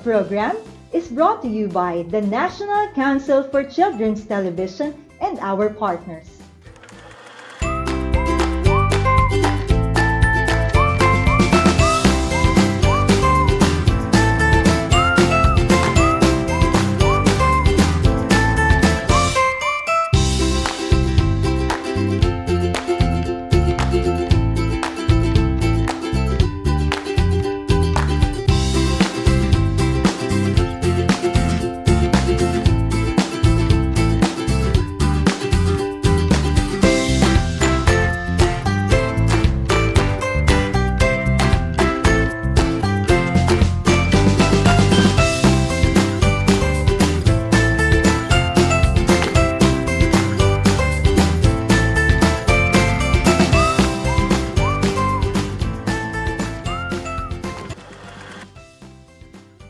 program is brought to you by the National Council for Children's Television and our partners.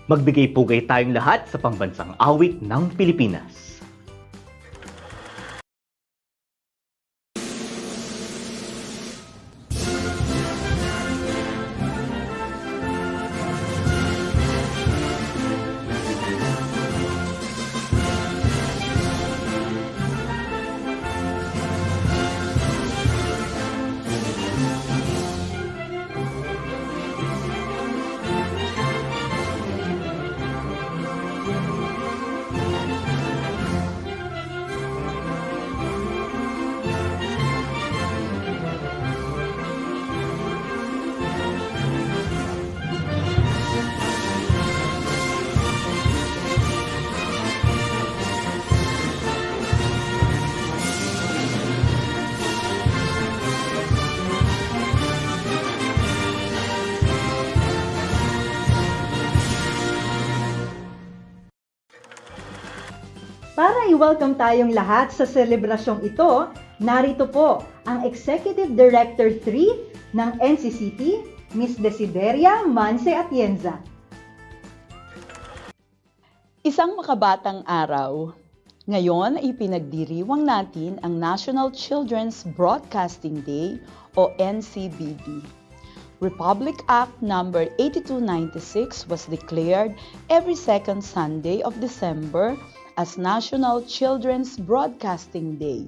Magbigay-pugay tayong lahat sa pambansang awit ng Pilipinas. Para i-welcome tayong lahat sa selebrasyong ito, narito po ang Executive Director 3 ng NCCT, Ms. Desideria Manse Atienza. Isang makabatang araw. Ngayon ay pinagdiriwang natin ang National Children's Broadcasting Day o NCBD. Republic Act No. 8296 was declared every second Sunday of December as National Children's Broadcasting Day.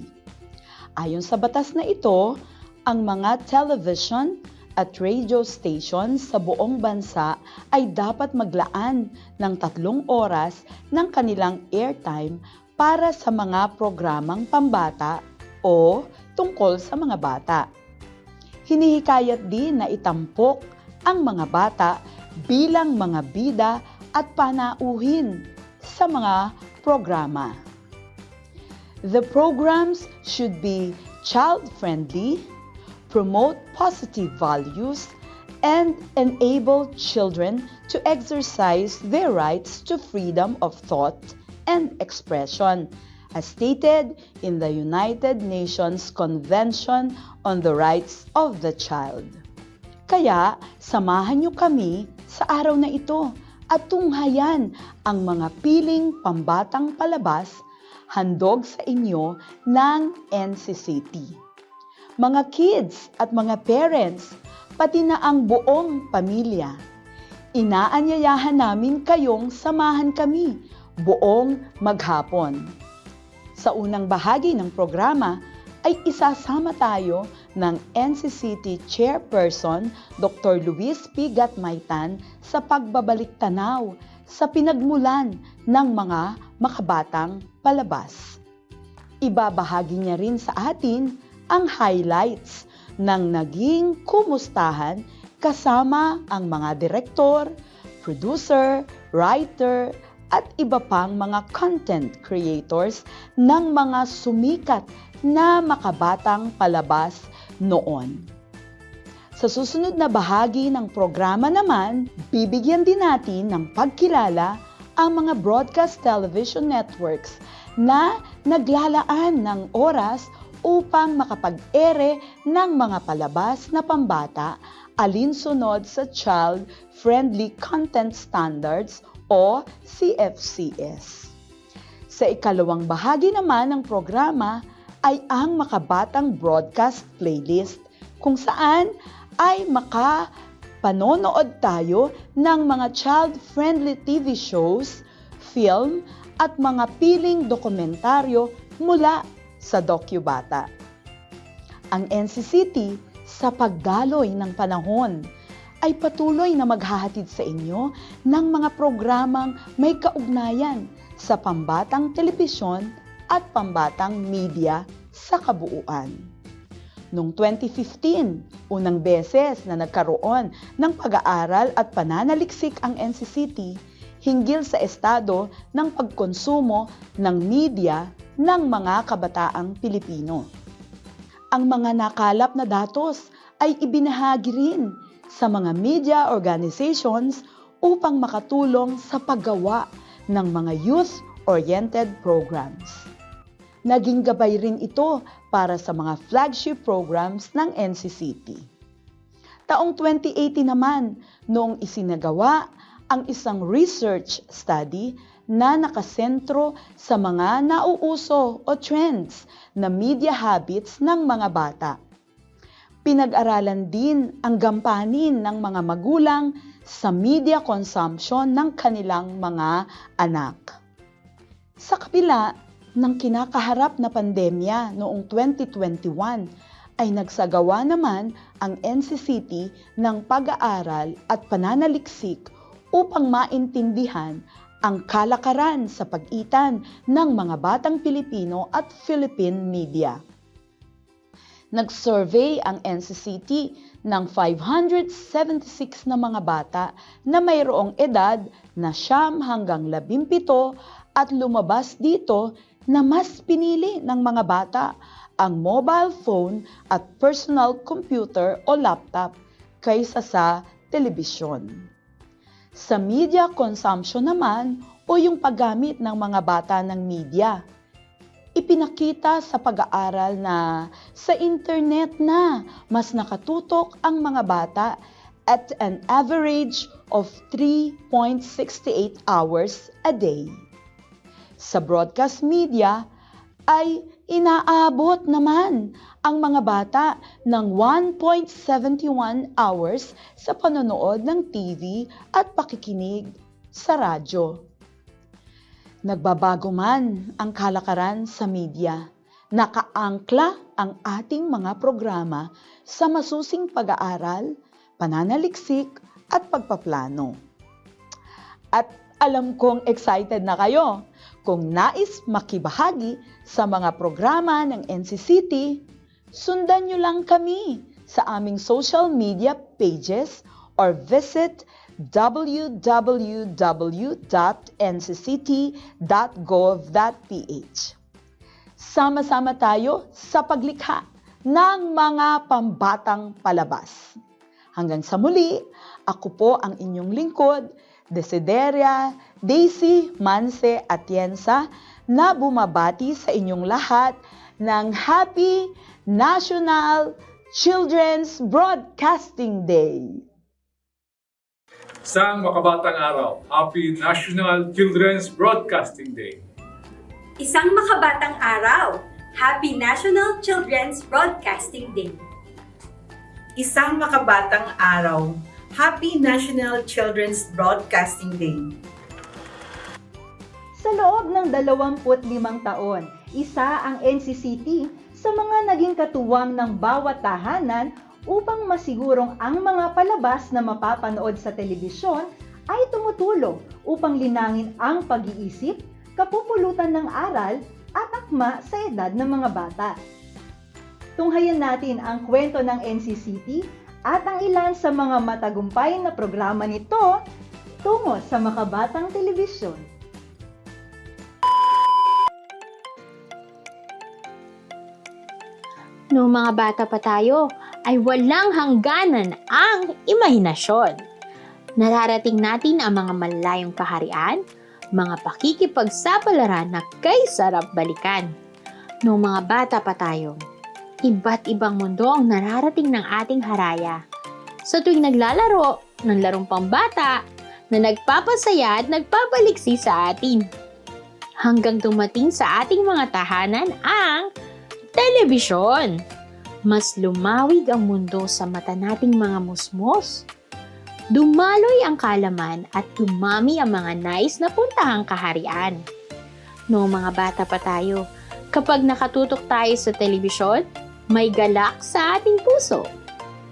Ayon sa batas na ito, ang mga television at radio stations sa buong bansa ay dapat maglaan ng 3 oras ng kanilang airtime para sa mga programang pambata o tungkol sa mga bata. Hinihikayat din na itampok ang mga bata bilang mga bida at panauhin sa mga programa. The programs should be child-friendly, promote positive values, and enable children to exercise their rights to freedom of thought and expression, as stated in the United Nations Convention on the Rights of the Child. Kaya, samahan niyo kami sa araw na ito at tunghayan ang mga piling pambatang palabas handog sa inyo ng NCCT. Mga kids at mga parents, pati na ang buong pamilya, inaanyayahan namin kayong samahan kami buong maghapon. Sa unang bahagi ng programa ay isasama tayo ng NCCT Chairperson Dr. Luis P. Gatmaytan sa pagbabalik tanaw sa pinagmulan ng mga makabatang palabas. Ibabahagi niya rin sa atin ang highlights ng naging kumustahan kasama ang mga direktor, producer, writer, at iba pang mga content creators ng mga sumikat na makabatang palabas noon. Sa susunod na bahagi ng programa naman, bibigyan din natin ng pagkilala ang mga broadcast television networks na naglalaan ng oras upang makapag-ere ng mga palabas na pambata alinsunod sa Child-Friendly Content Standards o CFCS. Sa ikalawang bahagi naman ng programa ay ang makabatang broadcast playlist kung saan ay panonood tayo ng mga child-friendly TV shows, film, at mga piling dokumentaryo mula sa DocuBata. Ang NCCT sa pagdaloy ng panahon ay patuloy na maghahatid sa inyo ng mga programang may kaugnayan sa pambatang telebisyon at pambatang media sa kabuuan. Noong 2015, unang beses na nagkaroon ng pag-aaral at pananaliksik ang NCCT hinggil sa estado ng pagkonsumo ng media ng mga kabataang Pilipino. Ang mga nakalap na datos ay ibinahagi rin sa mga media organizations upang makatulong sa paggawa ng mga youth-oriented programs. Naging gabay rin ito para sa mga flagship programs ng NCCT. Taong 2018 naman, noong isinagawa ang isang research study na nakasentro sa mga nauuso o trends na media habits ng mga bata. Pinag-aralan din ang gampanin ng mga magulang sa media consumption ng kanilang mga anak. Sa kabila ng kinakaharap na pandemya noong 2021, ay nagsagawa naman ang NCCT ng pag-aaral at pananaliksik upang maintindihan ang kalakaran sa pagitan ng mga batang Pilipino at Philippine media. Nag-survey ang NCCT ng 576 na mga bata na mayroong edad na 9 hanggang 17 at lumabas dito na mas pinili ng mga bata ang mobile phone at personal computer o laptop kaysa sa telebisyon. Sa media consumption naman o yung paggamit ng mga bata ng media, ipinakita sa pag-aaral na sa internet na mas nakatutok ang mga bata at an average of 3.68 hours a day. Sa broadcast media ay inaabot naman ang mga bata ng 1.71 hours sa panonood ng TV at pakikinig sa radyo. Nagbabago man ang kalakaran sa media, nakaangkla ang ating mga programa sa masusing pag-aaral, pananaliksik at pagpaplano. At alam kong excited na kayo. Kung nais makibahagi sa mga programa ng NCCT, sundan nyo lang kami sa aming social media pages or visit www.ncct.gov.ph. Sama-sama tayo sa paglikha ng mga pambatang palabas. Hanggang sa muli, ako po ang inyong lingkod, Desideria Daisy Manse Atienza, na bumabati sa inyong lahat ng Happy National Children's Broadcasting Day. Isang makabatang araw, Happy National Children's Broadcasting Day. Isang makabatang araw, Happy National Children's Broadcasting Day. Isang makabatang araw, Happy National Children's Broadcasting Day. Sa loob ng 25 taon, isa ang NCCT sa mga naging katuwang ng bawat tahanan upang masigurong ang mga palabas na mapapanood sa telebisyon ay tumutulong upang linangin ang pag-iisip, kapupulutan ng aral at akma sa edad ng mga bata. Tunghayan natin ang kwento ng NCCT at ang ilan sa mga matagumpay na programa nito tungo sa makabatang telebisyon. Noong mga bata pa tayo, ay walang hangganan ang imahinasyon. Nararating natin ang mga malalayong kaharian, mga pakikipagsapalaran na kay sarap balikan. Noong mga bata pa tayo, iba't ibang mundo ang nararating ng ating haraya. Sa tuwing naglalaro ng larong pambata na nagpapasaya at nagpapaliksi sa atin. Hanggang dumating sa ating mga tahanan ang telebisyon. Mas lumawig ang mundo sa mata nating mga musmos. Dumaloy ang kalaman at dumami ang mga nais na puntahang kaharian. Noong mga bata pa tayo, kapag nakatutok tayo sa telebisyon, may galak sa ating puso.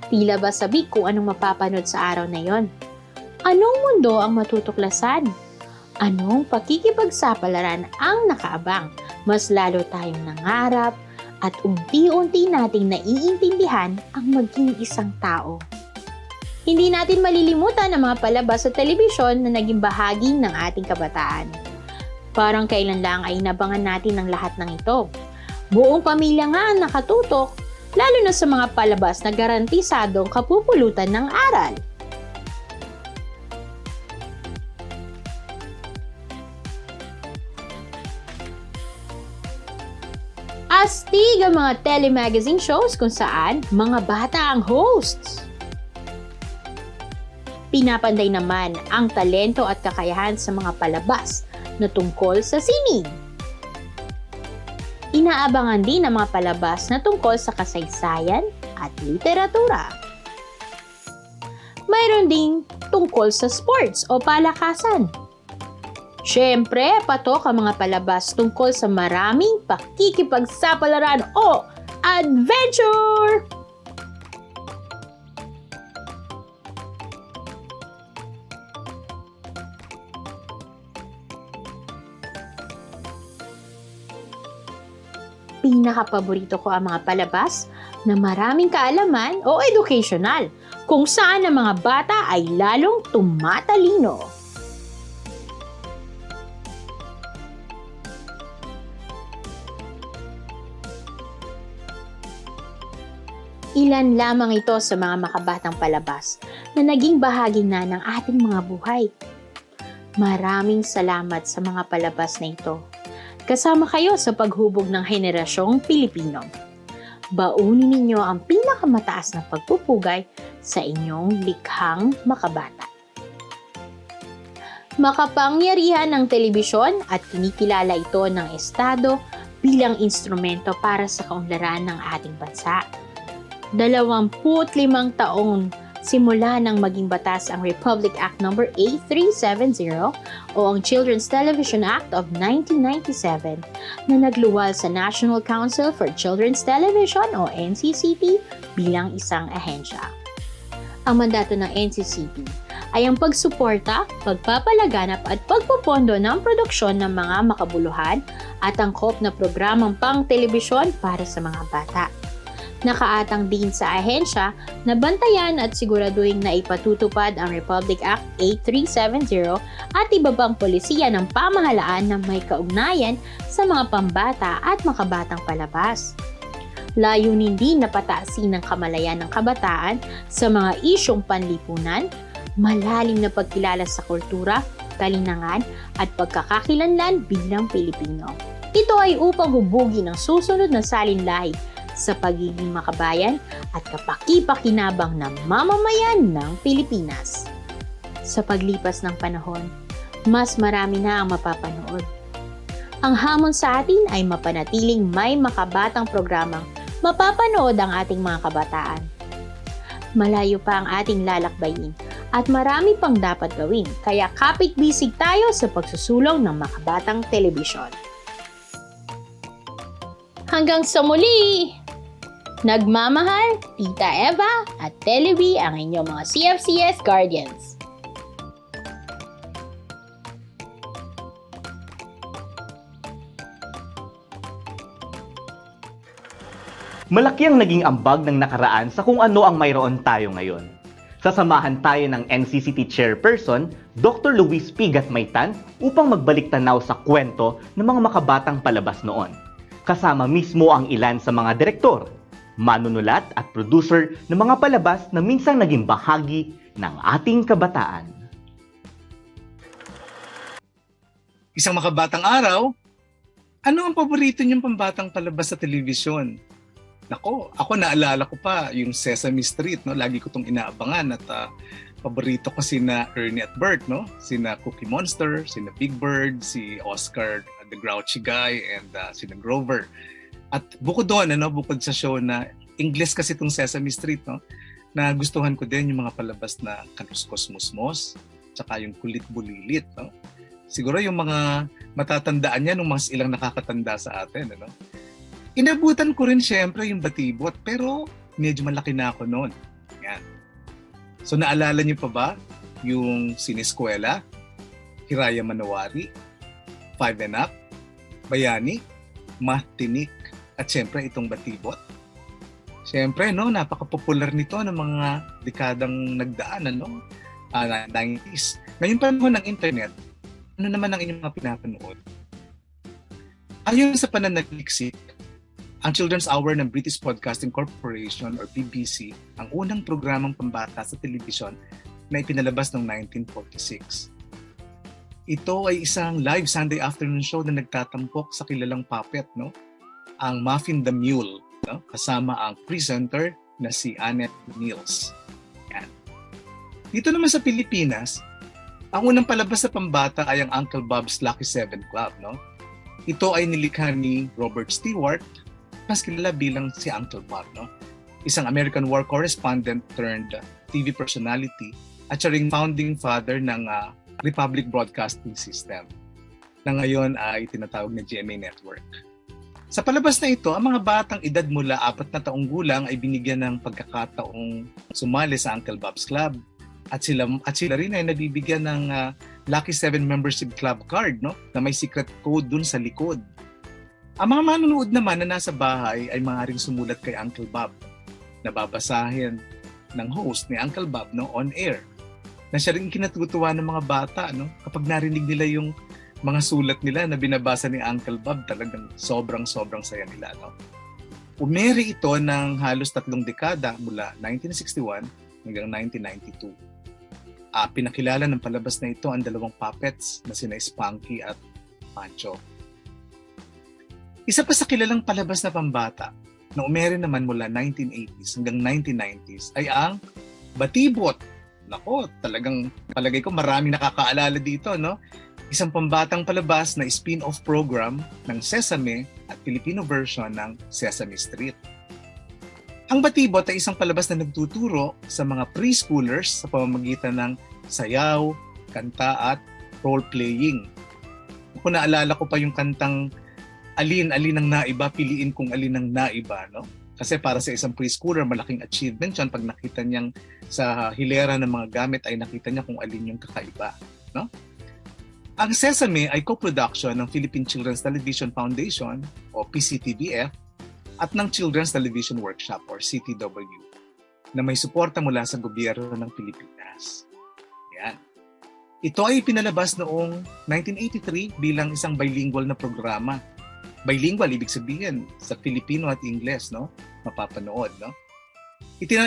Tila ba sabik kung anong mapapanood sa araw na yon? Anong mundo ang matutuklasan? Anong pakikipagsapalaran ang nakaabang? Mas lalo tayong nangarap at unti-unti nating naiintindihan ang maging isang tao. Hindi natin malilimutan ang mga palabas sa telebisyon na naging bahagi ng ating kabataan. Parang kailan lang ay inabangan natin ang lahat ng ito. Buong pamilya nga ang nakatutok, lalo na sa mga palabas na garantisadong kapupulutan ng aral. Astig ang mga telemagazine shows kung saan mga bata ang hosts. Pinapanday naman ang talento at kakayahan sa mga palabas na tungkol sa sining. Inaabangan din ang mga palabas na tungkol sa kasaysayan at literatura. Mayroon ding tungkol sa sports o palakasan. Siyempre, patok ang mga palabas tungkol sa maraming pakikipagsapalaran o adventure! Pinakapaborito ko ang mga palabas na maraming kaalaman o educational, kung saan ang mga bata ay lalong tumatalino. Ilan lamang ito sa mga makabatang palabas na naging bahagi na ng ating mga buhay. Maraming salamat sa mga palabas na ito. Kasama kayo sa paghubog ng henerasyong Pilipino. Baunin ninyo ang pinakamataas na pagpupugay sa inyong likhang makabata. Makapangyarihan ng telebisyon at kinikilala ito ng Estado bilang instrumento para sa kaunlaran ng ating bansa. 25 taong simula nang maging batas ang Republic Act No. 8370 o ang Children's Television Act of 1997 na nagluwal sa National Council for Children's Television o NCCT bilang isang ahensya. Ang mandato ng NCCT ay ang pagsuporta, pagpapalaganap at pagpopondo ng produksyon ng mga makabuluhan at angkop na programang pang-telebisyon para sa mga bata. Nakaatang din sa ahensya na bantayan at siguraduhin na ipatutupad ang Republic Act 8370 at iba pang polisiya ng pamahalaan na may kaugnayan sa mga pambata at makabatang palabas. Layunin din na pataasin ang kamalayan ng kabataan sa mga isyong panlipunan, malalim na pagkilala sa kultura, kalinangan at pagkakakilanlan bilang Pilipino. Ito ay upang hubugin ang susunod na salinlahi sa pagiging makabayan at kapaki-pakinabang ng mamamayan ng Pilipinas. Sa paglipas ng panahon, mas marami na ang mapapanood. Ang hamon sa atin ay mapanatiling may makabatang programang mapapanood ang ating mga kabataan. Malayo pa ang ating lalakbayin at marami pang dapat gawin, kaya kapit-bisig tayo sa pagsusulong ng makabatang telebisyon. Hanggang sa muli! Nagmamahal, Tita Eva at Telebi ang inyong mga CFCS Guardians. Malaki ang naging ambag ng nakaraan sa kung ano ang mayroon tayo ngayon. Sasamahan tayo ng NCCT Chairperson, Dr. Luis P. Gatmaytan upang magbalik tanaw sa kwento ng mga makabatang palabas noon. Kasama mismo ang ilan sa mga direktor, manunulat at producer ng mga palabas na minsang naging bahagi ng ating kabataan. Isang makabatang araw, ano ang paborito niyong pambatang palabas sa telebisyon? Ako naalala ko pa yung Sesame Street, no? Lagi ko itong inaabangan at paborito ko sina Ernie at Bert, no? Sina Cookie Monster, sina Big Bird, si Oscar the Grouchy Guy, and sina Grover. At bukod doon, bukod sa show na English kasi itong Sesame Street, no? Nagustuhan ko din yung mga palabas na Kaluskos-Musmos, tsaka yung Kulit Bulilit. No? Siguro yung mga matatandaan niya nung mas ilang nakakatanda sa atin. Ano? Inabutan ko rin syempre yung Batibot, pero medyo malaki na ako noon. Yan. So naalala niyo pa ba yung Sineskwela, Hiraya Manawari, Five and Up, Bayani, Mahtinik, at syempre itong Batibot? Syempre, no, napaka-popular nito ng mga dekadang nagdaan, ano? 90s. Ngayon panahon ng internet, ano naman ang inyong mga pinapanood? Ayon sa pananaliksik, ang Children's Hour ng British Broadcasting Corporation or BBC ang unang programang pambata sa telebisyon na ipinalabas noong 1946. Ito ay isang live Sunday afternoon show na nagtatampok sa kilalang puppet, no? Ang Muffin the Mule, no? Kasama ang presenter na si Annette Mills. Yan. Dito naman sa Pilipinas, ang unang palabas sa pambata ay ang Uncle Bob's Lucky 7 Club. No? Ito ay nilikha ni Robert Stewart, mas kilala bilang si Uncle Bob. No? Isang American war correspondent turned TV personality at siya ring founding father ng Republic Broadcasting System na ngayon ay tinatawag na GMA Network. Sa palabas na ito, ang mga batang edad mula 4 na taong gulang ay binigyan ng pagkakataong sumali sa Uncle Bob's Club at sila rin ay nabibigyan ng Lucky 7 membership club card, no, na may secret code dun sa likod. Ang mga manonood naman na nasa bahay ay maaaring sumulat kay Uncle Bob na babasahin ng host ni Uncle Bob, no, on air. Na siya rin kinatutuwa ng mga bata, no, kapag narinig nila yung mga sulat nila na binabasa ni Uncle Bob, talagang sobrang saya nila. No? Umeri ito ng halos 3 dekada mula 1961 hanggang 1992. Pinakilala ng palabas na ito ang 2 puppets na sina Spunky at Pancho. Isa pa sa kilalang palabas na pambata na umeri naman mula 1980s hanggang 1990s ay ang Batibot. Nako, talagang palagay ko maraming nakakaalala dito, no? Isang pambatang palabas na spin-off program ng Sesame at Filipino version ng Sesame Street. Ang Batibot ay isang palabas na nagtuturo sa mga preschoolers sa pamamagitan ng sayaw, kanta at role-playing. Kung naalala ko pa yung kantang alin ang naiba, piliin kung alin ang naiba, no? Kasi para sa isang preschooler, malaking achievement yan pag nakita niyang sa hilera ng mga gamit ay nakita niya kung alin yung kakaiba, no? Ang Sesame ay co-production ng Philippine Children's Television Foundation o PCTVF at ng Children's Television Workshop or CTW na may suporta mula sa gobyerno ng Pilipinas. Yan. Ito ay pinalabas noong 1983 bilang isang bilingual na programa. Bilingual, ibig sabihin sa Filipino at Ingles, no? Mapapanood, no?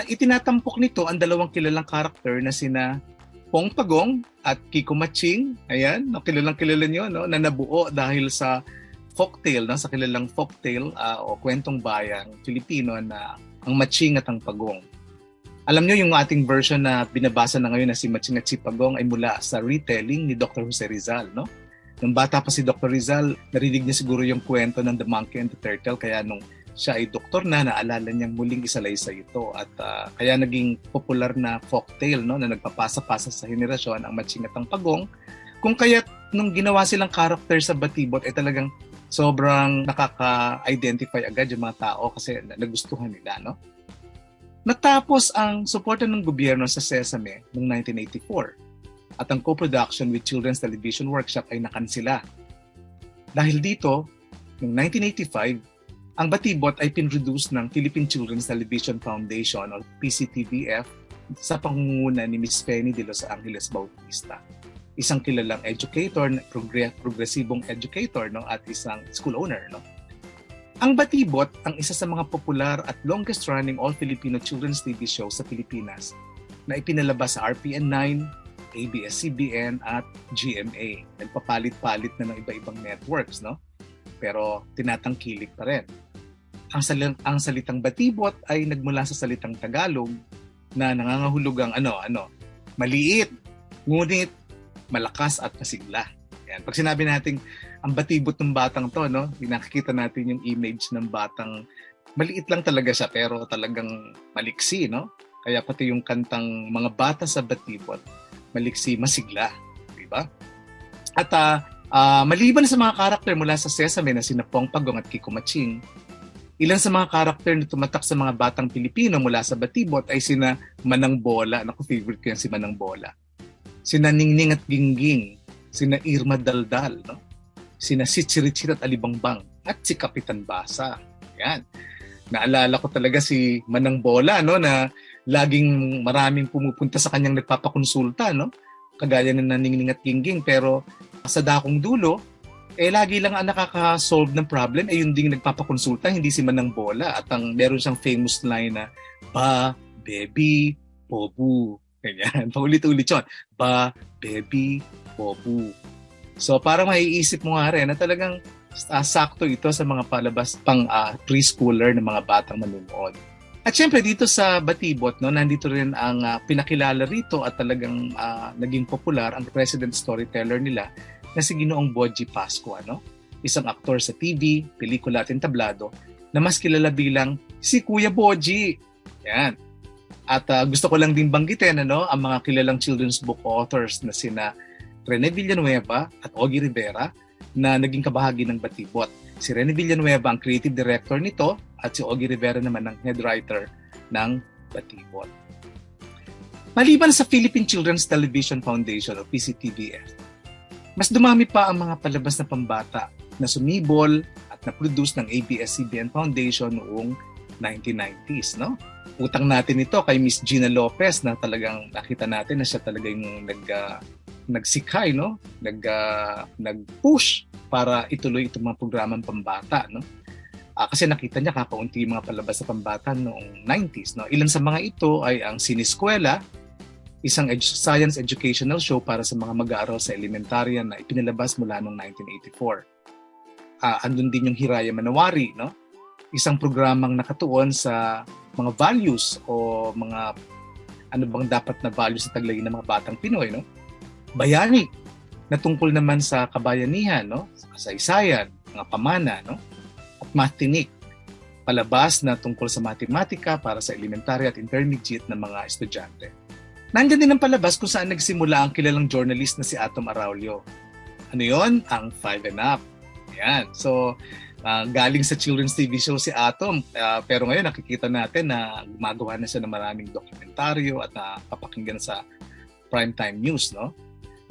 Itinatampok nito ang 2 kilalang karakter na sina Pong Pagong at Kiko Matching. Ayan, no? Kilalang-kilala nyo, no? Na nabuo dahil sa folktale, no? Sa kilalang folktale o kwentong bayan Filipino na ang Matching at ang Pagong. Alam nyo, yung ating version na binabasa na ngayon na si Matching at si Pagong ay mula sa retelling ni Dr. Jose Rizal, no? Nung bata pa si Dr. Rizal, narinig niya siguro yung kwento ng The Monkey and the Turtle, kaya nung siya ay doktor na, naalala niyang muling isalaysay ito at kaya naging popular na folktale, no, na nagpapasa-pasa sa henerasyon ang Matching at ang Pagong. Kung kaya nung ginawa silang character sa Batibot ay talagang sobrang nakaka-identify agad yung mga tao kasi nagustuhan nila, no? Natapos ang suporta ng gobyerno sa Sesame noong 1984 at ang co-production with Children's Television Workshop ay nakansila. Dahil dito, noong 1985, ang Batibot ay pinroduce ng Philippine Children's Television Foundation o PCTVF sa pangunguna ni Miss Penny de Los Angeles Bautista, isang kilalang educator, progresibong educator, no, at isang school owner. No? Ang Batibot ang isa sa mga popular at longest-running all-Filipino children's TV show sa Pilipinas na ipinalabas sa RPN 9, ABS-CBN at GMA. Nagpapalit-palit na ng iba-ibang networks, no? Pero tinatangkilik pa rin. Ang salitang Batibot ay nagmula sa salitang Tagalog na nangangahulugang maliit, ngunit malakas at masigla. Yan. Pag sinabi natin ang batibot ng batang to, no? Nakikita natin yung image ng batang maliit lang talaga siya pero talagang maliksi, no? Kaya pati yung kantang Mga Bata sa Batibot, maliksi masigla, di ba? At maliban sa mga karakter mula sa Sesame na sina Pong Pagong at Kiko Maching, ilan sa mga karakter na tumatak sa mga batang Pilipino mula sa Batibot ay sina Manang Bola. Naku, favorite ko yan si Manang Bola. Sina Ningning at Gingging, sina Irma Daldal, no? Sina Sitsirichit at Alibangbang, at si Kapitan Basa. Yan. Naalala ko talaga si Manang Bola, no, na laging maraming pumupunta sa kanyang nagpapakonsulta, no? Kagaya na Ningning at Gingging, pero sa dakong dulo, lagi lang ang nakaka-solve ng problem yun ding nagpapakonsulta, hindi si Manang Bola. At meron siyang famous line na, ba, baby, bobu. Ganyan. Paulit-ulit yun. Ba, baby, bobu. So parang maiisip mo nga rin na talagang sakto ito sa mga palabas pang preschooler ng mga batang manunood. At syempre dito sa Batibot, no, nandito rin ang pinakilala rito at talagang naging popular ang resident storyteller nila na si Ginoong Boji Pascua, no? Isang aktor sa TV, pelikula at entablado na mas kilala bilang si Kuya Boji. Yan. At gusto ko lang din banggitin ang mga kilalang children's book authors na sina Rene Villanueva at Ogie Rivera na naging kabahagi ng Batibot. Si Rene Villanueva ang creative director nito at si Ogie Rivera naman ang head writer ng Batibot. Maliban sa Philippine Children's Television Foundation o PCTVF, mas dumami pa ang mga palabas na pambata na sumibol at na-produce ng ABS-CBN Foundation noong 1990s, no? Utang natin ito kay Miss Gina Lopez na talagang nakita natin na siya talaga yung nagsikay, no? Nag-push para ituloy itong mga programang pambata, no? Kasi nakita niya kakaunti yung mga palabas sa pambata noong 90s, no? Ilan sa mga ito ay ang Siniskwela, isang science educational show para sa mga mag-aaral sa elementarya na ipinalabas mula noong 1984. Andun din yung Hiraya Manawari, no? Isang programang nakatuon sa mga values o mga ano bang dapat na values sa taglayin ng mga batang Pinoy, no? Bayani, na tungkol naman sa kabayanihan, no? Sa kasaysayan, mga pamana, no? At Matinik, palabas na tungkol sa matematika para sa elementary at intermediate na mga estudyante. Nandiyan din ang palabas kung saan nagsimula ang kilalang journalist na si Atom Araulio. Ano yon? Ang 5 and Up. Ayan. So, galing sa children's TV show si Atom, pero ngayon nakikita natin na gumagawa na siya ng maraming dokumentaryo at napapakinggan sa primetime news, no?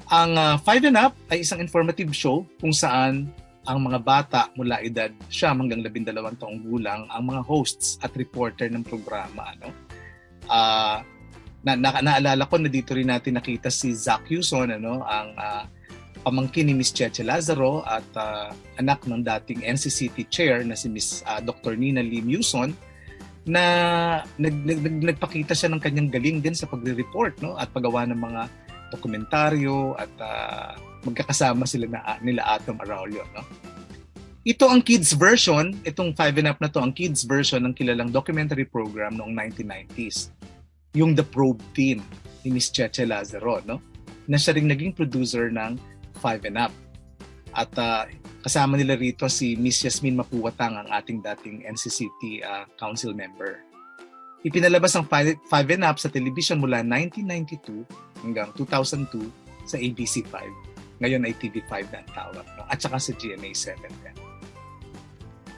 Ang 5 and Up ay isang informative show kung saan ang mga bata mula edad 9 hanggang 12 taong gulang ang mga hosts at reporter ng programa, no? Naalala ko na dito rin natin nakita si Zach Hewson, ang pamangkin ni Miss Cheche Lazaro at anak ng dating NCCT chair na si Miss Dr. Nina Lim Hewson, na nagpakita siya ng kanyang galing din sa pagre-report, no, at paggawa ng mga dokumentaryo at magkakasama sila nila Atom Araulio, no. Ito ang kids version, itong 5 and Up na to, ang kids version ng kilalang documentary program noong 1990s. Yung The Probe Team ni Miss Cheche Lazaro, no, na siya ring naging producer ng 5 and Up. At kasama nila rito si Miss Yasmin Mapuwatang, ang ating dating NCCT council member. Ipinalabas ang 5 and Up sa television mula 1992 hanggang 2002 sa ABC5. Ngayon ay TV5 na ang tawag, no? At saka sa GMA7.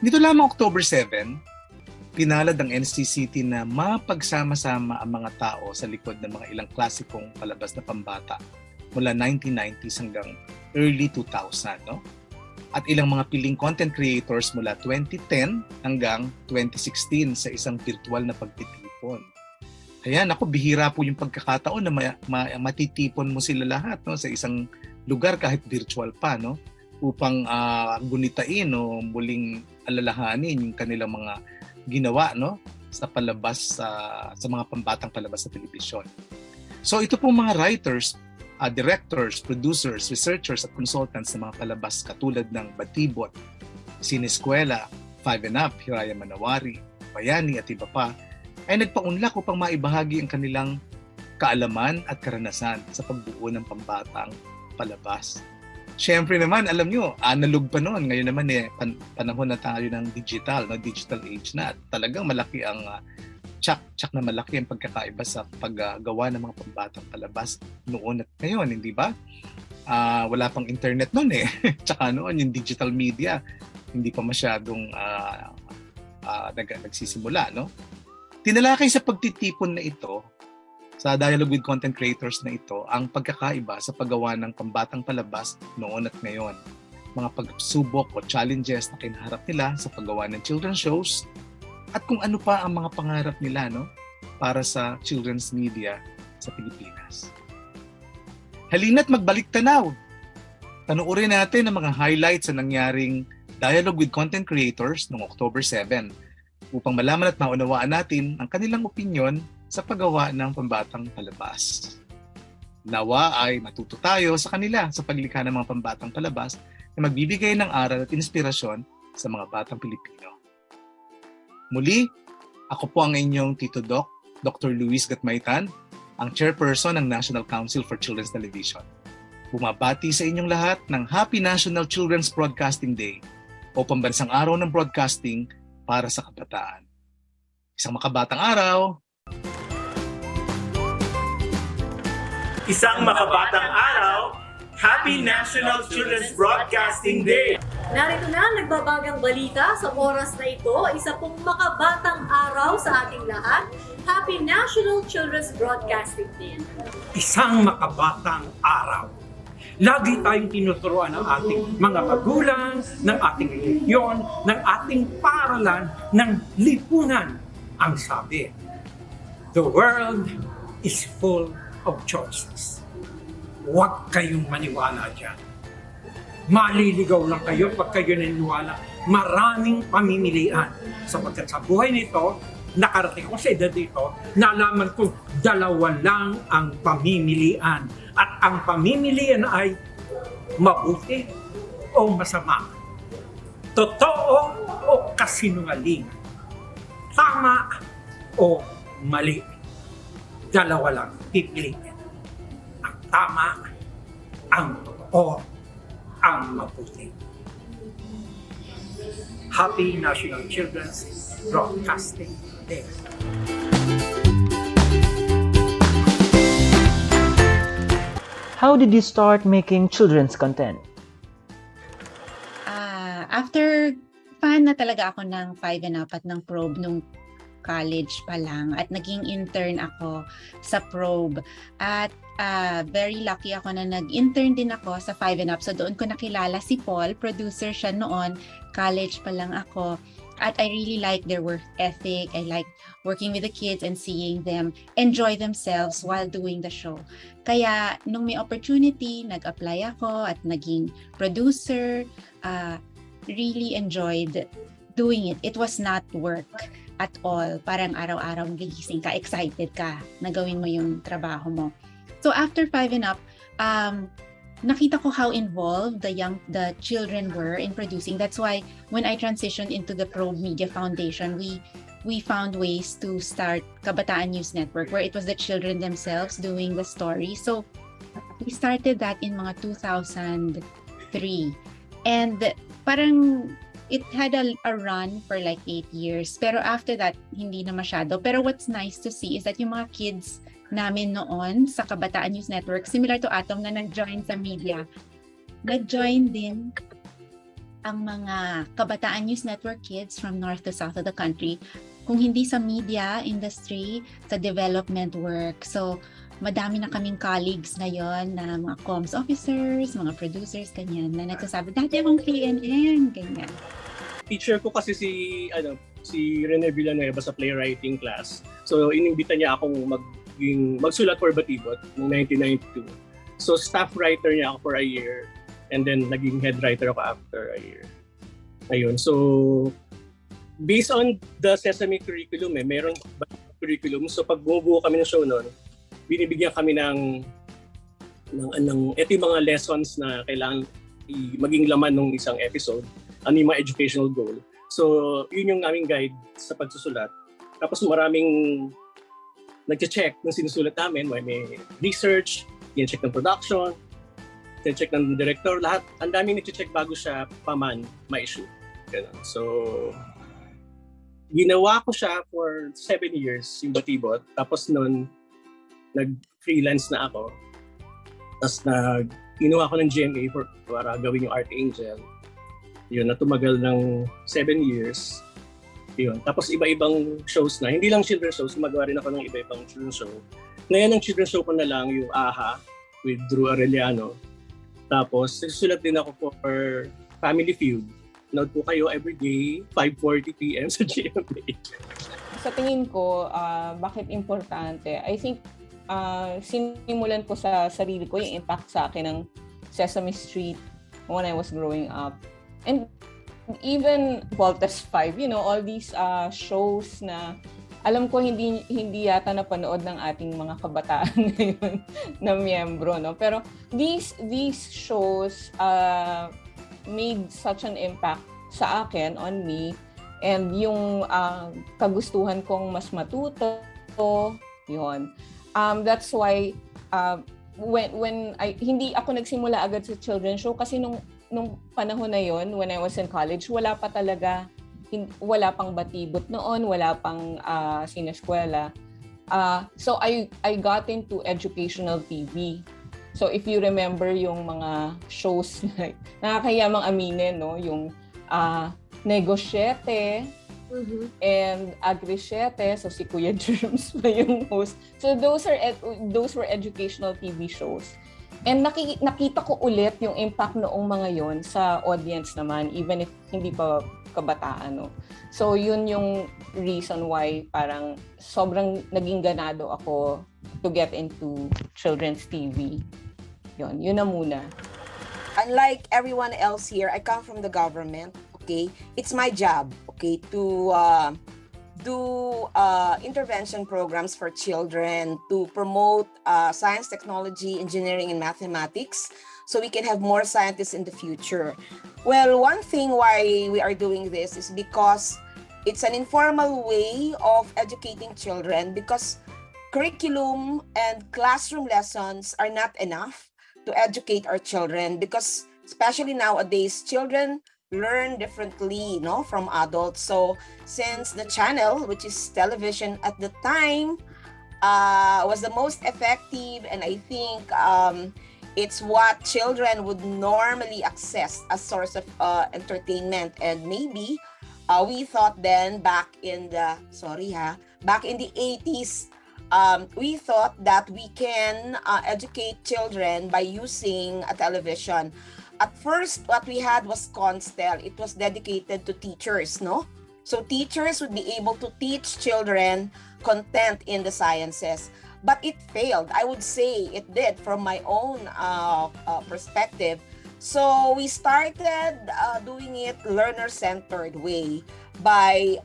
Dito lamang October 7, pinalad ang NCCT na mapagsama-sama ang mga tao sa likod ng mga ilang klasikong palabas na pambata mula 1990s hanggang early 2000, no? At ilang mga piling content creators mula 2010 hanggang 2016 sa isang virtual na pagtitipon. Ayan, ako, bihira po yung pagkakataon na matitipon mo sila lahat, no, sa isang lugar kahit virtual pa, no, upang gunitain o muling alalahanin yung kanilang mga ginawa, no, sa palabas sa mga pambatang palabas sa telebisyon. So ito pong mga writers, directors, producers, researchers at consultants sa mga palabas katulad ng Batibot, Sineskwela, 5 and Up, Hiraya Manawari, Bayani at iba pa, ay nagpaunlak upang maibahagi ang kanilang kaalaman at karanasan sa pagbuo ng pambatang palabas. Siyempre naman, alam nyo, analog pa noon. Ngayon naman panahon na tayo ng digital, no? Digital age na. At talagang malaki ang tsak na malaki ang pagkakaiba sa paggawa ng mga pambatang palabas noon at ngayon, hindi ba? Wala pang internet noon eh. Tsaka noon, yung digital media, hindi pa masyadong nagsisimula, no? Tinalakay sa pagtitipon na ito, sa dialogue with content creators na ito, ang pagkakaiba sa paggawa ng pambatang palabas noon at ngayon. Mga pagsubok o challenges na kinaharap nila sa paggawa ng children's shows at kung ano pa ang mga pangarap nila, no, para sa children's media sa Pilipinas. Halina't magbalik tanaw. Panuorin natin ang mga highlights sa nangyaring dialogue with content creators noong October 7 upang malaman at maunawaan natin ang kanilang opinyon sa paggawa ng pambatang palabas. Nawa ay matuto tayo sa kanila sa paglikha ng mga pambatang palabas na magbibigay ng aral at inspirasyon sa mga batang Pilipino. Muli, ako po ang inyong Tito Doc, Dr. Luis Gatmaitan, ang Chairperson ng National Council for Children's Television. Bumabati sa inyong lahat ng Happy National Children's Broadcasting Day o Pambansang Araw ng Broadcasting para sa Kabataan. Isang makabatang araw! Isang makabatang araw, Happy National Children's Broadcasting Day! Narito na ang nagbabagang balita sa oras na ito, isa pong makabatang araw sa ating lahat. Happy National Children's Broadcasting Day! Isang makabatang araw. Lagi tayong tinuturuan ng ating mga magulang, ng ating relihiyon, ng ating paaralan, ng lipunan. Ang sabi, the world is full of choices. Huwag kayong maniwala dyan. Maliligaw lang kayo pag kayo naniniwala. Maraming pamimilian. Sapagkat sa buhay nito, nakarating ko sa edad dito, nalaman ko dalawa lang ang pamimilian. At ang pamimilian ay mabuti o masama. Totoo o kasinungalingan. Tama o mali. Dalawa lang pipiliin. Ang tama, ang totoo, ang mabuti. Happy National Children's Broadcasting Day. How did you start making children's content? After fan na talaga ako ng 5 and up at ng probe nung college pa lang at naging intern ako sa probe at very lucky ako na nag-intern din ako sa 5 and up, so doon ko nakilala si Paul, producer siya noon, college pa lang ako, at I really like their work ethic. I like working with the kids and seeing them enjoy themselves while doing the show. Kaya nung may opportunity, nag-apply ako at naging producer. Really enjoyed doing it. It was not work at all. Parang araw-araw gigising ka, excited ka na gawin mo yung trabaho mo. So after 5 and up, nakita ko how involved the children were in producing. That's why when I transitioned into the Probe Media Foundation, we found ways to start Kabataan News Network, where it was the children themselves doing the story. So we started that in mga 2003. And parang it had a run for like 8 years. Pero after that, hindi na masyado. Pero what's nice to see is that yung mga kids namin noon sa Kabataan News Network, similar to Atom na nag-join sa media, nag-join din ang mga Kabataan News Network kids from north to south of the country. Kung hindi sa media industry, sa development work. So, madami na kaming colleagues ngayon na mga comms officers, mga producers, ganyan, na nagsasabi, dati akong KNN, ganyan. Teacher ko kasi si Rene Villanueva sa playwriting class. So, inimbita niya akong magsulat for Batibot noong 1992. So, staff writer niya ako for a year and then naging head writer ako after a year. Ayun. So, based on the Sesame curriculum, merong curriculum. So, pag bumubuo kami ng show noon, binibigyan kami ng ito yung mga lessons na kailangan maging laman ng isang episode, ano yung mga educational goal. So, yun yung aming guide sa pagsusulat. Tapos maraming nag-check ng sinusulat namin, may research, in-check ng production. check ng director, lahat, ang daming nag-check bago siya ma-issue. Ganun. So, ginawa ko siya for 7 years, yung Batibot. Tapos nun, nag-freelance na ako. Tapos kinuha ko ng GMA para gawin yung Art Angel. Yun, na tumagal ng 7 years. Yun. Tapos iba-ibang shows na. Hindi lang children's shows, gumagawa rin ako ng iba-ibang children's show. Ngayon ang children's show ko na lang yung AHA with Drew Arellano. Tapos nagsusulat din ako for Family Feud. Nood po kayo everyday, 5:40 p.m. sa GMA. Sa tingin ko, bakit importante? I think sinimulan ko sa sarili ko yung impact sa akin ng Sesame Street when I was growing up. And even Voltes 5, all these shows na alam ko hindi yata napanood ng ating mga kabataan ngayon na miyembro, no? Pero these shows made such an impact sa akin, on me, and yung kagustuhan kong mas matuto, yun. That's why when hindi ako nagsimula agad sa children's show kasi nung panahon na yon, when I was in college, wala pang Batibot noon, wala pang sineskwela. So I got into educational TV. So if you remember yung mga shows na nakakayamang aminin, no, yung Negosyete and Agrisyete, so si Kuya Germs pa yung host. So those were educational TV shows. And nakita ko ulit yung impact noong mga yon sa audience naman, even if hindi pa kabataan, no? So yun yung reason why parang sobrang naging ganado ako to get into children's TV. Yun na muna. Unlike everyone else here, I come from the government, okay? It's my job, okay, to do intervention programs for children, to promote science, technology, engineering, and mathematics, so we can have more scientists in the future. Well, one thing why we are doing this is because it's an informal way of educating children, because curriculum and classroom lessons are not enough to educate our children, because especially nowadays, children learn differently, from adults. So since the channel, which is television at the time, was the most effective, and I think it's what children would normally access as source of entertainment. And maybe we thought then back in the 80s, we thought that we can educate children by using a television. At first, what we had was Constel. It was dedicated to teachers, no? So teachers would be able to teach children content in the sciences. But it failed. I would say it did from my own perspective. So we started doing it learner-centered way by,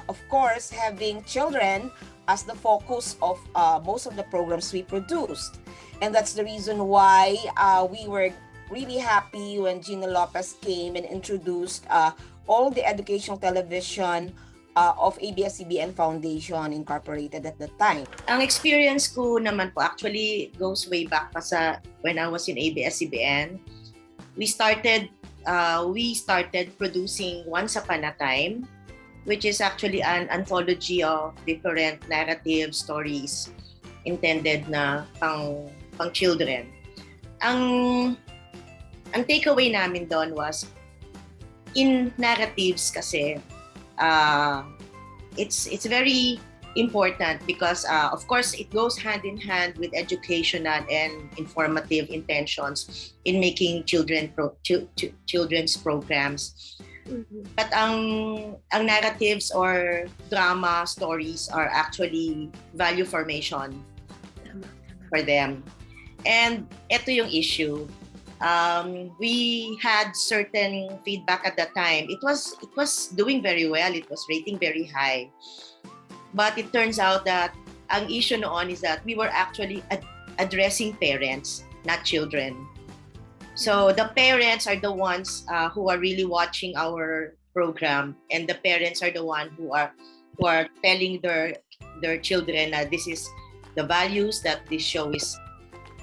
of course, having children as the focus of most of the programs we produced. And that's the reason why we were really happy when Gina Lopez came and introduced all the educational television of ABS-CBN Foundation Incorporated at the time. Ang experience ko naman po actually goes way back pa sa when I was in ABS-CBN. We started producing Once Upon a Time, which is actually an anthology of different narrative stories intended na pang children. Ang takeaway namin doon was, in narratives kasi, it's very important because, of course, it goes hand in hand with educational and informative intentions in making children's programs. But ang narratives or drama stories are actually value formation for them. And ito yung issue. We had certain feedback at that time. It was doing very well. It was rating very high. But it turns out that ang issue noon is that we were actually addressing parents, not children. So the parents are the ones who are really watching our program, and the parents are the ones who are telling their children that this is the values that this show is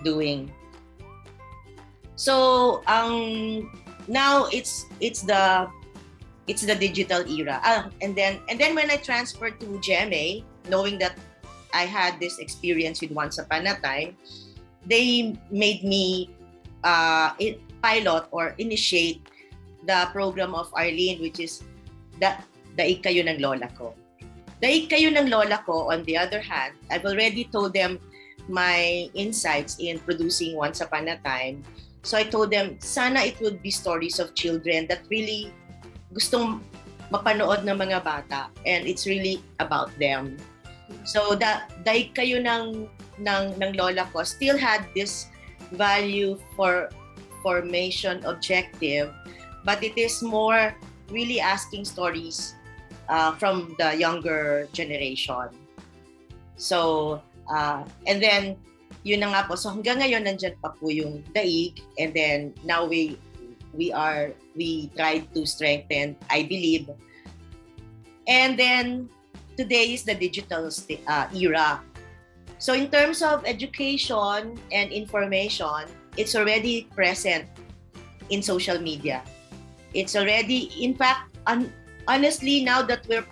doing. So now it's the digital era. And then when I transferred to GMA, knowing that I had this experience with Once Upon a Time, they made me pilot or initiate the program of Arlene, which is Daig Kayo ng Lola Ko. Daig Kayo ng Lola Ko, on the other hand, I've already told them my insights in producing Once Upon a Time. So I told them, sana it would be stories of children that really gustong mapanood ng mga bata, and it's really about them. So Daig Kayo ng Lola Ko still had this value for formation objective, but it is more really asking stories from the younger generation. So, and then, yun na nga po. So hanggang ngayon, nandyan pa po yung Daig. And then, now we tried to strengthen, I believe. And then, today is the digital era. So in terms of education and information, it's already present in social media. It's already, in fact, honestly, now that we're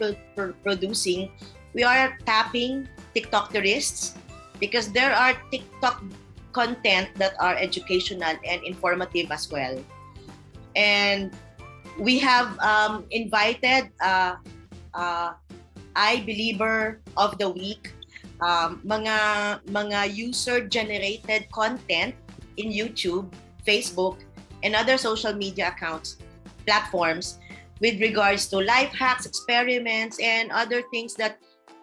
producing, we are tapping TikTok tourists because there are TikTok content that are educational and informative as well. And we have invited I-Believer of the Week, mga user-generated content in YouTube, Facebook, and other social media platforms with regards to life hacks, experiments, and other things that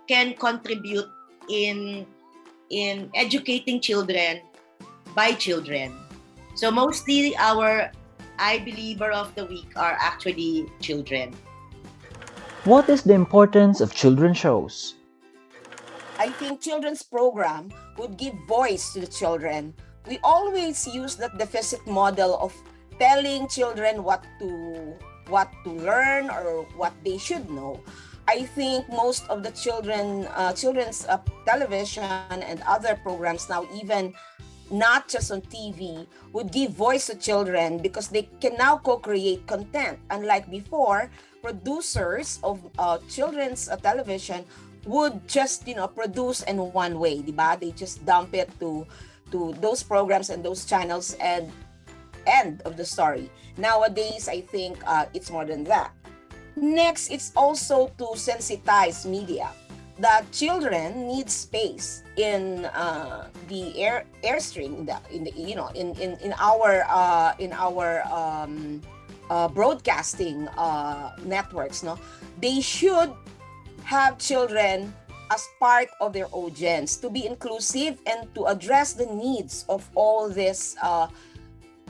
can contribute in educating children by children. So mostly our I-Believer of the Week are actually children. What is the importance of children's shows? I think children's program would give voice to the children. We always use that deficit model of telling children what to learn or what they should know. I think most of the children's television and other programs now, even not just on TV, would give voice to children because they can now co-create content. Unlike before, producers of children's television would just produce in one way, diba? They just dump it to those programs and those channels and end of the story. Nowadays, I think it's more than that. Next, it's also to sensitize media that children need space in the airstream in our broadcasting networks. No, they should have children as part of their audience to be inclusive and to address the needs of all these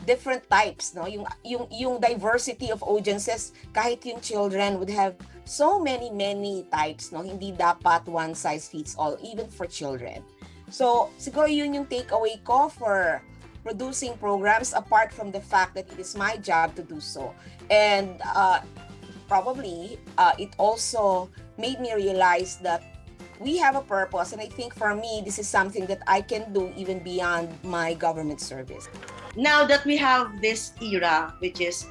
different types, no? Yung diversity of audiences, kahit yung children would have so many types, no? Hindi dapat one size fits all, even for children. So, siguro yun yung takeaway ko for producing programs, apart from the fact that it is my job to do so. And probably, it also made me realize that we have a purpose, and I think for me, this is something that I can do even beyond my government service. Now that we have this era, which is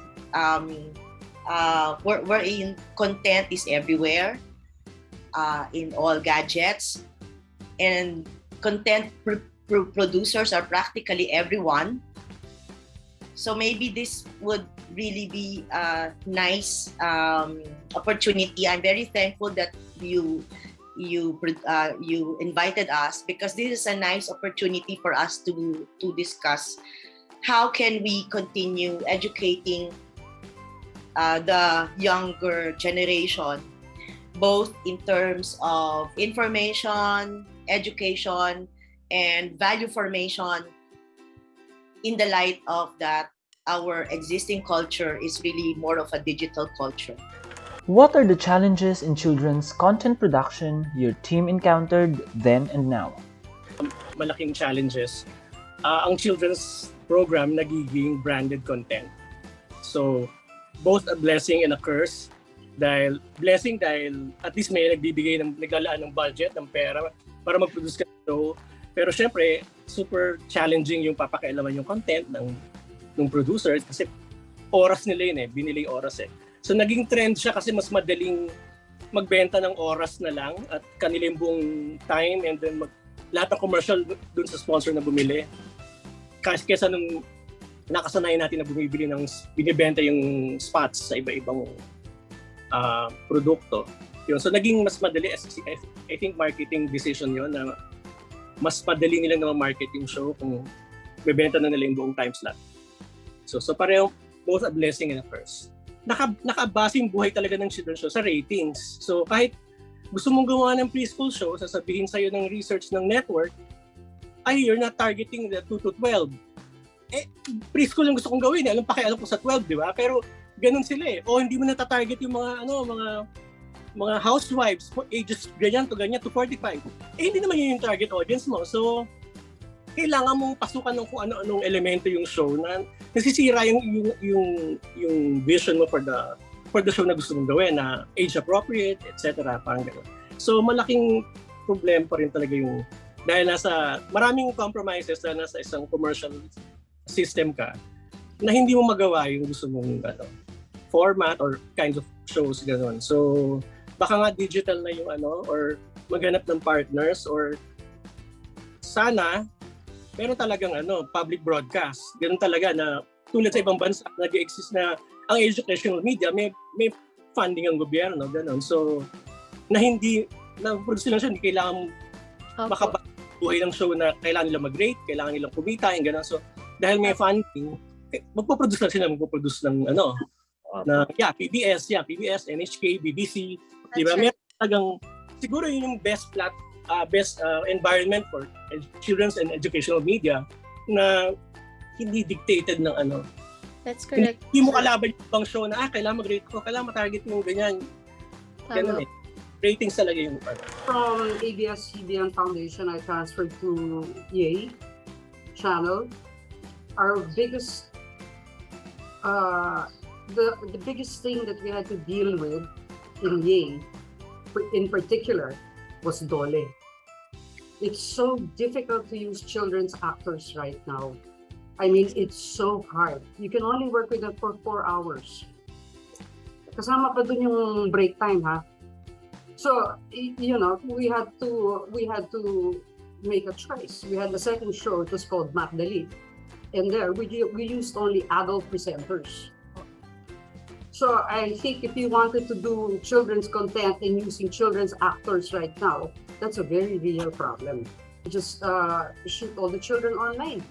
wherein content is everywhere, in all gadgets, and content producers are practically everyone. So maybe this would really be a nice opportunity. I'm very thankful that you invited us, because this is a nice opportunity for us to discuss how can we continue educating the younger generation, both in terms of information, education, and value formation, in the light of that our existing culture is really more of a digital culture. What are the challenges in children's content production your team encountered then and now? Malaking challenges. Ang children's program nagiging branded content. So, both a blessing and a curse. Blessing dahil at least may naglalaan ng budget, ng pera para mag-produce ka ng show. Pero syempre, super challenging yung papakialaman yung content ng producer kasi oras nila yun binili oras So naging trend siya kasi mas madaling magbenta ng oras na lang at kanilang buong time and then lahat ng commercial dun sa sponsor na bumili. Kaysa nung nakasanayan natin na binibenta yung spots sa iba-ibang produkto. Yun. So naging mas madali, I think marketing decision yun na mas madali nilang na market yung show kung bebenta na nila yung buong time slot. So pareho, both a blessing and a curse. Nakabasing buhay talaga ng children's show sa ratings. So kahit gusto mong gumawa ng preschool show, sasabihin sa'yo ng research ng network, you're not targeting the 2 to 12. Preschool yung gusto kong gawin. Alam ko sa 12, di ba? Pero ganun sila O hindi mo natatarget yung mga housewives, ages ganyan to 45. Hindi naman yun yung target audience mo. So kailangan mong pasukan ng kung ano-anong elemento yung show na nasisira yung vision mo for the show na gusto mong gawin na age appropriate, etc. Parang gano'n. So malaking problem pa rin talaga yung dahil maraming compromises na nasa isang commercial system ka na hindi mo magawa yung gusto mong format or kinds of shows gano'n. So baka nga digital na yung or maghanap ng partners or sana meron talagang public broadcast. Ganun talaga na tulad sa ibang bansa nag-exist na ang educational media may funding ang gobyerno ganun. So na produce lang siya, hindi kailangan makabuhay ng show na kailangan nila mag-rate, kailangan nilang kumita, yung ganun. So dahil may funding, magpo-produce lang sila, PBS, NHK, BBC, di ba? Meron talagang siguro yun yung best environment for children's and educational media na hindi dictated ng That's correct. Hindi mo kalaban yung ibang show na kailangan mag-rate ko, kailangan matarget mo ganyan. Ganun Ratings talaga yung From ABS-CBN Foundation, I transferred to Yay channel. Our biggest the biggest thing that we had to deal with in Yay in particular was Dole. It's so difficult to use children's actors right now. I mean, it's so hard. You can only work with them for 4 hours. Kasama pa dun yung break time, ha? So, we had to make a choice. We had the second show, it was called Magdalene. And there, we used only adult presenters. So I think if you wanted to do children's content and using children's actors right now, that's a very real problem. Just shoot all the children online.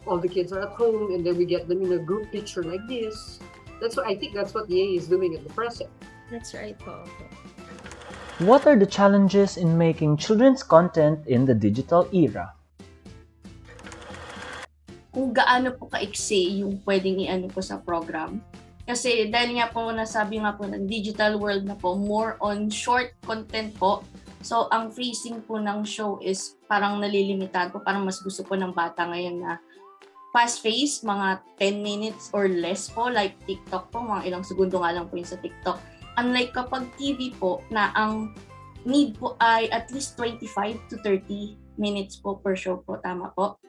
All the kids are at home, and then we get them in a group picture like this. I think that's what EA is doing at the present. That's right, po. What are the challenges in making children's content in the digital era? Kung gaano po kaiksi yung pwedeng i-ano po sa program. Kasi dahil nga po nasabi nga po ng digital world na po, more on short content po. So ang phrasing po ng show is parang nalilimitahan po. Parang mas gusto po ng bata ngayon na fast-paced, mga 10 minutes or less po. Like TikTok po, mga ilang segundo nga lang po yun sa TikTok. Unlike kapag TV po, na ang need po ay at least 25 to 30 minutes po per show po. Tama po.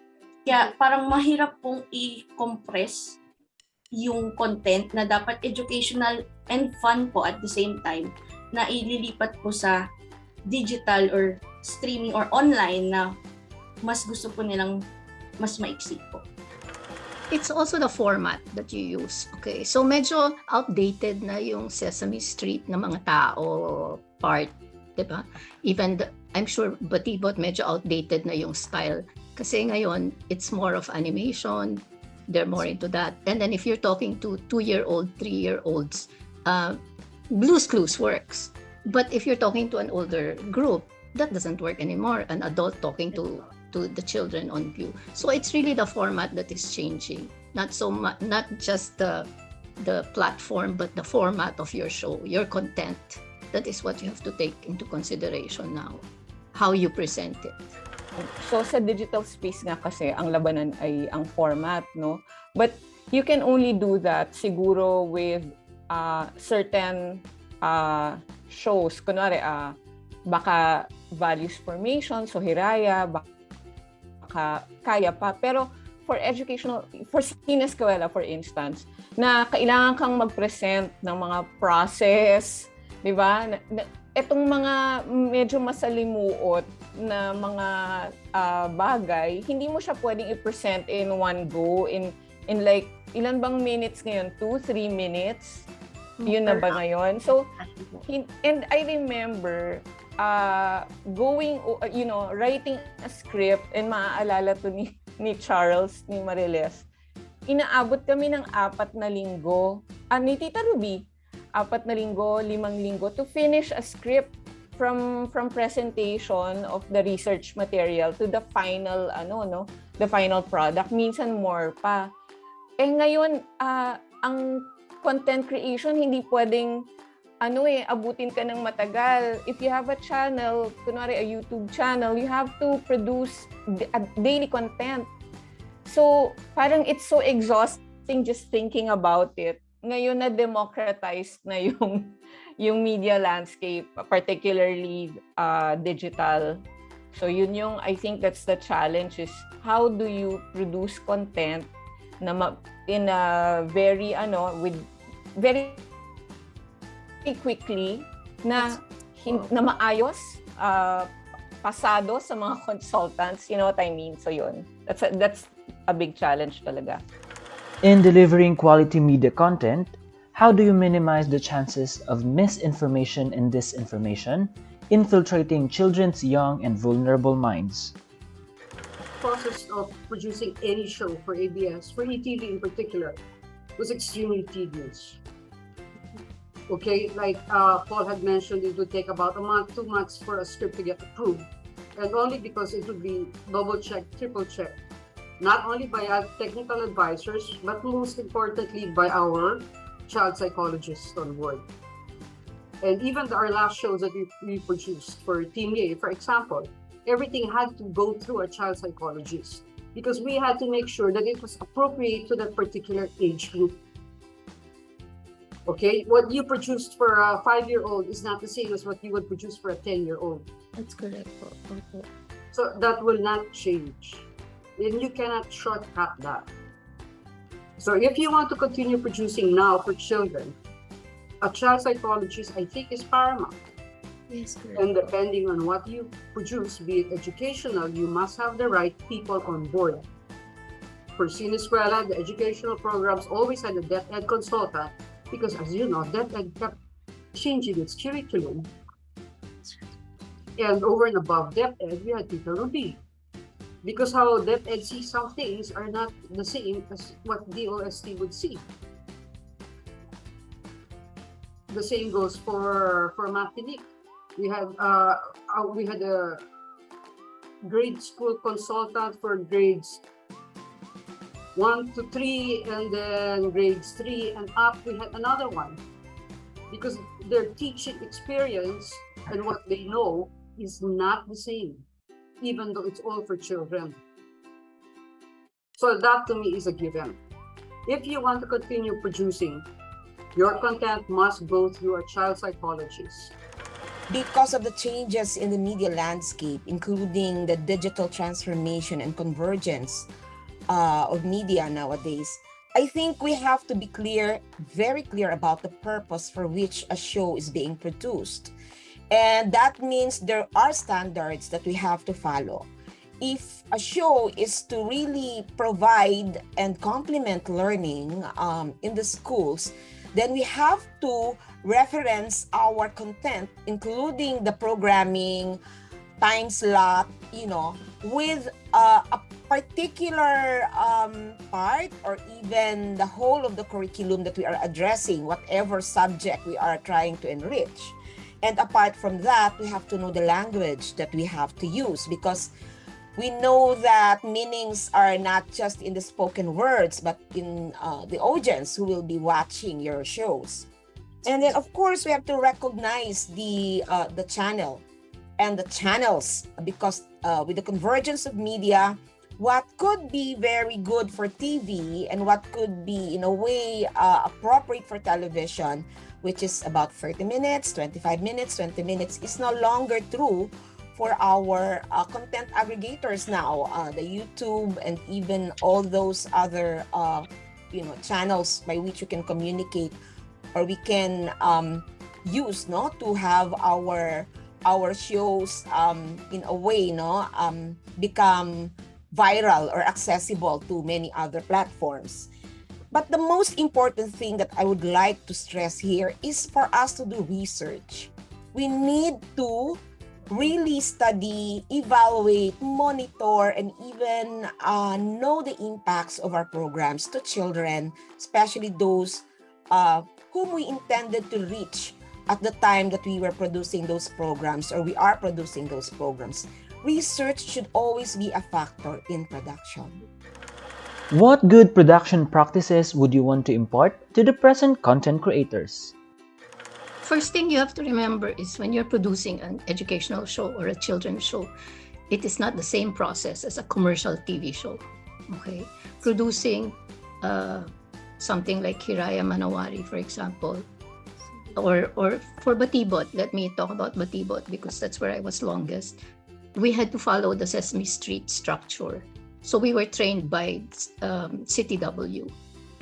Kaya parang mahirap pong i-compress yung content na dapat educational and fun po at the same time na ililipat po sa digital or streaming or online na mas gusto po nilang mas maiksi po. It's also the format that you use. Okay, so medyo outdated na yung Sesame Street na mga tao part, di ba? Even I'm sure Batibot medyo outdated na yung style. Kasi ngayon, it's more of animation. They're more into that. And then if you're talking to 2-year-old, 3-year-olds, Blue's Clues works. But if you're talking to an older group, that doesn't work anymore. An adult talking to the children on view. So it's really the format that is changing. Not just the platform, but the format of your show, your content. That is what you have to take into consideration now. How you present it. So sa digital space nga kasi ang labanan ay ang format, no? But you can only do that siguro with certain shows. Kunwari, baka values formation, so Hiraya, baka kaya pa. Pero for sineskwela, for instance, na kailangan kang mag-present ng mga process, di ba? Etong mga medyo masalimuot na mga bagay, hindi mo siya pwedeng i-present in one go, in like, ilan bang minutes ngayon? 2-3 minutes? Yun na ba ngayon? So, and I remember writing a script, and maaalala to ni Charles, ni Mariles, inaabot kami ng 4 na linggo, ni Tita Ruby, 4 na linggo, 5 linggo to finish a script from presentation of the research material to the final the final product, minsan more pa. Ngayon ang content creation hindi pwedeng abutin ka ng matagal. If you have a channel, kunwari a YouTube channel, you have to produce a daily content. So, parang it's so exhausting just thinking about it. Ngayon na democratized na yung media landscape, particularly digital. So, yun yung, I think that's the challenge, is how do you produce content na in a very quickly na maayos, pasado sa mga consultants, you know what I mean? So yun, that's a big challenge talaga. In delivering quality media content, how do you minimize the chances of misinformation and disinformation infiltrating children's young and vulnerable minds? Process of producing any show for ABS, for ETV in particular, was extremely tedious. Okay, like Paul had mentioned, it would take about a month, 2 months for a script to get approved. And only because it would be double-checked, triple-checked. Not only by our technical advisors, but most importantly by our child psychologists on board. And even our last shows that we produced for Team A, for example, everything had to go through a child psychologist because we had to make sure that it was appropriate to that particular age group. Okay, what you produced for a 5-year-old is not the same as what you would produce for a 10-year-old. That's correct. Okay. So that will not change. And you cannot shortcut that. So if you want to continue producing now for children, a child psychologist, I think, is paramount. Yes, correct. And depending on what you produce, be it educational, you must have the right people on board. For Sineskwela, the educational programs always had a DepEd consultant because, as you know, DepEd kept changing its curriculum. And over and above DepEd, we had Tita Ruby. Because how DepEd sees some things are not the same as what DOST would see. The same goes for Martinique. We had a grade school consultant for grades 1 to 3, and then grades 3 and up, we had another one. Because their teaching experience and what they know is not the same, even though it's all for children. So that to me is a given. If you want to continue producing, your content must go through a child psychologist. Because of the changes in the media landscape, including the digital transformation and convergence of media nowadays, I think we have to be very clear about the purpose for which a show is being produced. And that means there are standards that we have to follow. If a show is to really provide and complement learning in the schools, then we have to reference our content, including the programming, time slot, with a particular part or even the whole of the curriculum that we are addressing, whatever subject we are trying to enrich. And apart from that, we have to know the language that we have to use, because we know that meanings are not just in the spoken words, but in the audience who will be watching your shows. And then, of course, we have to recognize the channel and the channels, because with the convergence of media, what could be very good for TV and what could be, in a way, appropriate for television, which is about 30 minutes, 25 minutes, 20 minutes, is no longer true for our content aggregators now, the YouTube and even all those other channels by which you can communicate or we can use to have our shows in a way become viral or accessible to many other platforms. But the most important thing that I would like to stress here is for us to do research. We need to really study, evaluate, monitor, and even know the impacts of our programs to children, especially those whom we intended to reach at the time that we were producing those programs or we are producing those programs. Research should always be a factor in production. What good production practices would you want to impart to the present content creators? First thing you have to remember is when you're producing an educational show or a children's show, it is not the same process as a commercial TV show. Okay, producing something like Hiraya Manawari, for example, or for Batibot. Let me talk about Batibot because that's where I was longest. We had to follow the Sesame Street structure. So we were trained by CTW.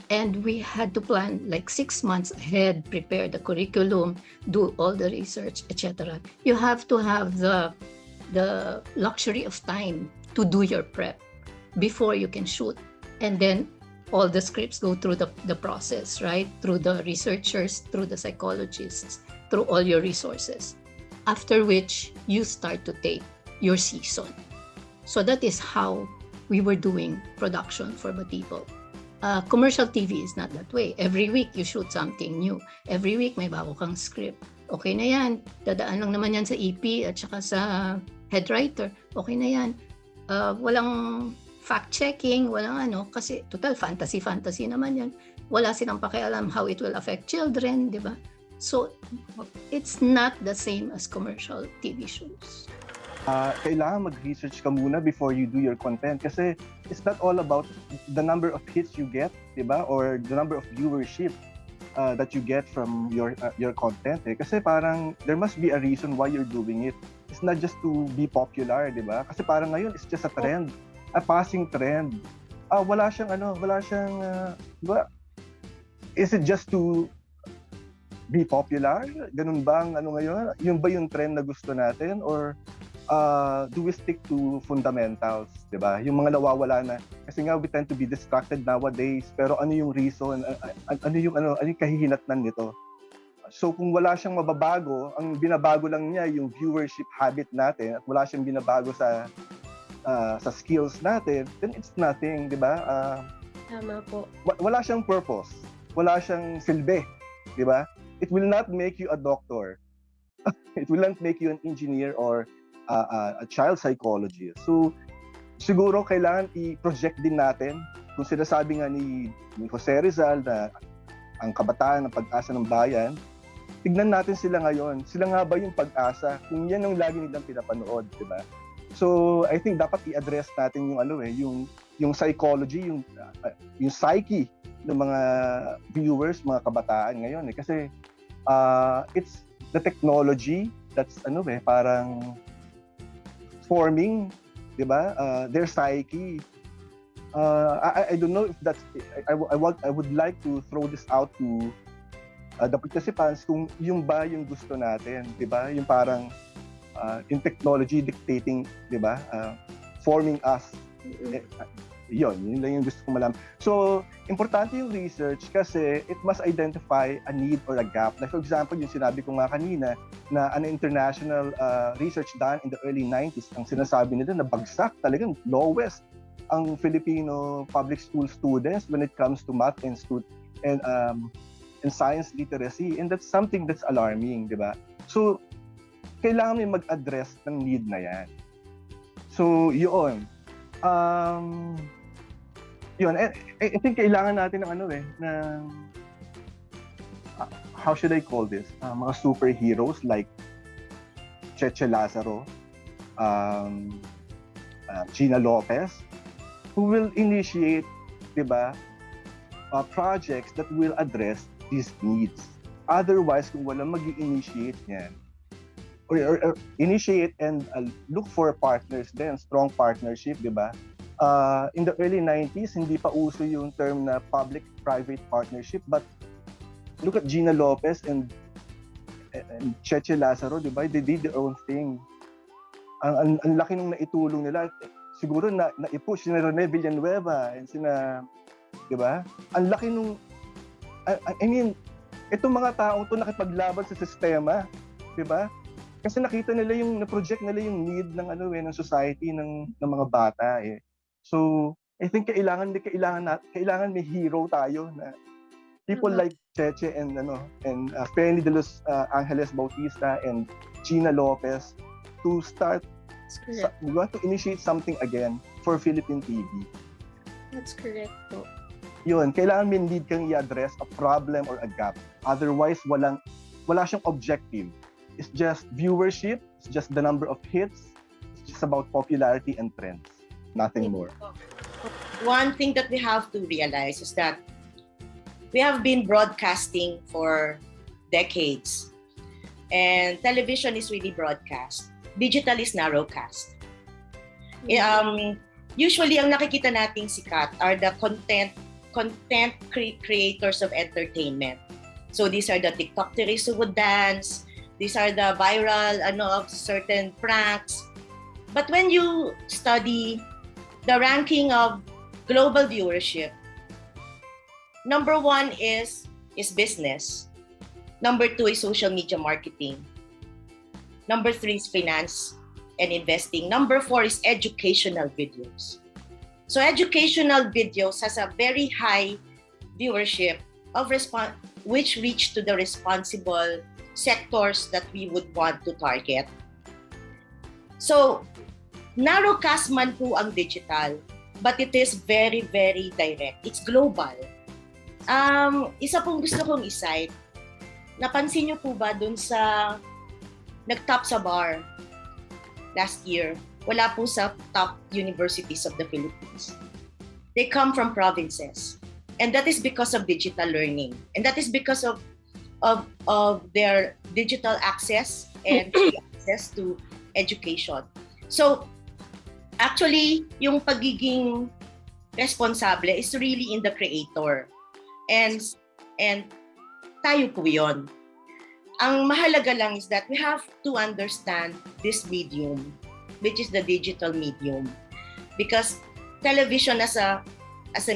And we had to plan like 6 months ahead, prepare the curriculum, do all the research, etc. You have to have the luxury of time to do your prep before you can shoot. And then all the scripts go through the process, right? Through the researchers, through the psychologists, through all your resources. After which you start to tape your season. So that is how we were doing production for Batibot. Commercial TV is not that way. Every week, you shoot something new. Every week, may bago kang script. Okay na yan. Dadaan lang naman yan sa EP at saka sa head writer. Okay na yan. Walang fact-checking, walang kasi total fantasy naman yan. Wala silang pakialam how it will affect children, di ba? So, it's not the same as commercial TV shows. Kailangan mag-research ka muna before you do your content kasi it's not all about the number of hits you get, diba? Or the number of viewership that you get from your content. Kasi parang there must be a reason why you're doing it. It's not just to be popular, diba? Kasi parang ngayon it's just a trend, a passing trend. Wala siyang diba? Is it just to be popular? Ganun bang ngayon? Yun ba yung trend na gusto natin? Or do we stick to fundamentals, diba? Yung mga nawawala na. Kasi nga, we tend to be distracted nowadays. Pero ano yung reason? Ano yung kahihinatnan nito? So, kung wala siyang mababago, ang binabago lang niya yung viewership habit natin at wala siyang binabago sa skills natin, then it's nothing, diba? Tama po. Wala siyang purpose. Wala siyang silbi, diba? It will not make you a doctor. It will not make you an engineer or a child psychologist. So, siguro kailangan i-project din natin kung sinasabi nga ni Jose Rizal na ang kabataan ng pag-asa ng bayan, tignan natin sila ngayon. Sila nga ba yung pag-asa? Kung yan ang lagi nilang pinapanood, di ba? So, I think dapat i-address natin yung yung psychology, yung psyche ng mga viewers, mga kabataan ngayon. Kasi it's the technology that's parang forming, di ba? Their psyche. I don't know if that's. I would like to throw this out to the participants kung yung ba yung gusto natin, di ba? Yung parang yung technology dictating, di ba? Forming us. Yun lang yung gusto ko malaman. So, importante yung research kasi it must identify a need or a gap. Like for example, yung sinabi ko nga kanina na an international research done in the early 90s, ang sinasabi nila na bagsak talagang lowest ang Filipino public school students when it comes to math and science literacy. And that's something that's alarming, di ba? So, kailangan may mag-address ng need na yan. So, yun. Yun, I think kailangan natin ng how should I call this? Mga superheroes like Cheche Lazaro, Gina Lopez, who will initiate, diba, projects that will address these needs. Otherwise, kung walang mag-i-initiate niyan, or initiate and look for partners then, strong partnership, di ba? In the early 90s, hindi pa uso yung term na public-private partnership, but look at Gina Lopez and Cheche Lazaro, di ba? They did their own thing. Ang laki nung naitulong nila. Siguro na-push sina Rene Villanueva and sina, di ba? Ang laki nung, I mean, itong mga taong to nakipaglaban sa sistema, di ba? Kasi nakita nila na-project nila yung need ng ng society ng mga bata eh. So, I think kailangan may hero tayo na people like Cheche and Penny de los Angeles Bautista and Gina Lopez to start we want to initiate something again for Philippine TV. That's correct po. Yun, kailangan may need kang i-address a problem or a gap. Otherwise, wala siyang objective. It's just viewership, it's just the number of hits, it's just about popularity and trends. Nothing more. One thing that we have to realize is that we have been broadcasting for decades. And television is really broadcast. Digital is narrowcast. Usually, ang nakikita nating sikat are the content creators of entertainment. So these are the TikTok Teresa who would dance. These are the viral of certain pranks. But when you study the ranking of global viewership, number 1 is business. Number 2 is social media marketing. Number 3 is finance and investing. Number 4 is educational videos. So educational videos has a very high viewership of which reach to the responsible sectors that we would want to target. So narrowcast man po ang digital, but it is very, very direct. It's global. Isa pong gusto kong i-cite. Napansin niyo po ba dun sa nag-top sa bar last year? Wala po sa top universities of the Philippines. They come from provinces. And that is because of digital learning. And that is because of their digital access and access to education. So, actually, yung pagiging responsable is really in the creator. And tayo po yun. Ang mahalaga lang is that we have to understand this medium, which is the digital medium. Because television as a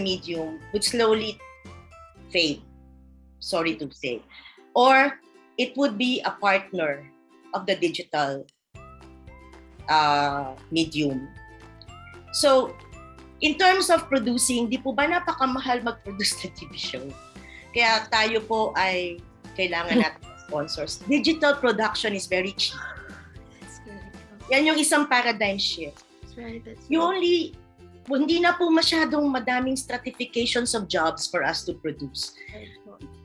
medium would slowly fade, sorry to say. Or it would be a partner of the digital medium. So, in terms of producing, di po ba napakamahal mag-produce ng TV show? Kaya tayo po ay kailangan natin sponsors. Digital production is very cheap. Yan yung isang paradigm shift. Hindi na po masyadong madaming stratifications of jobs for us to produce.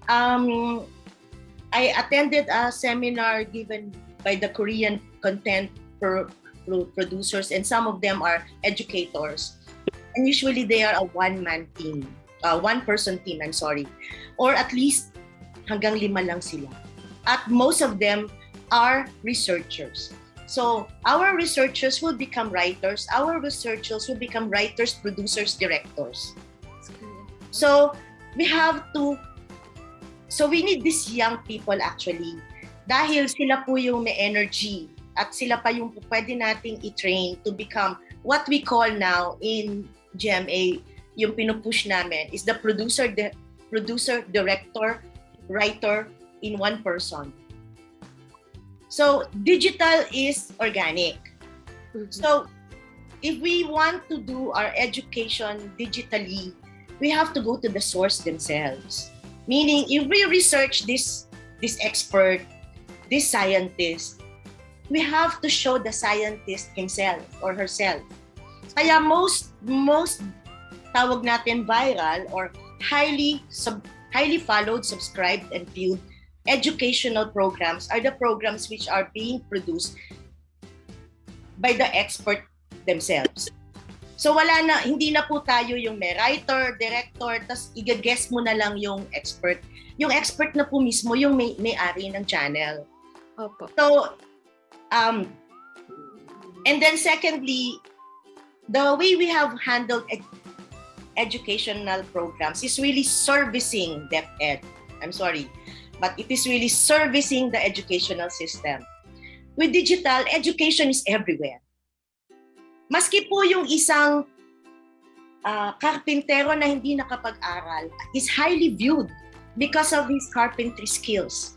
I attended a seminar given by the Korean content producers, and some of them are educators. And usually they are a one-person team, or at least hanggang 5 lang sila. At most of them are researchers. So our researchers will become writers. Our researchers will become writers, producers, directors. So we need these young people actually. Dahil sila po yung may energy at sila pa yung pwede nating i-train to become what we call now in GMA, yung pinupush namin is the producer, director, writer in one person. So digital is organic. So if we want to do our education digitally, we have to go to the source themselves. Meaning, if we research this expert, this scientist, we have to show the scientist himself or herself. Kaya most tawag natin viral or highly followed, subscribed, and viewed educational programs are the programs which are being produced by the expert themselves. So hindi na po tayo yung may writer, director, tas i-guess mo na lang yung expert. Yung expert na po mismo yung may-ari ng channel. Opo. So, And then secondly, the way we have handled educational programs is really servicing DepEd. I'm sorry, but it is really servicing the educational system. With digital, education is everywhere. Maski po yung isang karpintero na hindi nakapag-aral is highly viewed because of his carpentry skills.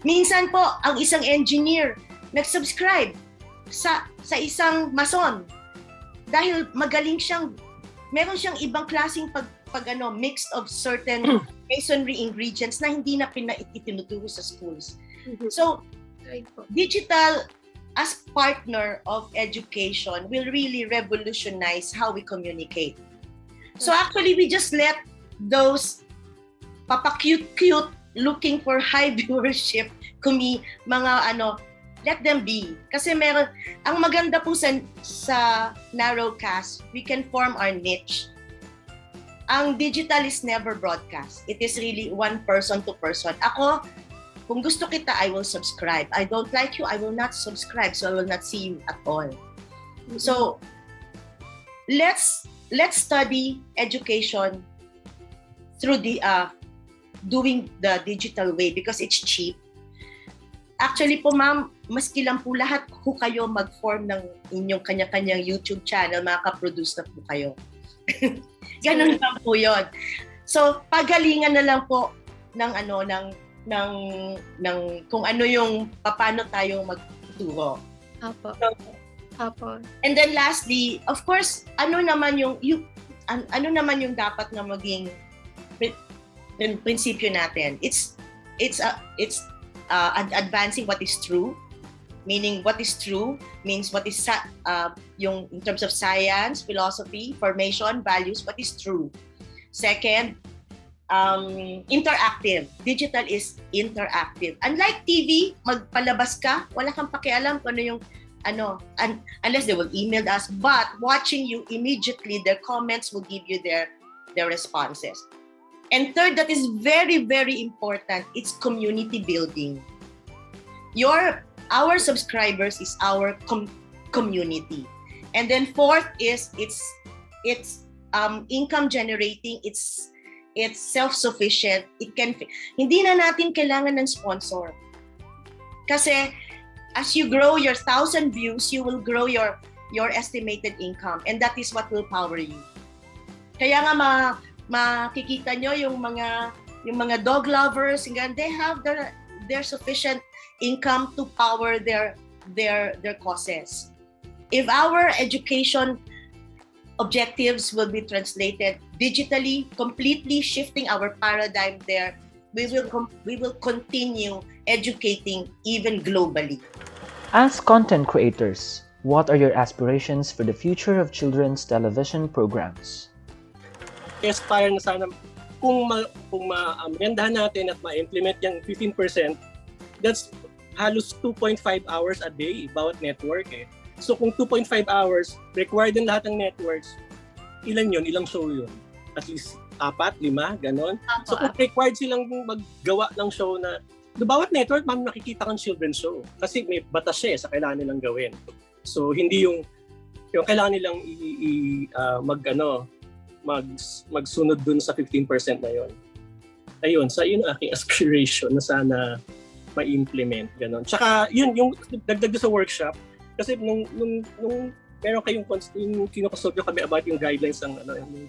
Minsan po, ang isang engineer nag-subscribe sa isang mason dahil magaling siyang, meron siyang ibang klaseng mix of certain masonry ingredients na hindi na itinuturo sa schools. So, digital as partner of education will really revolutionize how we communicate. So actually, we just let those papa-cute looking for high viewership let them be. Kasi ang maganda po sa narrowcast, we can form our niche. Ang digital is never broadcast. It is really one person to person. Ako, kung gusto kita, I will subscribe. I don't like you, I will not subscribe, so I will not see you at all. So, let's study education through doing the digital way because it's cheap. Actually po ma'am, maski lang po lahat po kayo mag-form ng inyong kanya-kanyang YouTube channel, makaka-produce na po kayo. Ganun lang po yun. So, pagalingan na lang po ng kung ano yung paano tayo magtuturo. Apo. And then lastly, of course, ano naman yung dapat na maging prinsipyo natin? It's advancing what is true, meaning what is true means what is yung in terms of science, philosophy, formation, values, what is true. Second, interactive. Digital is interactive. Unlike TV, magpalabas ka, wala kang pakialam kung ano yung unless they will email us, but watching you immediately, their comments will give you their responses. And third, that is very, very important, it's community building. Our subscribers is our community. And then fourth is it's income generating, it's self-sufficient. Hindi na natin kailangan ng sponsor. Kasi as you grow your 1,000 views, you will grow your estimated income, and that is what will power you. Kaya nga makikita nyo yung mga dog lovers, they have their sufficient income to power their causes. If our education objectives will be translated digitally, completely shifting our paradigm there, we will continue educating even globally. As content creators, what are your aspirations for the future of children's television programs? Aspire na sana kung magandahan natin at ma-implement yung 15%, that's halos 2.5 hours a day bawat network eh. So kung 2.5 hours, required ng lahat ng networks, ilan yun? Ilang show yun? At least 4, 5, ganon. So kung required silang maggawa ng show na, bawat network, nakikita kang children's show. Kasi may batas siya sa kailangan nilang gawin. So hindi yung kailangan nilang magsunod dun sa 15% na yun. Ayun, sa yun aking aspiration na sana ma-implement, ganon. Tsaka yun, yung dagdag sa workshop, kasi nung meron kayong kinukonsulto kami about yung guidelines ng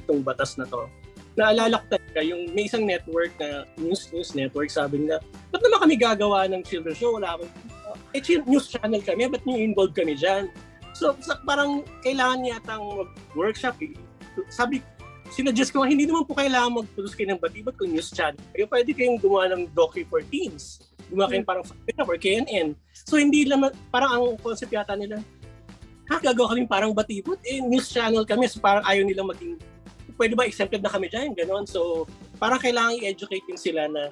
itong batas na to, naalala ko talaga yung may isang network na news network, sabi nila, ba't naman kami gagawa ng children's show? Wala akong news channel kami, ba't nyo involved kami dyan? So parang kailangan yatang workshop. Sabi, sinuggest ko, hindi naman po kailangan mag-produce kayo ng batibot kung news channel. Kaya pwede kayong gumawa ng docu for teens. Gumawa kayong parang or KNN. So hindi lang, parang ang concept yata nila, gagawa kami parang batibot, news channel kami. So parang ayaw nilang maging, pwede ba exempted na kami dyan? Ganon. So parang kailangan i-educate din sila na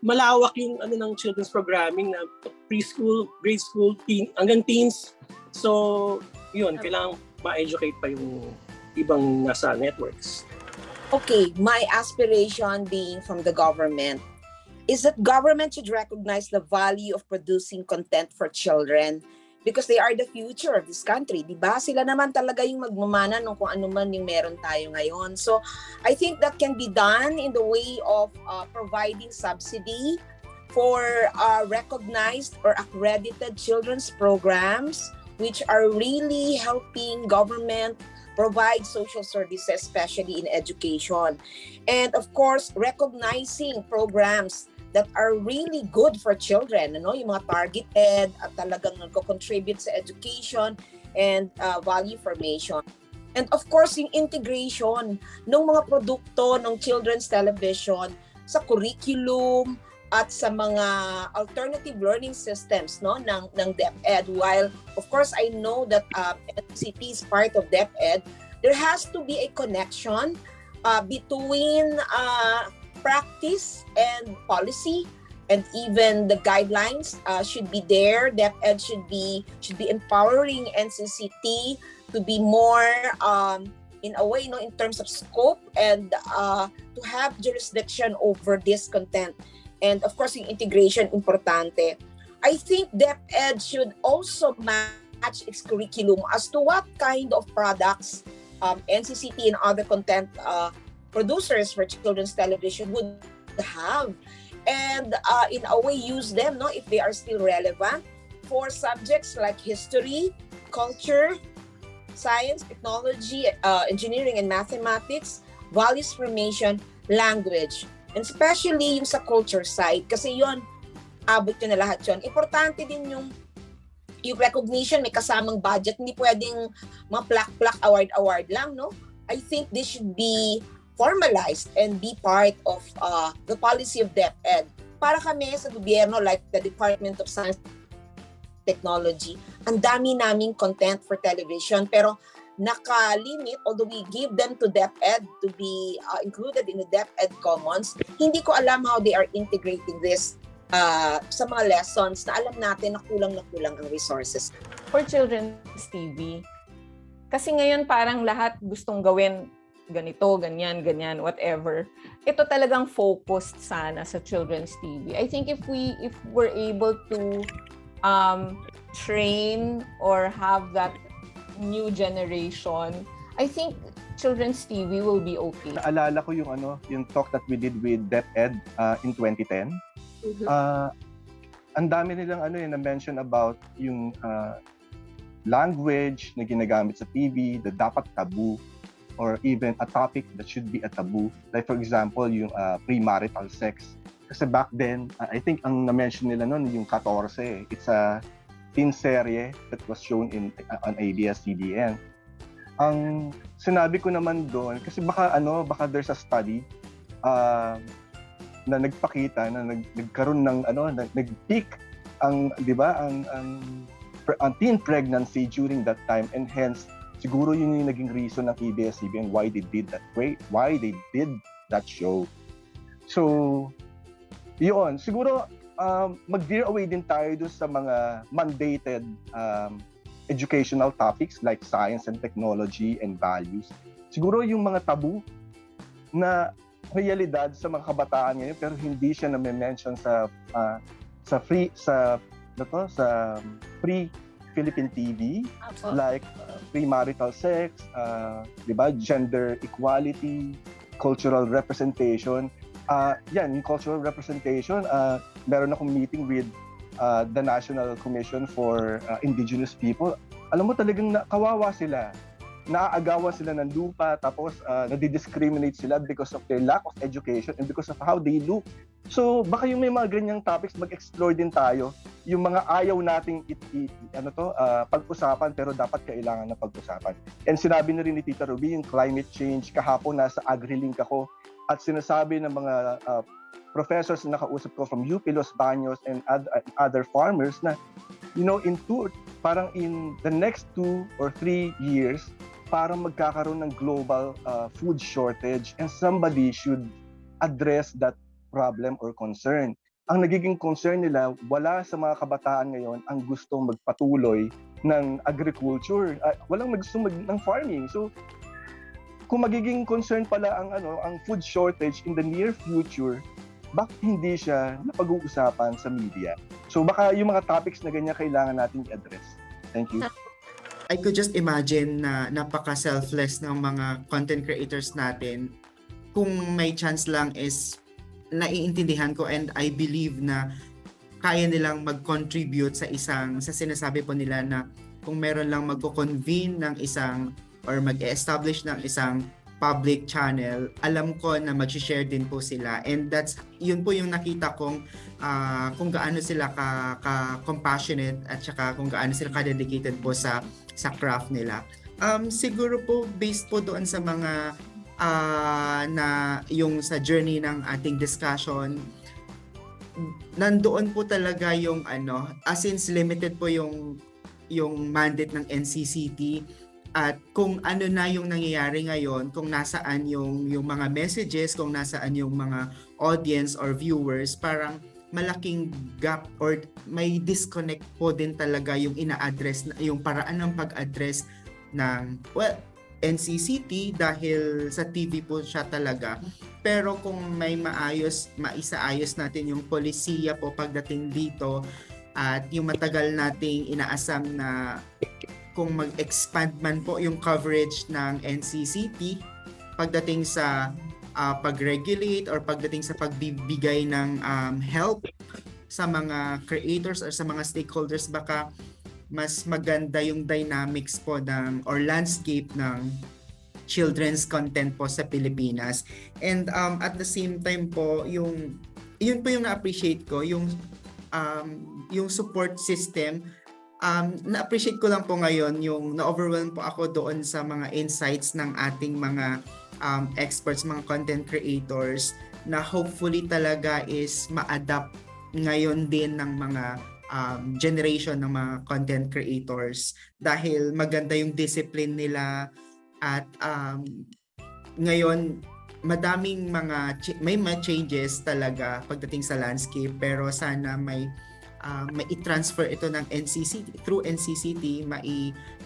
malawak yung ng children's programming na preschool, grade school, hanggang teens. So yun, kailangan ma-educate pa yung ibang nasa networks. Okay, my aspiration being from the government, is that government should recognize the value of producing content for children because they are the future of this country, di ba? Sila naman talaga yung magmamana ng kung ano man yung meron tayo ngayon. So, I think that can be done in the way of providing subsidy for recognized or accredited children's programs which are really helping government provide social services, especially in education. And of course, recognizing programs that are really good for children, yung mga targeted at talagang nagko-contribute sa education and value formation. And of course, yung integration ng mga produkto ng children's television sa curriculum at sa mga alternative learning systems ng DepEd. While of course I know that NCCT is part of DepEd, there has to be a connection between practice and policy, and even the guidelines should be there. DepEd should be empowering NCCT to be more in a way, in terms of scope and to have jurisdiction over this content. And of course, yung integration importante. I think DepEd should also match its curriculum as to what kind of products NCCT and other content producers for children's television would have, and in a way use them if they are still relevant for subjects like history, culture, science, technology, engineering and mathematics, values formation, language, and especially yung sa culture side kasi yon abot yun na lahat yun. Importante din yung recognition, may kasamang budget, hindi pwedeng mga plaque award lang, no? I think this should be formalized and be part of the policy of DepEd. Para kami sa gobyerno, like the Department of Science and Technology, ang dami naming content for television, pero nakalimit, although we give them to DepEd to be included in the DepEd Commons, hindi ko alam how they are integrating this sa mga lessons na alam natin na kulang ang resources. For children's TV, kasi ngayon parang lahat gustong gawin ganito, ganyan, whatever. Ito talagang focused sana sa children's TV. I think if we're able to train or have that new generation, I think children's TV will be okay. Naalala ko yung talk that we did with DepEd in 2010. Ang dami nilang na-mention about yung language na ginagamit sa TV, the dapat taboo, or even a topic that should be a taboo. Like for example, yung premarital sex. Kasi back then, I think ang na-mention nila noon yung 14. It's a teen serye that was shown on ABS-CBN. Ang sinabi ko naman doon, kasi baka there's a study na nagpakita na nagkaroon ng nag-peak ang, 'di ba, ang teen pregnancy during that time, and hence siguro yun yung naging reason ng ABS-CBN why they did that show. So, yun. Siguro, mag-veer away din tayo doon sa mga mandated educational topics like science and technology and values. Siguro yung mga tabu na realidad sa mga kabataan ngayon pero hindi siya na-mention sa free Philippine TV, like premarital sex, diba, gender equality, cultural representation. Yung cultural representation, meron akong meeting with the National Commission for Indigenous People. Alam mo talagang kawawa sila. Naaagawan sila ng lupa, tapos nadidiscriminate sila because of their lack of education and because of how they look. So baka yung may mga ganyang topics, mag-explore din tayo. Yung mga ayaw nating pag-usapan pero dapat kailangan na pag-usapan. And sinabi na rin ni Tita Ruby yung climate change. Kahapon nasa AgriLink ako at sinasabi ng mga professors na nakausap ko from UP, Los Baños and other farmers na parang in the next 2 or 3 years parang magkakaroon ng global food shortage and somebody should address that problem or concern. Ang nagiging concern nila, wala sa mga kabataan ngayon ang gustong magpatuloy ng agriculture. Walang gusto ng farming. So, kung magiging concern pala ang food shortage in the near future, bakit hindi siya napag-uusapan sa media? So baka yung mga topics na ganyan kailangan natin i-address. Thank you. I could just imagine na napaka-selfless ng mga content creators natin. Kung may chance lang is naiintindihan ko and I believe na kaya nilang mag-contribute sa sinasabi po nila na kung meron lang magko-convene ng isang or mag-establish ng isang public channel, alam ko na mag-share din po sila. And yun po yung nakita kong kung gaano sila ka-compassionate at saka kung gaano sila ka-dedicated po sa craft nila. Siguro po based po doon sa mga na yung sa journey ng ating discussion, nandoon po talaga yung since limited po yung mandate ng NCCT at kung ano na yung nangyayari ngayon, kung nasaan yung mga messages, kung nasaan yung mga audience or viewers, parang malaking gap or may disconnect po din talaga yung ina-address, yung paraan ng pag-address ng NCCT dahil sa TV po siya talaga. Pero kung may maisaayos natin yung polisiya po pagdating dito at yung matagal nating inaasam na kung mag-expand man po yung coverage ng NCCT pagdating sa pag-regulate or pagdating sa pagbibigay ng help sa mga creators or sa mga stakeholders, baka mas maganda yung dynamics po or landscape ng children's content po sa Pilipinas. And at the same time po, yun po yung na-appreciate ko, yung support system. Na-appreciate ko lang po ngayon yung na-overwhelm po ako doon sa mga insights ng ating mga experts, mga content creators na hopefully talaga is ma-adapt ngayon din ng mga generation ng mga content creators dahil maganda yung discipline nila at ngayon madaming may changes talaga pagdating sa landscape, pero sana may i-transfer ito ng NCCT, through NCCT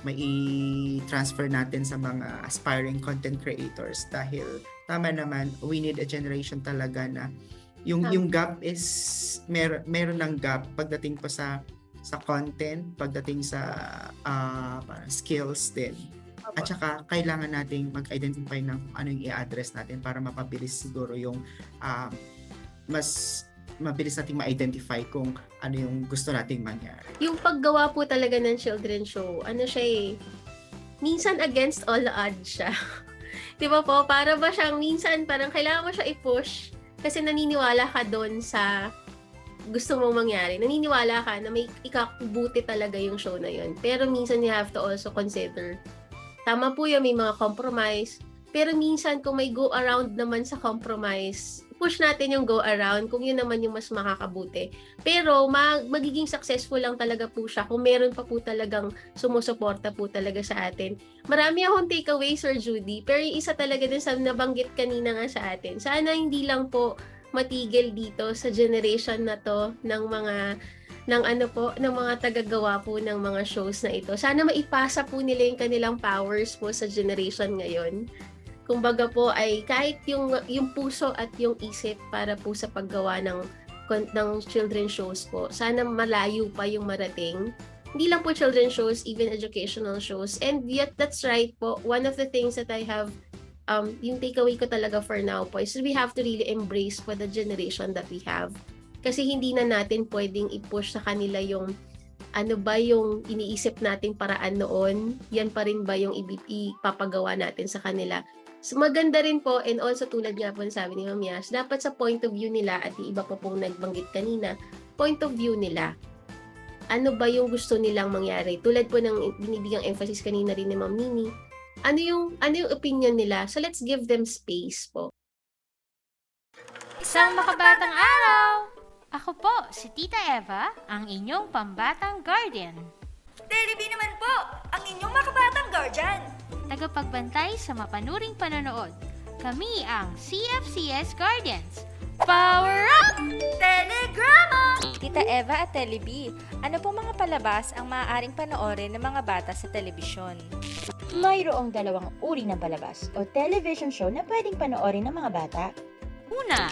mai-transfer natin sa mga aspiring content creators dahil tama naman, we need a generation talaga na yung gap is meron ng gap pagdating pa sa content, pagdating sa skills din. At saka kailangan nating mag-identify ng ano yung i-address natin para mapabilis siguro yung mas mabilis nating ma-identify kung ano yung gusto nating mangyari. Yung paggawa po talaga ng children's show, minsan against all odds siya. Di ba po? Para ba siyang minsan parang kailangan mo siya i-push kasi naniniwala ka doon sa gusto mong mangyari. Naniniwala ka na may ikabuti talaga yung show na yun. Pero minsan you have to also consider, tama po yun, may mga compromise. Pero minsan kung may go around naman sa compromise, push natin yung go around kung yun naman yung mas makakabuti. Pero magiging successful lang talaga po siya kung meron pa po talagang sumusuporta po talaga sa atin. Marami akong takeaway, Sir Judy, pero yung isa talaga din sa nabanggit kanina nga sa atin. Sana hindi lang po matigil dito sa generation na to ng mga tagagawa po ng mga shows na ito. Sana maipasa po nila yung kanilang powers po sa generation ngayon. Kumbaga po ay kahit yung puso at yung isip para po sa paggawa ng children's shows po, sana malayo pa yung marating. Hindi lang po children's shows, even educational shows. And yet, that's right po. One of the things that I have, yung takeaway ko talaga for now po is we have to really embrace for the generation that we have. Kasi hindi na natin pwedeng i-push sa kanila yung ano ba yung iniisip nating paraan noon, yan pa rin ba yung ipapagawa natin sa kanila. So, maganda rin po, and also tulad nga po sabi ni Ma'am Yas, dapat sa point of view nila, at yung iba pa pong nagbanggit kanina, point of view nila. Ano ba yung gusto nilang mangyari? Tulad po ng binibigang emphasis kanina rin ni Ma'am Nini, ano yung opinion nila? So let's give them space po. Isang makabatang araw! Ako po, si Tita Eva, ang inyong pambatang guardian. Telebi naman po, ang inyong makabatang guardian. Tagapagbantay sa mapanuring panonood. Kami ang CFCS Guardians. Power up! Telegrama! Tita Eva at Telebi, ano pong mga palabas ang maaaring panoorin ng mga bata sa telebisyon? Mayroong dalawang uri ng palabas o television show na pwedeng panoorin ng mga bata. Una,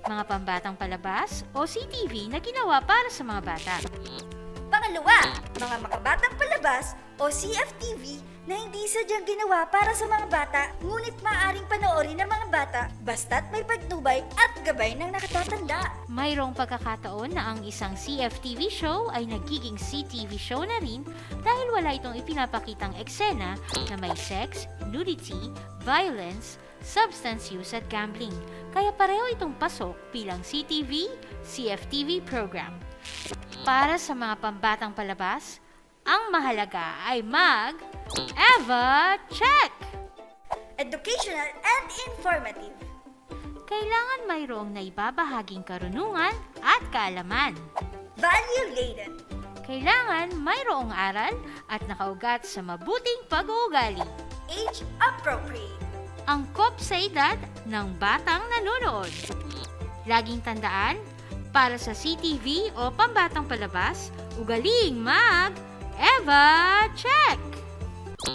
mga pambatang palabas o CTV na ginawa para sa mga bata. Pangalawa, mga makabatang palabas o CFTV na hindi sadyang ginawa para sa mga bata, ngunit maaaring panoorin ng mga bata basta't may pagtubay at gabay ng nakatatanda. Mayroong pagkakataon na ang isang CFTV show ay nagiging CTV show na rin dahil wala itong ipinapakitang eksena na may sex, nudity, violence, substance use at gambling. Kaya pareho itong pasok bilang CTV, CFTV program. Para sa mga pambatang palabas, ang mahalaga ay mag-EVA check! Educational and informative. Kailangan mayroong naibabahaging karunungan at kaalaman. Value-laden. Kailangan mayroong aral at nakaugat sa mabuting pag-uugali. Age-appropriate. Angkop sa edad ng batang nanonood. Laging tandaan, para sa CTV o pambatang palabas, ugaling mag-EVA check!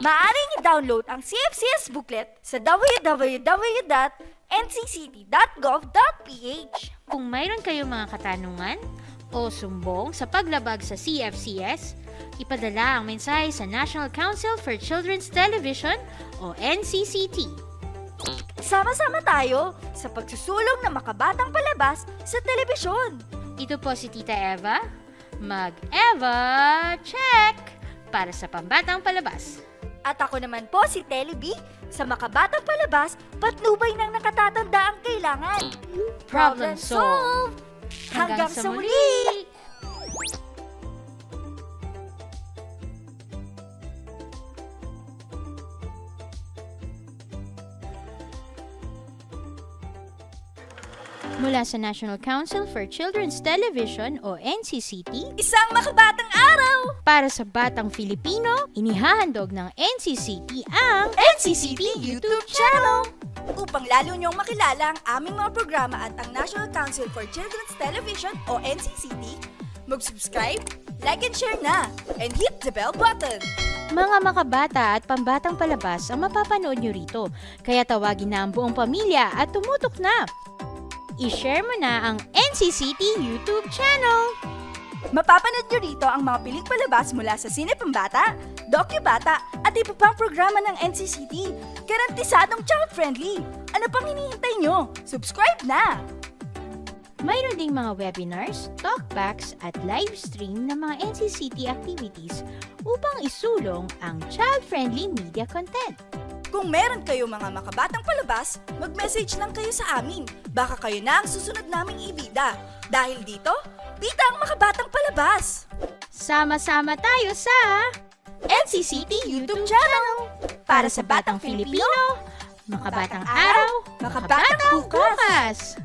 Maaaring i-download ang CFCS booklet sa www.ncct.gov.ph. Kung mayroon kayong mga katanungan o sumbong sa paglabag sa CFCS, ipadala ang mensahe sa National Council for Children's Television o NCCT. Sama-sama tayo sa pagsusulong ng makabatang palabas sa telebisyon. Ito po si Tita Eva, mag-EVA check para sa pambatang palabas. At ako naman po si Teleby, sa makabatang palabas, patnubay ng nakatatanda ang kailangan. Problem solved! Hanggang sa muli! Mula sa National Council for Children's Television o NCCT, isang makabatang araw! Para sa batang Filipino, inihahandog ng NCCT ang NCCT YouTube channel! Upang lalo niyong makilala ang aming mga programa at ang National Council for Children's Television o NCCT, mag-subscribe, like and share na, and hit the bell button! Mga makabata at pambatang palabas ang mapapanood nyo rito, kaya tawagin na ang buong pamilya at tumutok na! I-share mo na ang NCCT YouTube channel! Mapapanood nyo rito ang mga piling palabas mula sa Sine Pambata, Docu-Bata at iba pang programa ng NCCT. Garantisadong child-friendly. Ano pang hinihintay nyo? Subscribe na! Mayroon ding mga webinars, talkbacks at live stream ng mga NCCT activities upang isulong ang child-friendly media content. Kung meron kayo mga makabatang palabas, mag-message lang kayo sa amin. Baka kayo na ang susunod naming ibida. Dahil dito, bida ang makabatang palabas! Sama-sama tayo sa NCCT YouTube channel! Para sa batang Filipino, makabatang araw, makabatang bukas!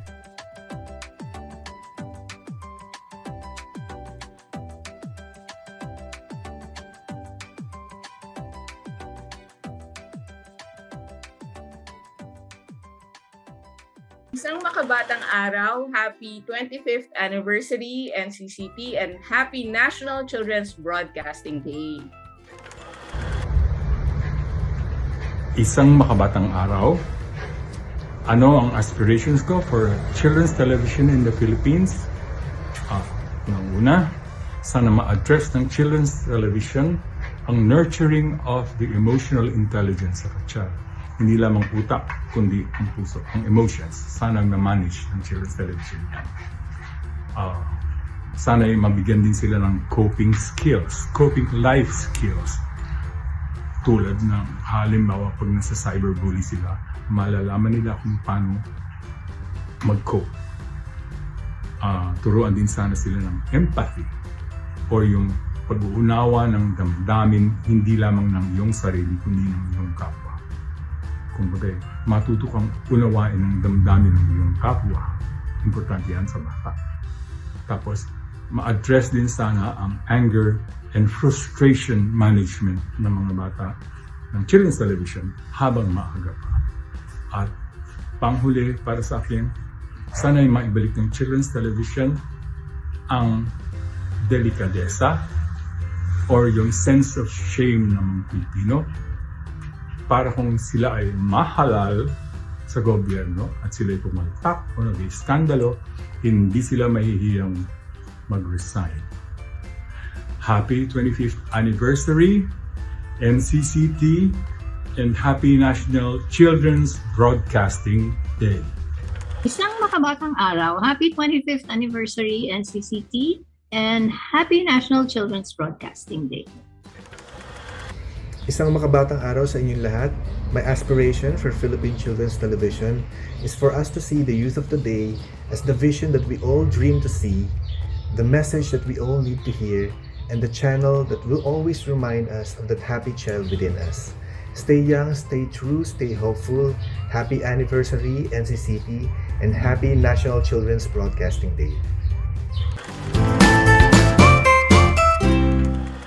Isang makabatang araw, happy 25th anniversary NCCT and happy National Children's Broadcasting Day. Isang makabatang araw, ano ang aspirations ko for children's television in the Philippines? Una, sana ma-address ng children's television ang nurturing of the emotional intelligence of a child. Hindi lamang utak, kundi ang puso, ang emotions. Sana ma-manage ng children's television yan. Sana mabigyan din sila ng coping skills, coping life skills. Tulad ng halimbawa pag nasa cyberbully sila, malalaman nila kung paano mag-cope. Turuan din sana sila ng empathy or yung pag-uunawa ng damdamin hindi lamang ng iyong sarili kundi ng iyong kapwa. Kumbaga, matuto kang unawain ng damdamin ng iyong kapwa. Importante yan sa bata. Tapos, ma-address din sana ang anger and frustration management ng mga bata ng children's television habang maaga pa. At panghuli para sa akin, sana'y maibalik ng children's television ang delikadesa or yung sense of shame ng mga Pilipino para kung sila ay mahalal sa gobyerno at sila'y pumalpak o nag-iskandalo, hindi sila mahihiyang mag-resign. Happy 25th anniversary, NCCT, and happy National Children's Broadcasting Day. Isang makabatang araw, happy 25th anniversary NCCT, and happy National Children's Broadcasting Day. Isang makabatang araw sa inyong lahat. My aspiration for Philippine Children's Television is for us to see the youth of today as the vision that we all dream to see, the message that we all need to hear, and the channel that will always remind us of that happy child within us. Stay young, stay true, stay hopeful. Happy anniversary, NCCT, and happy National Children's Broadcasting Day.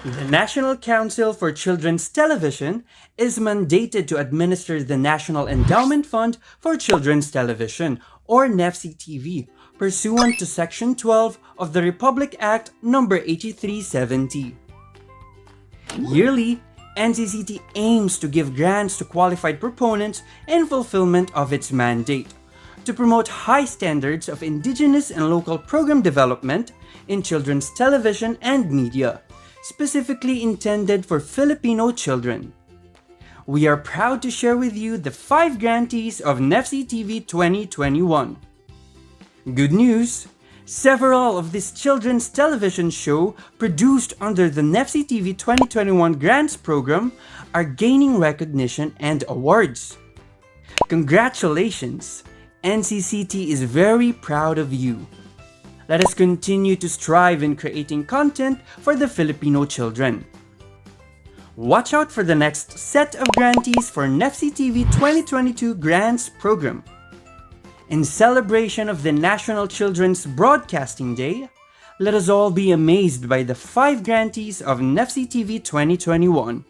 The National Council for Children's Television is mandated to administer the National Endowment Fund for Children's Television, or NCCT, pursuant to Section 12 of the Republic Act No. 8370. Yearly, NCCT aims to give grants to qualified proponents in fulfillment of its mandate to promote high standards of indigenous and local program development in children's television and media, specifically intended for Filipino children. We are proud to share with you the 5 grantees of NCCT 2021. Good news! Several of this children's television show produced under the NCCT 2021 Grants Program are gaining recognition and awards. Congratulations! NCCT is very proud of you. Let us continue to strive in creating content for the Filipino children. Watch out for the next set of grantees for NCCT 2022 Grants Program. In celebration of the National Children's Broadcasting Day, let us all be amazed by the 5 grantees of NCCT 2021.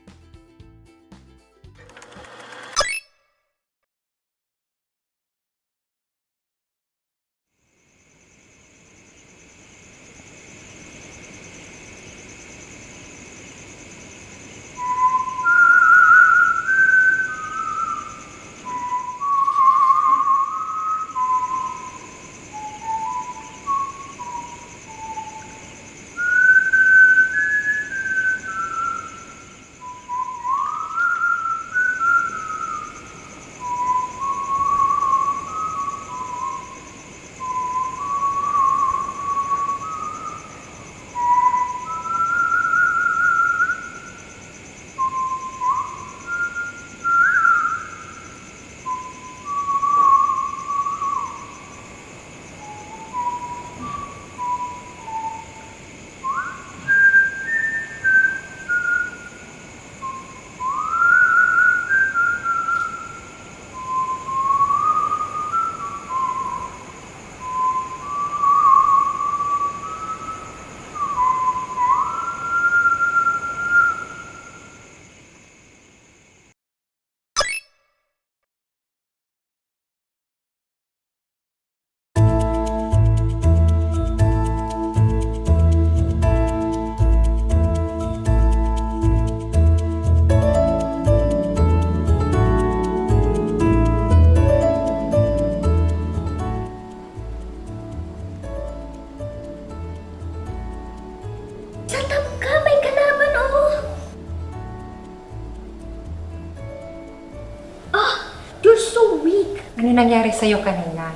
Ano nangyari sa'yo kanina?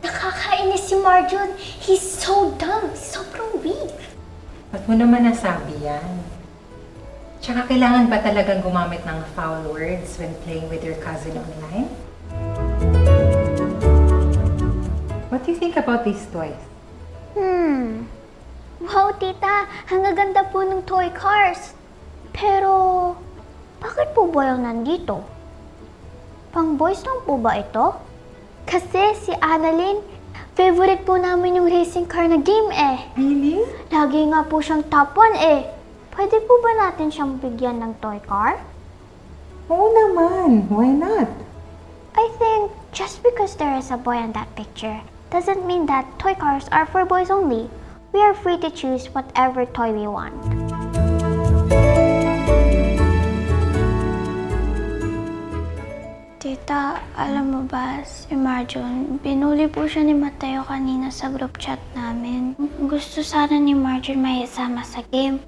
Nakakainis si Marjon. He's so dumb. Sobrang weak. Ba't mo naman nasabi yan? Tsaka kailangan ba talagang gumamit ng foul words when playing with your cousin online? What do you think about these toys? Wow, tita. Ang gaganda po ng toy cars. Pero, bakit po ba yung nandito? Pang boys lang po ba ito? Kasi si Annalyn, favorite po namin yung racing car na game eh. Really? Lagi nga po siyang top 1 eh. Pwede po ba natin siyang bigyan ng toy car? Oo naman. Why not? I think just because there is a boy in that picture doesn't mean that toy cars are for boys only. We are free to choose whatever toy we want. Tita, alam mo ba, si Marjon, binuli po siya ni Mateo kanina sa group chat namin. Gusto sana ni Marjon may isama sa game.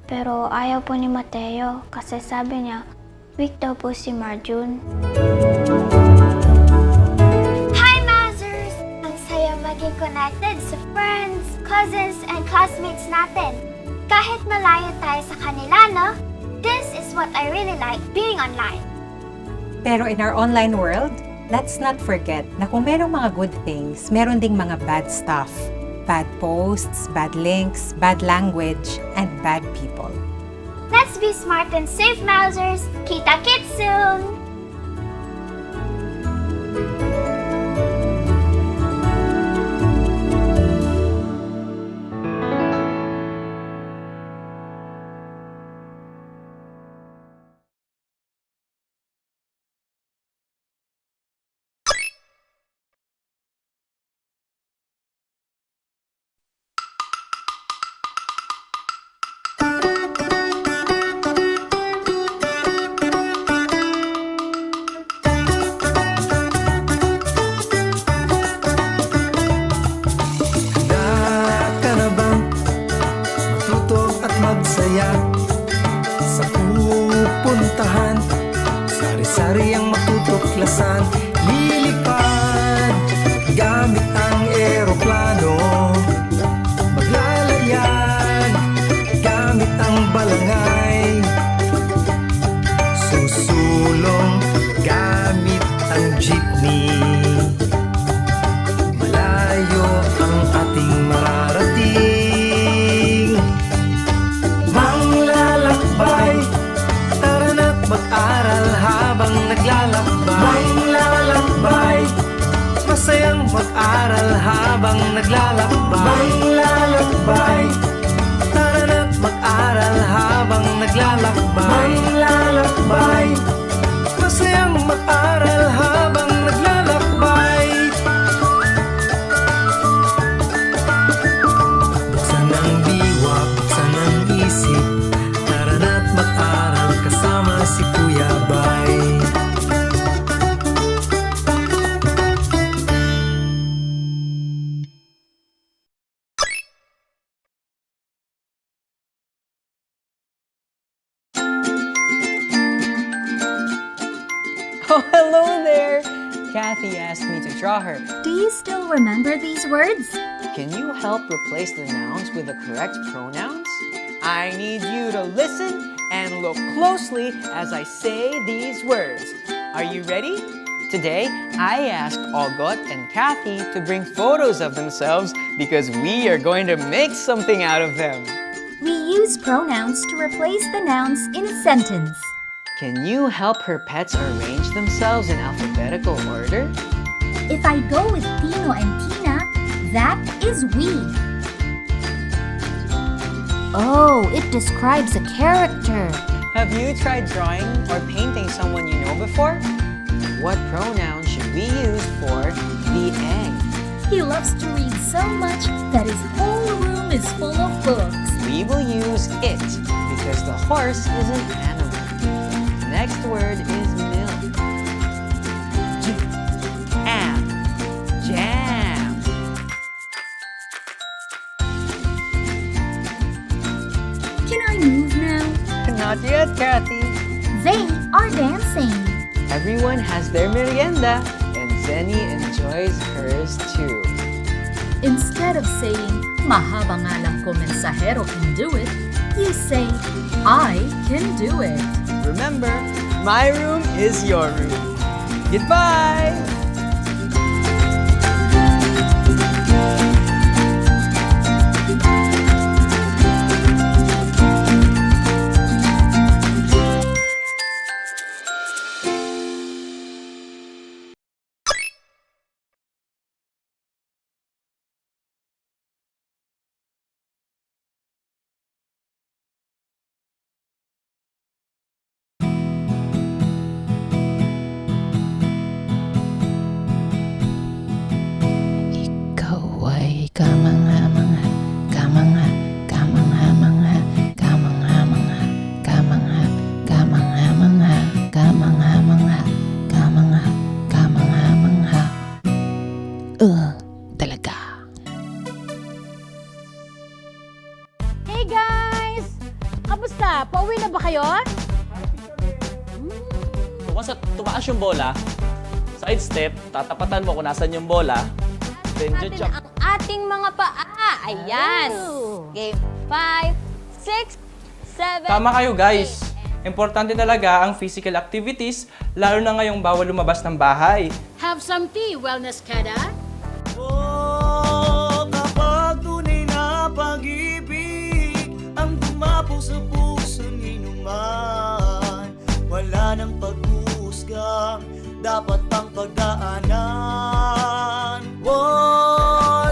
Pero ayaw po ni Mateo kasi sabi niya, weak daw po si Marjon. Hi, Mazers! Ang saya maging connected sa friends, cousins, and classmates natin. Kahit malayo tayo sa kanila, no? This is what I really like being online. Pero in our online world, let's not forget na kung merong mga good things, meron ding mga bad stuff. Bad posts, bad links, bad language, and bad people. Let's be smart and safe, Mousers! Kita-kits soon! magsaya sa pupuntahan. Sari-sari ang matutuklasan. Lilipad gamit ang eroplano. Maglalayag gamit ang balangay. Susulong gamit ang jeepney. Malayo ang ating mararating. Manglalakbay, tara na't mag-aral habang naglalakbay. Manglalakbay, masayang mag-aral habang naglalakbay. Manglalakbay, tara na't mag-aral habang naglalakbay. Manglalakbay, masayang mag-aral habang naglalakbay. Buksan ang diwa, buksan ang isip. Tara na't mag-aral kasama si Kuya Bay. Oh, hello there! Kathy asked me to draw her. Do you still remember these words? Can you help replace the nouns with the correct pronouns? I need you to listen and look closely as I say these words. Are you ready? Today, I asked Olgot and Kathy to bring photos of themselves because we are going to make something out of them. We use pronouns to replace the nouns in a sentence. Can you help her pets arrange themselves in alphabetical order? If I go with Tino and Tina, that is we. Oh, it describes a character. Have you tried drawing or painting someone you know before? What pronoun should we use for the egg? He loves to read so much that his whole room is full of books. We will use it because the horse is an animal. Next word is milk. Jam. Jam. Can I move now? Not yet, Kathy. They are dancing. Everyone has their merienda, and Zenny enjoys hers too. Instead of saying, mahaba nga lang ko mensahero can do it, you say, I can do it. Remember, my room is your room. Goodbye! Kamangha, pauwi na ba kayo? Once tumaas yung bola, side step, tatapatan mo kung nasan yung bola, then Natin jump. ang ating mga paa. Ayan. Game 5, 6, 7, Tama kayo guys. Importante talaga ang physical activities, lalo na ngayong bawal lumabas ng bahay. Have some tea, wellness kada. Kapag tunay na pag-ibig ang dumapo sa pusong inuman, wala nang pag-uusga, dapat ang pagdaanan.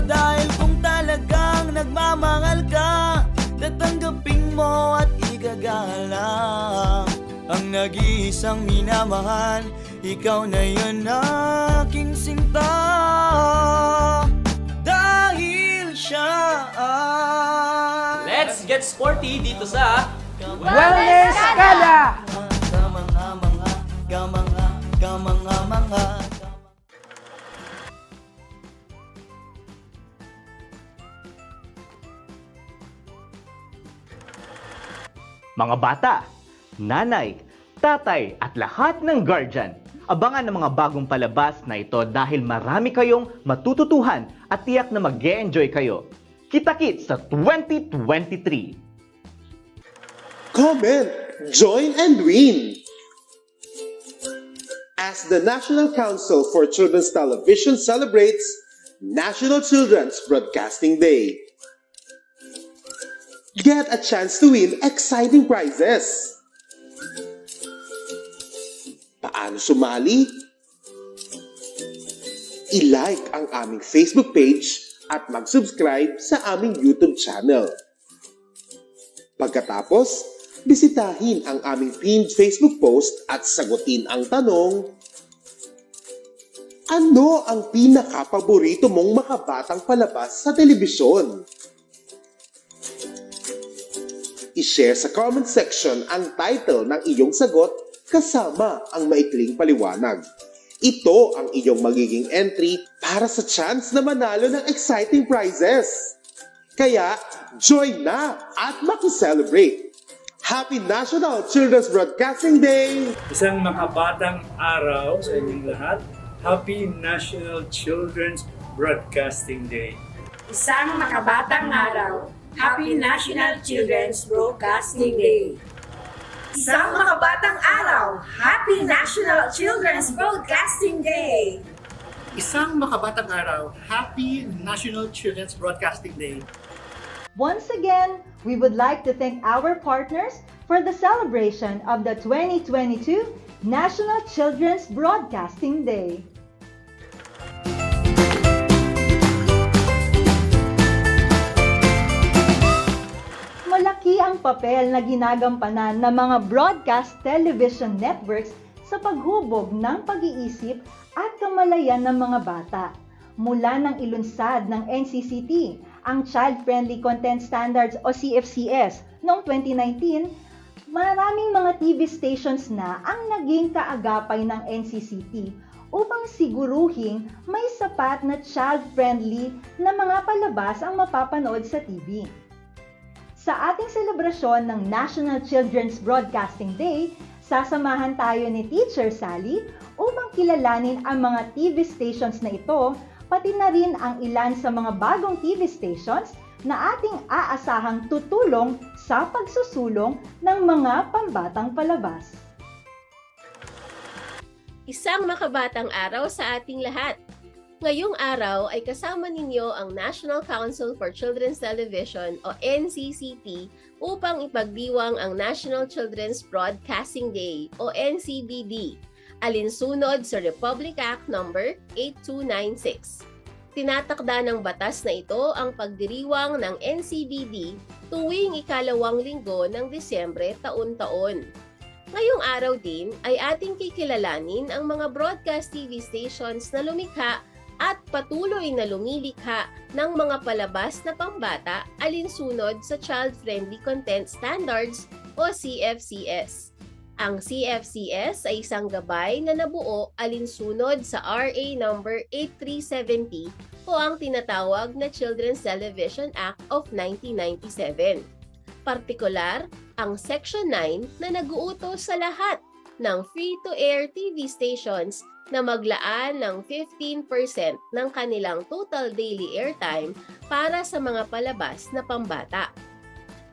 Dahil kung talagang nagmamahal ka, tatanggapin mo at igagalang ang nag-iisang minamahal. Ikaw na yun aking sinta, dahil siya ay Let's get sporty dito sa Wellness Kada! Kamanga. Mga bata, nanay, tatay at lahat ng guardian, abangan ang mga bagong palabas na ito dahil marami kayong matututuhan at tiyak na mag-e-enjoy kayo. Kita-kits sa 2023! Comment, join and win! As the National Council for Children's Television celebrates National Children's Broadcasting Day, get a chance to win exciting prizes. Paano sumali? I-like ang aming Facebook page at mag-subscribe sa aming YouTube channel. Pagkatapos, bisitahin ang aming pinned Facebook post at sagutin ang tanong, ano ang pinaka-paborito mong makabatang palabas sa telebisyon? I-share sa comment section ang title ng iyong sagot kasama ang maikling paliwanag. Ito ang iyong magiging entry para sa chance na manalo ng exciting prizes. Kaya, join na at maki-celebrate! Happy National Children's Broadcasting Day! Isang makabatang araw sa inyong lahat. Happy National Children's Broadcasting Day. Isang makabatang araw. Happy National Children's Broadcasting Day. Isang makabatang araw. Happy National Children's Broadcasting Day. Isang makabatang araw. Happy National Children's Broadcasting Day. Once again, we would like to thank our partners for the celebration of the 2022 National Children's Broadcasting Day. Malaki ang papel na ginagampanan ng mga broadcast television networks sa paghubog ng pag-iisip at kamalayan ng mga bata. Mula nang ilunsad ng NCCT ang Child-Friendly Content Standards o CFCS noong 2019, maraming mga TV stations na ang naging kaagapay ng NCCT upang siguruhin may sapat na child-friendly na mga palabas ang mapapanood sa TV. Sa ating selebrasyon ng National Children's Broadcasting Day, sasamahan tayo ni Teacher Sally upang kilalanin ang mga TV stations na ito, pati na rin ang ilan sa mga bagong TV stations na ating aasahang tutulong sa pagsusulong ng mga pambatang palabas. Isang makabatang araw sa ating lahat. Ngayong araw ay kasama ninyo ang National Council for Children's Television o NCCT upang ipagdiwang ang National Children's Broadcasting Day o NCBD, alinsunod sa Republic Act No. 8296. Tinatakda ng batas na ito ang pagdiriwang ng NCBD tuwing ikalawang linggo ng Disyembre taon-taon. Ngayong araw din ay ating kikilalanin ang mga broadcast TV stations na lumikha at patuloy na lumilikha ng mga palabas na pambata alinsunod sa Child-Friendly Content Standards o CFCS. Ang CFCS ay isang gabay na nabuo alinsunod sa RA No. 8370 o ang tinatawag na Children's Television Act of 1997. Partikular, ang Section 9 na nag-uutos sa lahat ng free-to-air TV stations na maglaan ng 15% ng kanilang total daily airtime para sa mga palabas na pambata.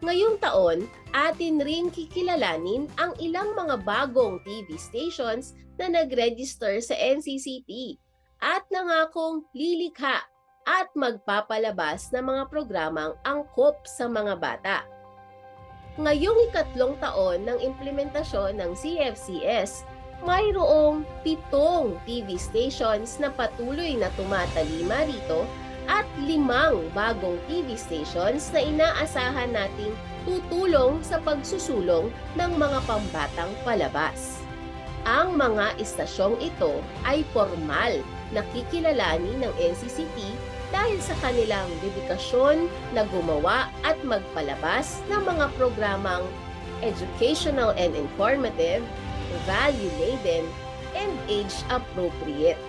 Ngayong taon, atin ring kikilalanin ang ilang mga bagong TV stations na nag-register sa NCCT at nangakong lilikha at magpapalabas ng mga programang angkop sa mga bata. Ngayong ikatlong taon ng implementasyon ng CFCS, mayroong 7 TV stations na patuloy na tumatalima rito at 5 bagong TV stations na inaasahan nating tutulong sa pagsusulong ng mga pambatang palabas. Ang mga istasyong ito ay formal na kikilalanin ng NCCT dahil sa kanilang dedikasyon na gumawa at magpalabas ng mga programang educational and informative, value-laden, and age-appropriate.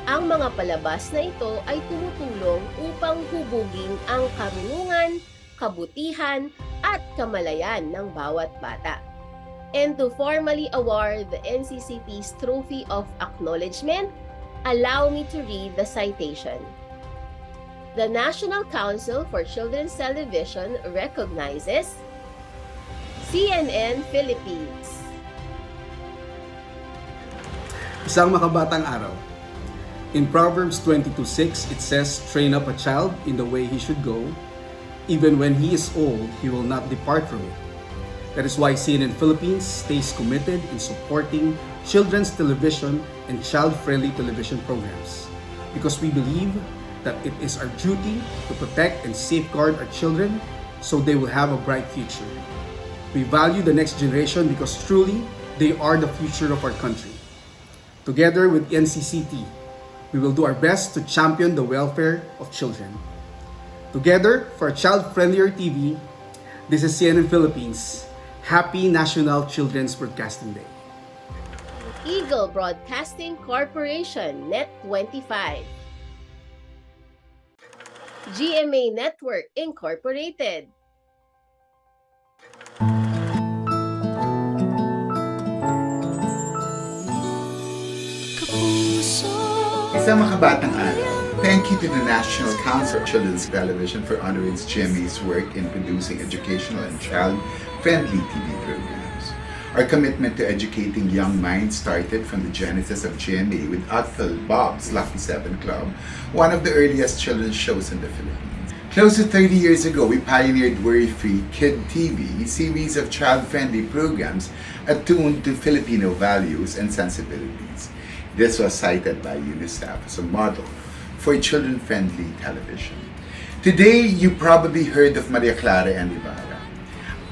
Ang mga palabas na ito ay tumutulong upang hubugin ang karunungan, kabutihan, at kamalayan ng bawat bata. And to formally award the NCCT's Trophy of Acknowledgement, allow me to read the citation. The National Council for Children's Television recognizes CNN Philippines. Isang makabatang araw. In Proverbs 22:6, it says, "Train up a child in the way he should go. Even when he is old, he will not depart from it." That is why CNN Philippines stays committed in supporting children's television and child-friendly television programs. Because we believe that it is our duty to protect and safeguard our children so they will have a bright future. We value the next generation because truly, they are the future of our country. Together with NCCT, we will do our best to champion the welfare of children. Together, for a child-friendlier TV, this is CNN Philippines. Happy National Children's Broadcasting Day. Eagle Broadcasting Corporation, Net 25. GMA Network Incorporated. Isang makabatang araw. Thank you to the National Council for Children's Television for honoring GMA's work in producing educational and child-friendly TV programs. Our commitment to educating young minds started from the genesis of GMA with Uncle Bob's Lucky 7 Club, one of the earliest children's shows in the Philippines. Close to 30 years ago, we pioneered Worry-Free Kid TV, a series of child-friendly programs attuned to Filipino values and sensibilities. This was cited by UNICEF as a model for children-friendly television. Today, you probably heard of Maria Clara and Ibarra.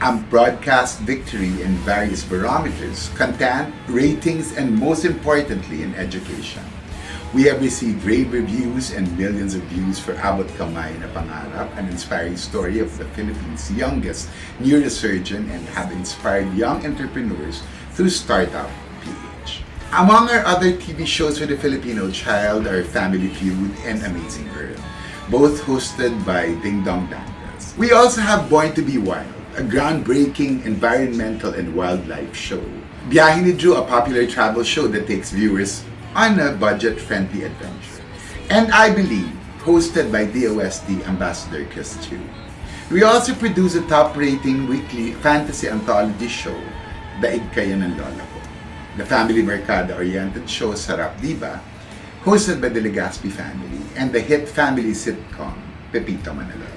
A broadcast victory in various barometers, content, ratings, and most importantly, in education. We have received rave reviews and millions of views for Abot Kamay na Pangarap, an inspiring story of the Philippines' youngest neurosurgeon, and have inspired young entrepreneurs through Startup PH. Among our other TV shows for the Filipino child are Family Feud and Amazing Girl, both hosted by Ding Dong Dantas. We also have Born to be Wild, a groundbreaking environmental and wildlife show. Biyahe ni Drew, a popular travel show that takes viewers on a budget-friendly adventure. And I Believe, hosted by DOST Ambassador Chris Chu. We also produce a top-rating weekly fantasy anthology show, Daig Kayo ng Lola Ko. The family Mercado-oriented show Sarap Diba, hosted by the Legazpi family, and the hit family sitcom Pepito Manaloto.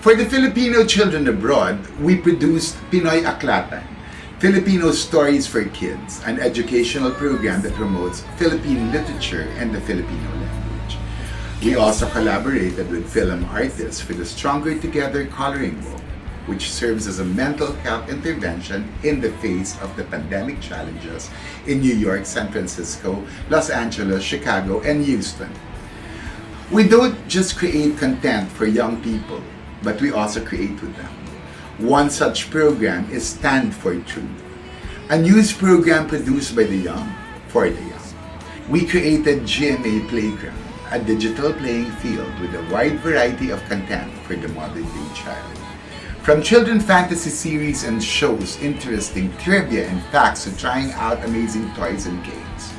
For the Filipino children abroad, we produced Pinoy Aklatan, Filipino Stories for Kids, an educational program that promotes Philippine literature and the Filipino language. We also collaborated with film artists for the Stronger Together coloring book, which serves as a mental health intervention in the face of the pandemic challenges in New York, San Francisco, Los Angeles, Chicago, and Houston. We don't just create content for young people, but we also create with them. One such program is Stand for Truth, a news program produced by the young for the young. We created GMA Playground, a digital playing field with a wide variety of content for the modern day child. From children fantasy series and shows, interesting trivia and facts to trying out amazing toys and games.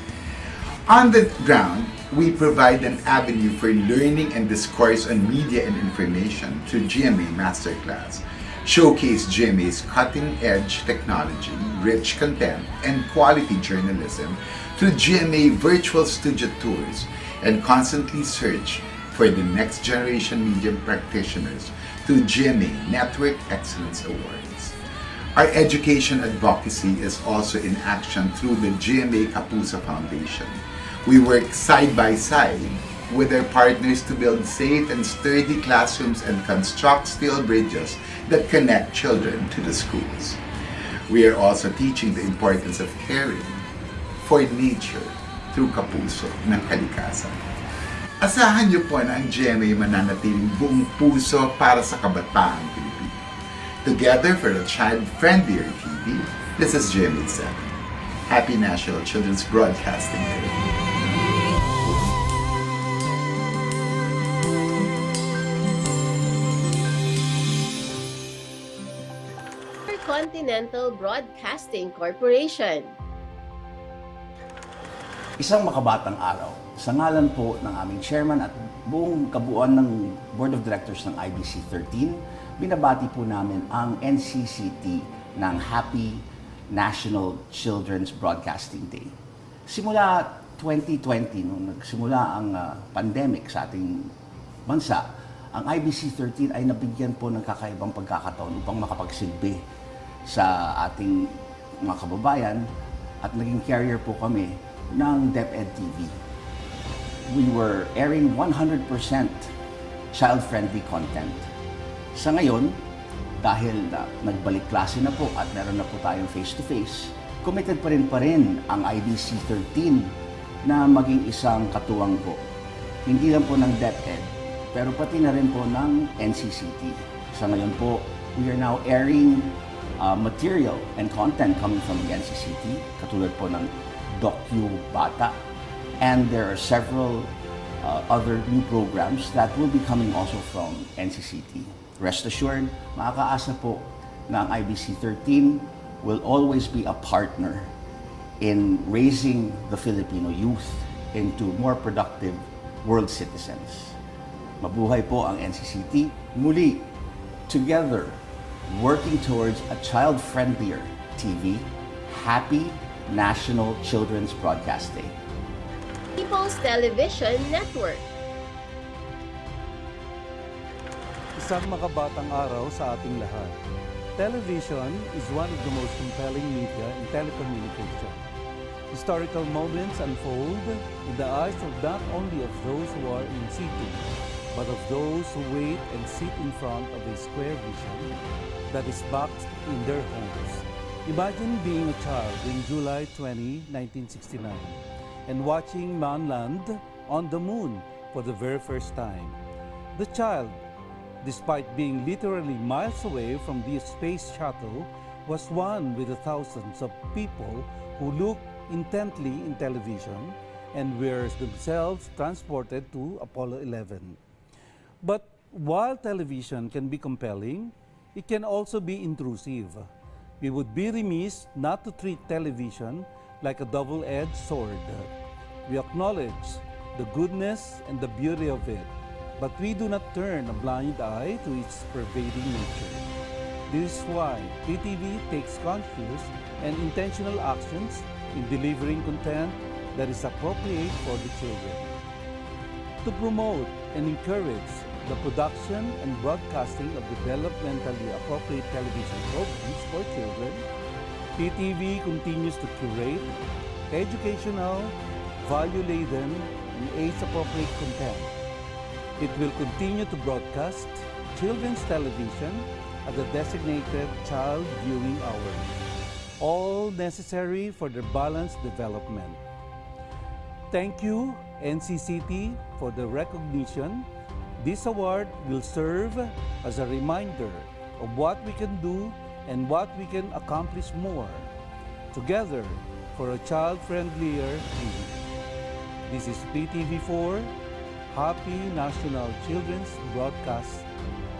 On the ground, we provide an avenue for learning and discourse on media and information through GMA Masterclass. Showcase GMA's cutting-edge technology, rich content, and quality journalism through GMA virtual studio tours, and constantly search for the next generation media practitioners through GMA Network Excellence Awards. Our education advocacy is also in action through the GMA Kapuso Foundation. We work side by side with our partners to build safe and sturdy classrooms and construct steel bridges that connect children to the schools. We are also teaching the importance of caring for nature through Kapuso ng Kalikasan. Asahan niyo po na ang GMA mananatiling buong puso para sa kabataang Pilipino. Together for a child-friendlier TV, this is GMA 7. Happy National Children's Broadcasting Day. Continental Broadcasting Corporation. Isang makabatang araw. Sa ngalan po ng aming chairman at buong kabuuan ng Board of Directors ng IBC 13, binabati po namin ang NCCT ng Happy National Children's Broadcasting Day. Simula 2020, nung nagsimula ang pandemic sa ating bansa, ang IBC 13 ay nabigyan po ng kakaibang pagkakataon upang makapagsilbi sa ating mga kababayan at naging carrier po kami ng DepEd TV. We were airing 100% child-friendly content. Sa ngayon, dahil nagbalik klase na po at meron na po tayong face-to-face, committed pa rin ang IBC 13 na maging isang katuwang po. Hindi lang po ng DepEd, pero pati na rin po ng NCCT. Sa ngayon po, we are now airing material and content coming from the NCCT, katulad po ng Docu-Bata, and there are several other new programs that will be coming also from NCCT. Rest assured, makakaasa po na ang IBC 13 will always be a partner in raising the Filipino youth into more productive world citizens. Mabuhay po ang NCCT. Muli, together, working towards a child-friendlier TV. Happy National Children's Broadcast Day. People's Television Network. Isang makabatang araw sa ating lahat. Television is one of the most compelling media in telecommunication. Historical moments unfold in the eyes of not only of those who are in situ, but of those who wait and sit in front of a square vision that is boxed in their homes. Imagine being a child in July 20, 1969 and watching man land on the moon for the very first time. The child, despite being literally miles away from the space shuttle, was one with the thousands of people who look intently in television and were themselves transported to Apollo 11. But while television can be compelling, it can also be intrusive. We would be remiss not to treat television like a double-edged sword. We acknowledge the goodness and the beauty of it, but we do not turn a blind eye to its pervading nature. This is why PTV takes conscious and intentional actions in delivering content that is appropriate for the children. To promote and encourage the production and broadcasting of developmentally appropriate television programs for children, PTV continues to curate educational, value-laden, and age-appropriate content. It will continue to broadcast children's television at the designated child viewing hours, all necessary for their balanced development. Thank you, NCCT, for the recognition. This award will serve as a reminder of what we can do and what we can accomplish more together for a child-friendlier TV. This is PTV4. Happy National Children's Broadcast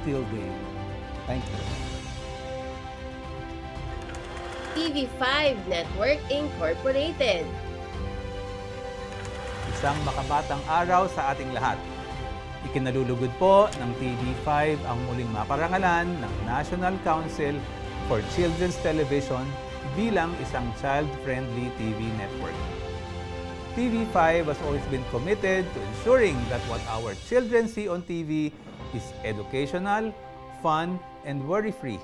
Day. Thank you. TV5 Network Incorporated. Isang makabatang araw sa ating lahat. Ikinalulugod po ng TV5 ang muling maparangalan ng National Council for Children's Television bilang isang child-friendly TV network. TV5 has always been committed to ensuring that what our children see on TV is educational, fun, and worry-free.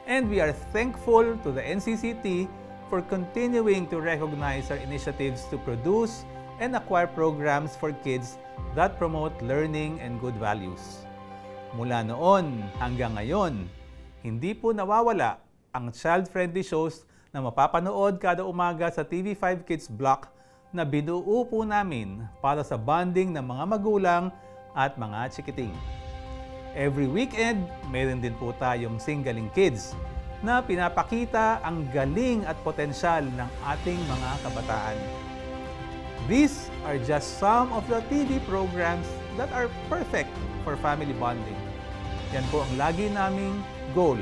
And we are thankful to the NCCT for continuing to recognize our initiatives to produce and acquire programs for kids that promote learning and good values. Mula noon hanggang ngayon, hindi po nawawala ang child-friendly shows na mapapanood kada umaga sa TV5 Kids Block na binuo po namin para sa bonding ng mga magulang at mga chikiting. Every weekend, meron din po tayong Singgaling Kids na pinapakita ang galing at potensyal ng ating mga kabataan. These are just some of the TV programs that are perfect for family bonding. Yan po ang lagi naming goal,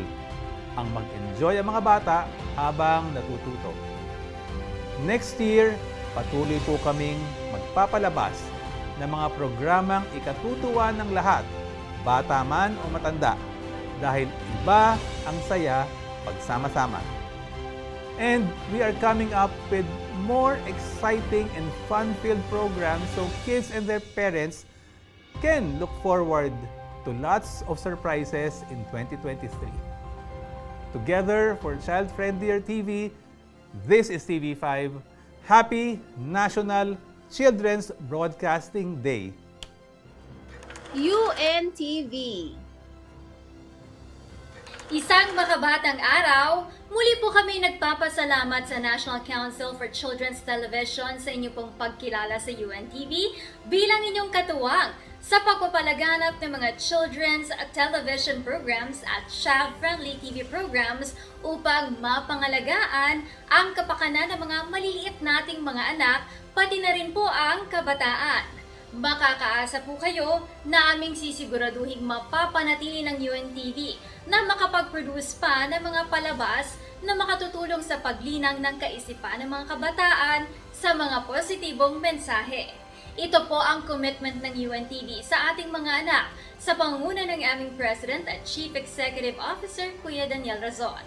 ang mag-enjoy ang mga bata habang natututo. Next year, patuloy po kaming magpapalabas ng mga programang ikatutuwa ng lahat, bata man o matanda, dahil iba ang saya pagsama-sama. And we are coming up with more exciting and fun-filled programs so kids and their parents can look forward to lots of surprises in 2023. Together for child-friendlier TV, this is TV5. Happy National Children's Broadcasting Day! UNTV. Isang makabatang araw, muli po kami nagpapasalamat sa National Council for Children's Television sa inyo pong pagkilala sa UNTV bilang inyong katuwang sa pagpapalaganap ng mga children's television programs at child-friendly TV programs upang mapangalagaan ang kapakanan ng mga maliliit nating mga anak, pati na rin po ang kabataan. Makakaasa po kayo na aming sisiguraduhing mapapanatili ng UNTV na makapag-produce pa ng mga palabas na makatutulong sa paglinang ng kaisipan ng mga kabataan sa mga positibong mensahe. Ito po ang commitment ng UNTV sa ating mga anak sa pangunguna ng aming President at Chief Executive Officer, Kuya Daniel Razon.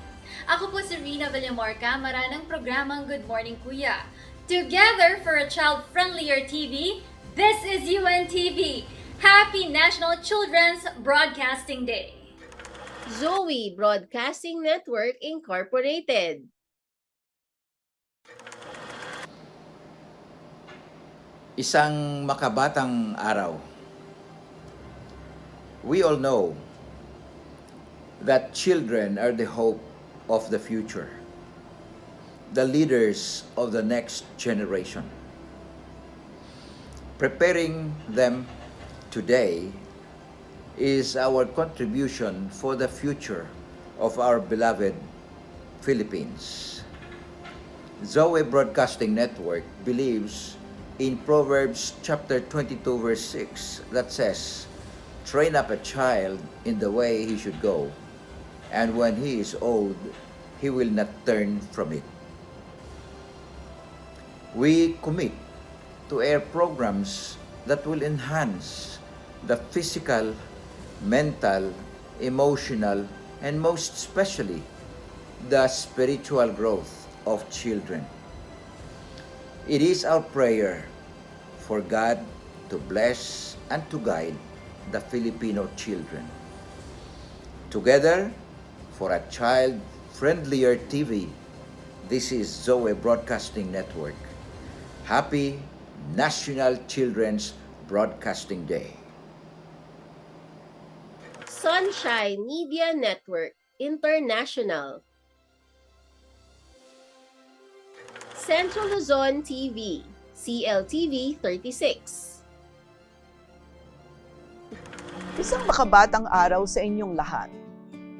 Ako po si Rina Villamor Camara ng programang Good Morning Kuya. Together for a child-friendlier TV, this is UNTV. Happy National Children's Broadcasting Day. Zoe Broadcasting Network Incorporated. Isang makabatang araw. We all know that children are the hope of the future, the leaders of the next generation. Preparing them today is our contribution for the future of our beloved Philippines. Zoe Broadcasting Network believes in Proverbs chapter 22 verse 6 that says, "Train up a child in the way he should go, and when he is old, he will not turn from it." We commit to air programs that will enhance the physical, mental, emotional, and most especially, the spiritual growth of children. It is our prayer for God to bless and to guide the Filipino children. Together, for a child-friendlier TV, this is Zoe Broadcasting Network. Happy National Children's Broadcasting Day. Sunshine Media Network International. Central Luzon TV, CLTV 36. Isang makabatang araw sa inyong lahat.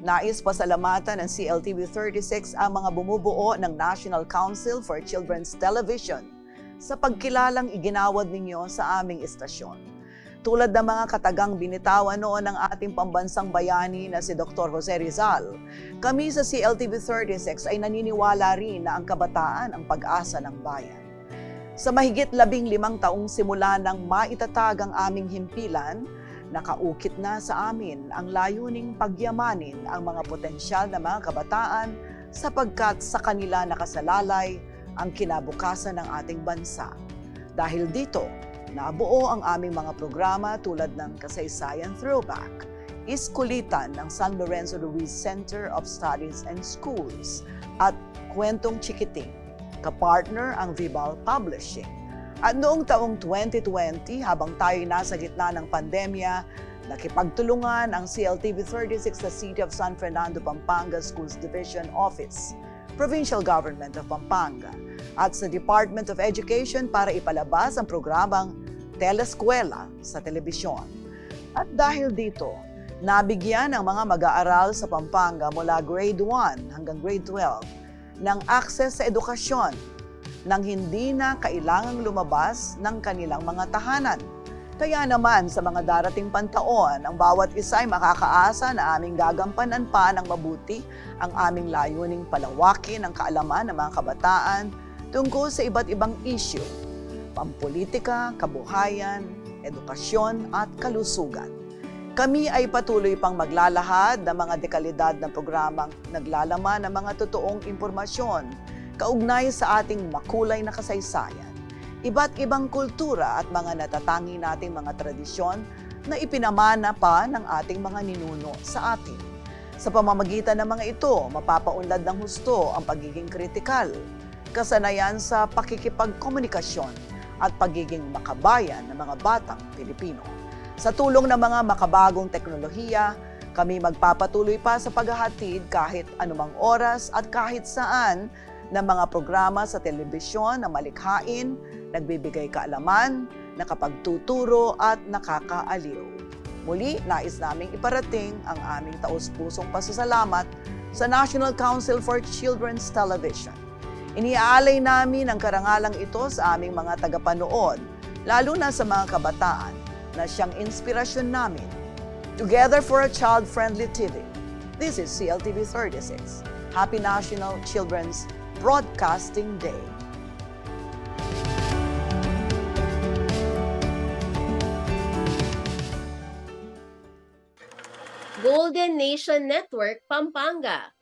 Nais pasalamatan ng CLTV 36 ang mga bumubuo ng National Council for Children's Television sa pagkilalang iginawad ninyo sa aming istasyon. Tulad ng mga katagang binitawan noon ng ating pambansang bayani na si Dr. Jose Rizal, kami sa CLTV 36 ay naniniwala rin na ang kabataan ang pag-asa ng bayan. Sa mahigit 15 taong simula nang maitatag ang aming himpilan, nakaukit na sa amin ang layuning pagyamanin ang mga potensyal na mga kabataan sapagkat sa kanila nakasalalay ang kinabukasan ng ating bansa. Dahil dito, nabuo ang aming mga programa tulad ng Kasaysayan Throwback, Iskulitan ng San Lorenzo Ruiz Center of Studies and Schools at Kwentong Chikiting, kapartner ang Vibal Publishing. At noong taong 2020, habang tayo nasa gitna ng pandemya, nakipagtulungan ang CLTV 36 sa City of San Fernando, Pampanga Schools Division Office, Provincial Government of Pampanga, at sa Department of Education para ipalabas ang programang Teleskwela sa telebisyon. At dahil dito, nabigyan ang mga mag-aaral sa Pampanga mula grade 1 hanggang grade 12 ng access sa edukasyon nang hindi na kailangang lumabas ng kanilang mga tahanan. Kaya naman sa mga darating pantaon, ang bawat isa ay makakaasa na aming gagampanan pa ng mabuti ang aming layuning palawakin ang kaalaman ng mga kabataan tungkol sa iba't ibang issue, pampolitika, kabuhayan, edukasyon at kalusugan. Kami ay patuloy pang maglalahad ng mga dekalidad na programang naglalaman ng mga totoong impormasyon kaugnay sa ating makulay na kasaysayan, iba't ibang kultura at mga natatangi nating mga tradisyon na ipinamana pa ng ating mga ninuno sa atin. Sa pamamagitan ng mga ito, mapapaunlad ng husto ang pagiging kritikal, kasanayan sa pakikipagkomunikasyon at pagiging makabayan ng mga batang Pilipino. Sa tulong ng mga makabagong teknolohiya, kami magpapatuloy pa sa paghahatid kahit anumang oras at kahit saan ng mga programa sa telebisyon na malikhain, nagbibigay kaalaman, nakapagtuturo at nakakaaliw. Muli, nais naming iparating ang aming taos-pusong pasasalamat sa National Council for Children's Television. Iniaalay namin ang karangalang ito sa aming mga tagapanood, lalo na sa mga kabataan na siyang inspirasyon namin. Together for a child-friendly TV. This is CLTV 36. Happy National Children's Broadcasting Day. Golden Nation Network, Pampanga.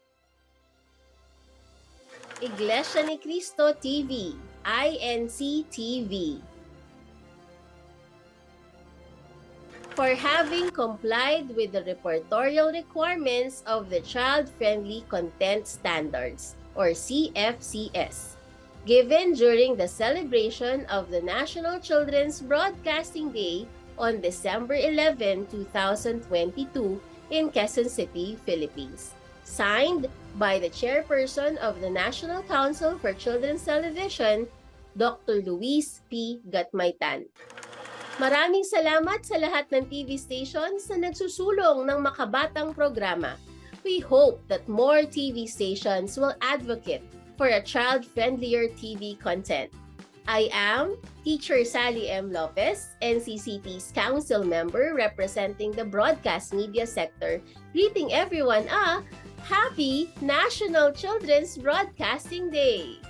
Iglesia ni Cristo TV, INCTV. For having complied with the reportorial requirements of the Child-Friendly Content Standards, or CFCS, given during the celebration of the National Children's Broadcasting Day on December 11, 2022 in Quezon City, Philippines. Signed by the Chairperson of the National Council for Children's Television, Dr. Luis P. Gatmaytan. Maraming salamat sa lahat ng TV stations na nagsusulong ng makabatang programa. We hope that more TV stations will advocate for a child-friendlier TV content. I am Teacher Sally M. Lopez, NCCT's Council Member representing the broadcast media sector, greeting everyone a Happy National Children's Broadcasting Day!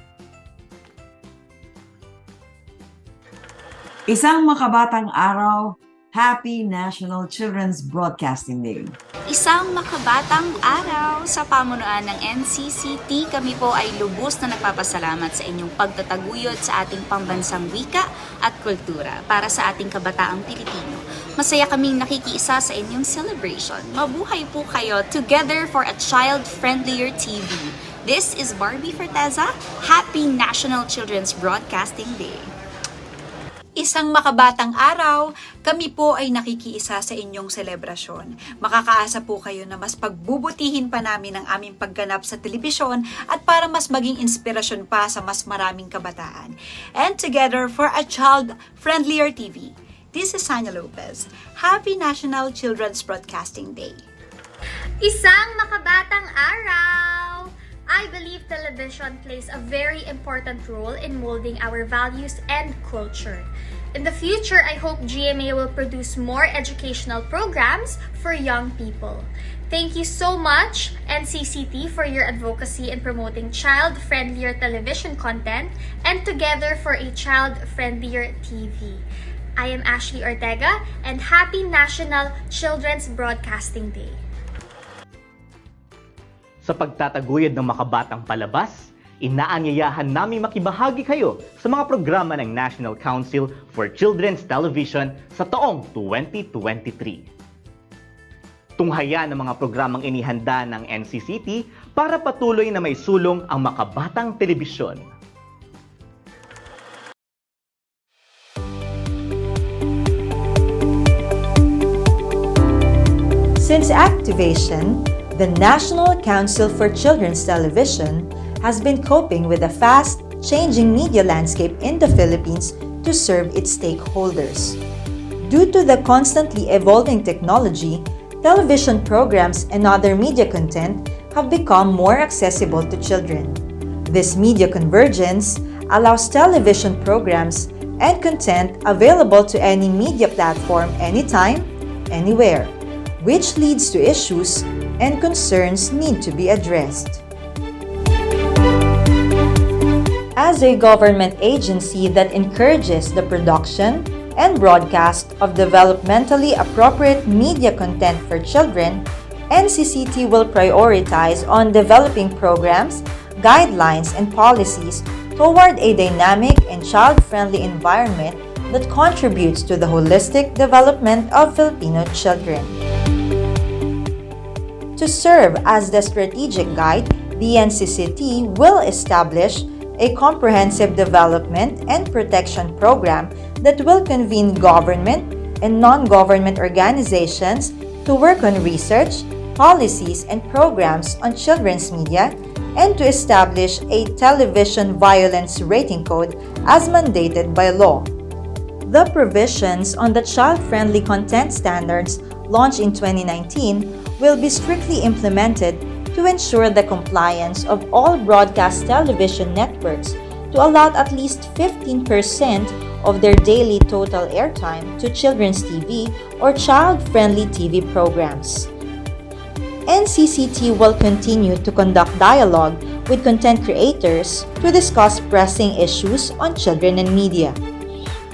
Isang makabatang araw, Happy National Children's Broadcasting Day. Isang makabatang araw sa pamunuan ng NCCT, kami po ay lubos na nagpapasalamat sa inyong pagtataguyod sa ating pambansang wika at kultura para sa ating kabataang Pilipino. Masaya kaming nakikiisa sa inyong celebration. Mabuhay po kayo together for a child-friendlier TV. This is Barbie Forteza. Happy National Children's Broadcasting Day. Isang makabatang araw, kami po ay nakikiisa sa inyong selebrasyon. Makakaasa po kayo na mas pagbubutihin pa namin ang aming pagganap sa telebisyon at para mas maging inspirasyon pa sa mas maraming kabataan. And together for a child-friendlier TV. This is Sanya Lopez. Happy National Children's Broadcasting Day. Isang makabatang araw! I believe television plays a very important role in molding our values and culture. In the future, I hope GMA will produce more educational programs for young people. Thank you so much, NCCT, for your advocacy in promoting child-friendlier television content and Together for a Child-Friendlier TV. I am Ashley Ortega, and happy National Children's Broadcasting Day. Sa pagtataguyod ng makabatang palabas, inaanyayahan namin makibahagi kayo sa mga programa ng National Council for Children's Television sa taong 2023. Tunghayan ang mga programang inihanda ng NCCT para patuloy na may sulong ang makabatang telebisyon. Since activation, the National Council for Children's Television has been coping with the fast-changing media landscape in the Philippines to serve its stakeholders. Due to the constantly evolving technology, television programs and other media content have become more accessible to children. This media convergence allows television programs and content available to any media platform anytime, anywhere, which leads to issues and concerns need to be addressed. As a government agency that encourages the production and broadcast of developmentally appropriate media content for children, NCCT will prioritize on developing programs, guidelines, and policies toward a dynamic and child-friendly environment that contributes to the holistic development of Filipino children. To serve as the strategic guide, the NCCT will establish a comprehensive development and protection program that will convene government and non-government organizations to work on research, policies, and programs on children's media, and to establish a television violence rating code as mandated by law. The provisions on the child-friendly content standards launched in 2019 will be strictly implemented to ensure the compliance of all broadcast television networks to allot at least 15% of their daily total airtime to children's TV or child-friendly TV programs. NCCT will continue to conduct dialogue with content creators to discuss pressing issues on children and media.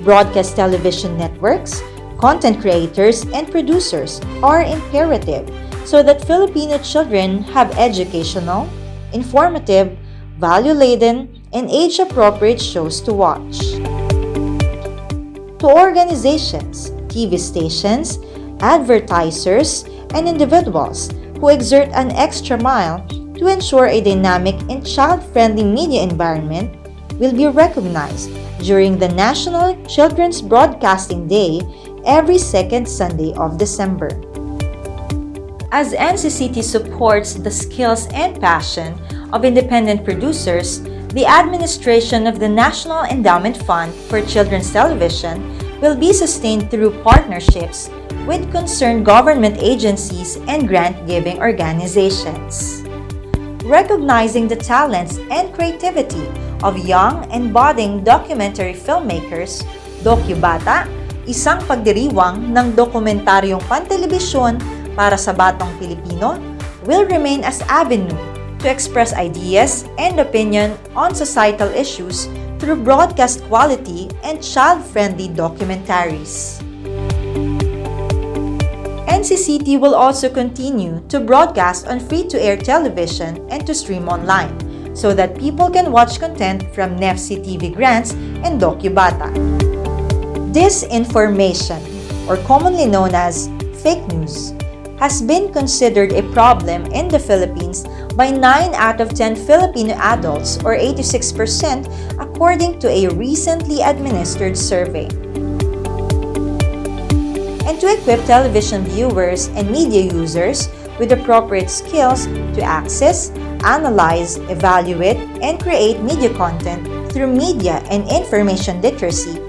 Broadcast television networks, content creators, and producers are imperative so that Filipino children have educational, informative, value-laden, and age-appropriate shows to watch. To organizations, TV stations, advertisers, and individuals who exert an extra mile to ensure a dynamic and child-friendly media environment will be recognized during the National Children's Broadcasting Day every second Sunday of December. As NCCT supports the skills and passion of independent producers, the administration of the National Endowment Fund for Children's Television will be sustained through partnerships with concerned government agencies and grant-giving organizations. Recognizing the talents and creativity of young and budding documentary filmmakers, DocuBata, isang pagdiriwang ng dokumentaryong pantelebisyon para sa batang Pilipino, will remain as avenue to express ideas and opinion on societal issues through broadcast quality and child-friendly documentaries. NCCT will also continue to broadcast on free-to-air television and to stream online so that people can watch content from NEFC TV grants and DocuBata. Disinformation, or commonly known as fake news, has been considered a problem in the Philippines by 9 out of 10 Filipino adults, or 86%, according to a recently administered survey. And to equip television viewers and media users with appropriate skills to access, analyze, evaluate, and create media content through media and information literacy,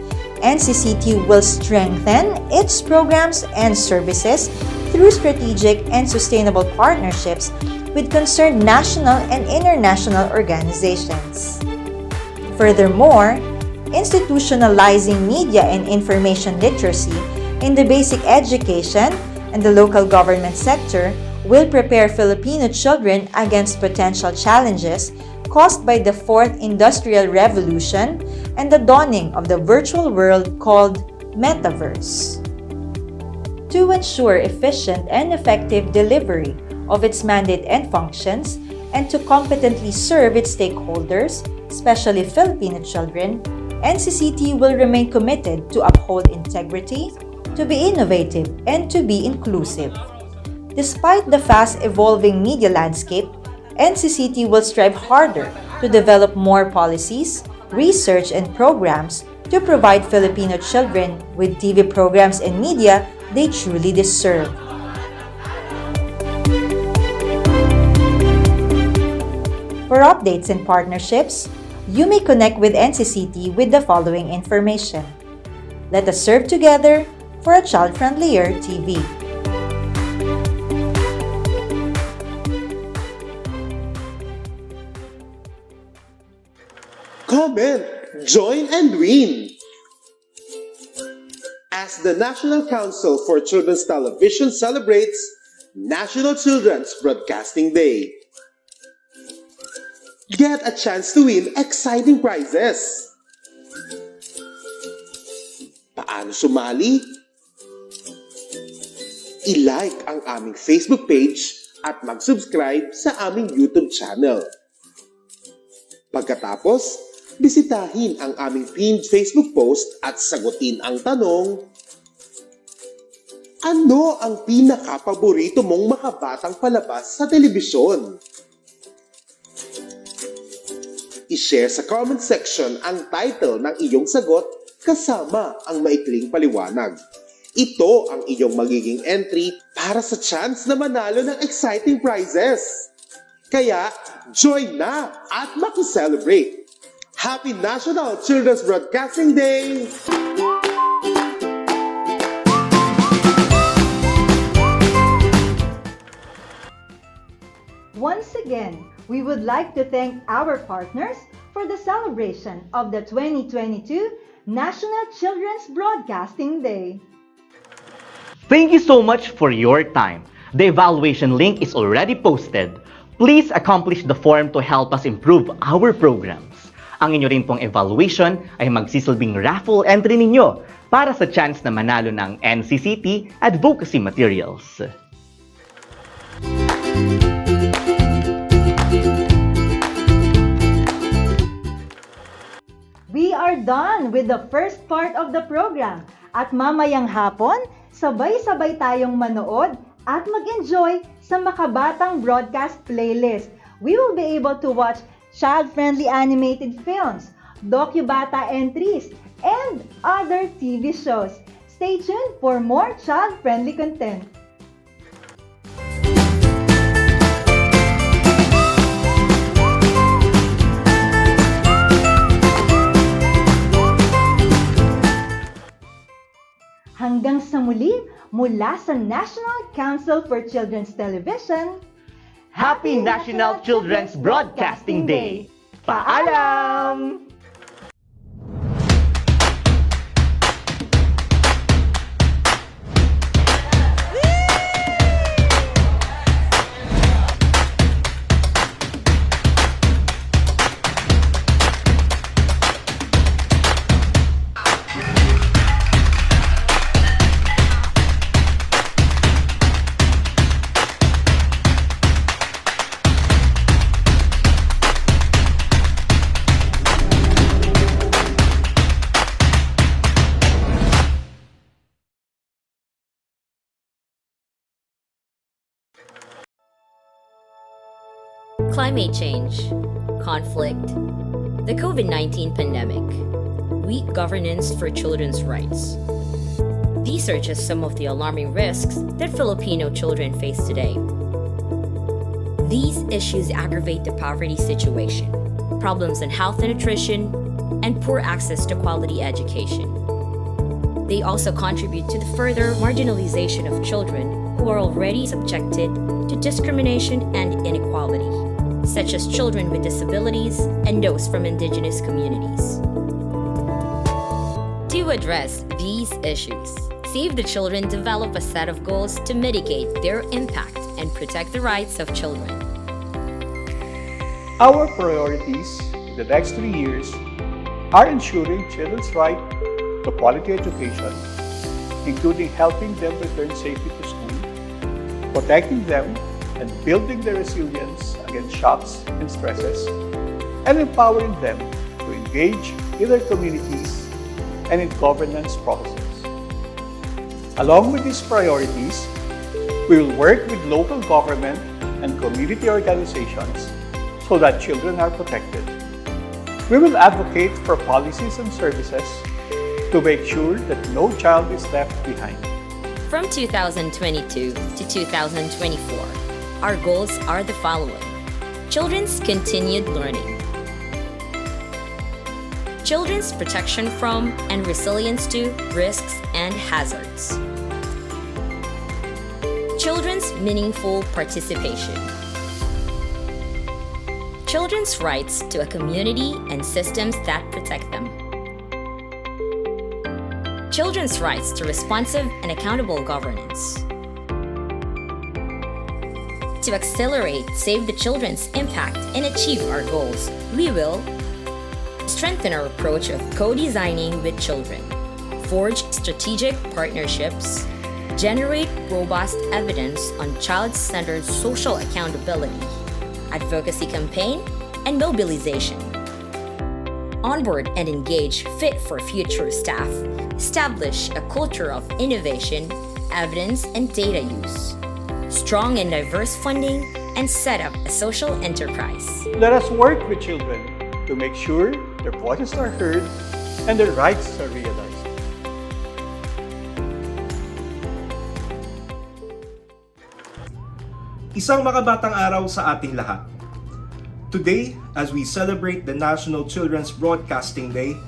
NCCT will strengthen its programs and services through strategic and sustainable partnerships with concerned national and international organizations. Furthermore, institutionalizing media and information literacy in the basic education and the local government sector will prepare Filipino children against potential challenges caused by the Fourth Industrial Revolution and the dawning of the virtual world called Metaverse. To ensure efficient and effective delivery of its mandate and functions, and to competently serve its stakeholders, especially Filipino children, NCCT will remain committed to uphold integrity, to be innovative, and to be inclusive. Despite the fast-evolving media landscape, NCCT will strive harder to develop more policies, research, and programs to provide Filipino children with TV programs and media they truly deserve. For updates and partnerships, you may connect with NCCT with the following information. Let us serve together for a child-friendlier TV. Comment, join, and win! As the National Council for Children's Television celebrates National Children's Broadcasting Day, get a chance to win exciting prizes. Paano sumali? I-like ang aming Facebook page at mag-subscribe sa aming YouTube channel. Pagkatapos, bisitahin ang aming pinned Facebook post at sagutin ang tanong, ano ang pinaka-paborito mong makabatang palabas sa telebisyon? I-share sa comment section ang title ng iyong sagot kasama ang maikling paliwanag. Ito ang iyong magiging entry para sa chance na manalo ng exciting prizes. Kaya, join na at maki-celebrate! Happy National Children's Broadcasting Day! Once again, we would like to thank our partners for the celebration of the 2022 National Children's Broadcasting Day. Thank you so much for your time. The evaluation link is already posted. Please accomplish the form to help us improve our programs. Ang inyo rin pong evaluation ay magsisilbing raffle entry ninyo para sa chance na manalo ng NCCT advocacy materials. We are done with the first part of the program at mamayang hapon, sabay-sabay tayong manood at mag-enjoy sa Makabatang Broadcast Playlist. We will be able to watch child-friendly animated films, docu-bata entries, and other TV shows. Stay tuned for more child-friendly content. Hanggang sa muli, mula sa National Council for Children's Television, Happy National Children's Broadcasting Day! Paalam! Climate change, conflict, the COVID-19 pandemic, weak governance for children's rights. These are just some of the alarming risks that Filipino children face today. These issues aggravate the poverty situation, problems in health and nutrition, and poor access to quality education. They also contribute to the further marginalization of children who are already subjected to discrimination and inequality, such as children with disabilities and those from indigenous communities. to address these issues. Save the Children develop a set of goals to mitigate their impact and protect the rights of children. Our priorities in the next 3 years are ensuring children's right to quality education, including helping them return safely to school, protecting them and building their resilience against shocks and stresses, and empowering them to engage in their communities and in governance processes. Along with these priorities, we will work with local government and community organizations so that children are protected. We will advocate for policies and services to make sure that no child is left behind. From 2022 to 2024, our goals are the following: children's continued learning, children's protection from and resilience to risks and hazards, children's meaningful participation, children's rights to a community and systems that protect them, children's rights to responsive and accountable governance. To accelerate Save the Children's impact and achieve our goals, we will strengthen our approach of co-designing with children, forge strategic partnerships, generate robust evidence on child-centered social accountability, advocacy campaign, and mobilization, onboard and engage fit-for-future staff, establish a culture of innovation, evidence, and data use, strong and diverse funding, and set up a social enterprise. Let us work with children to make sure their voices are heard and their rights are realized. Isang makabatang araw sa ating lahat. Today, as we celebrate the National Children's Broadcasting Day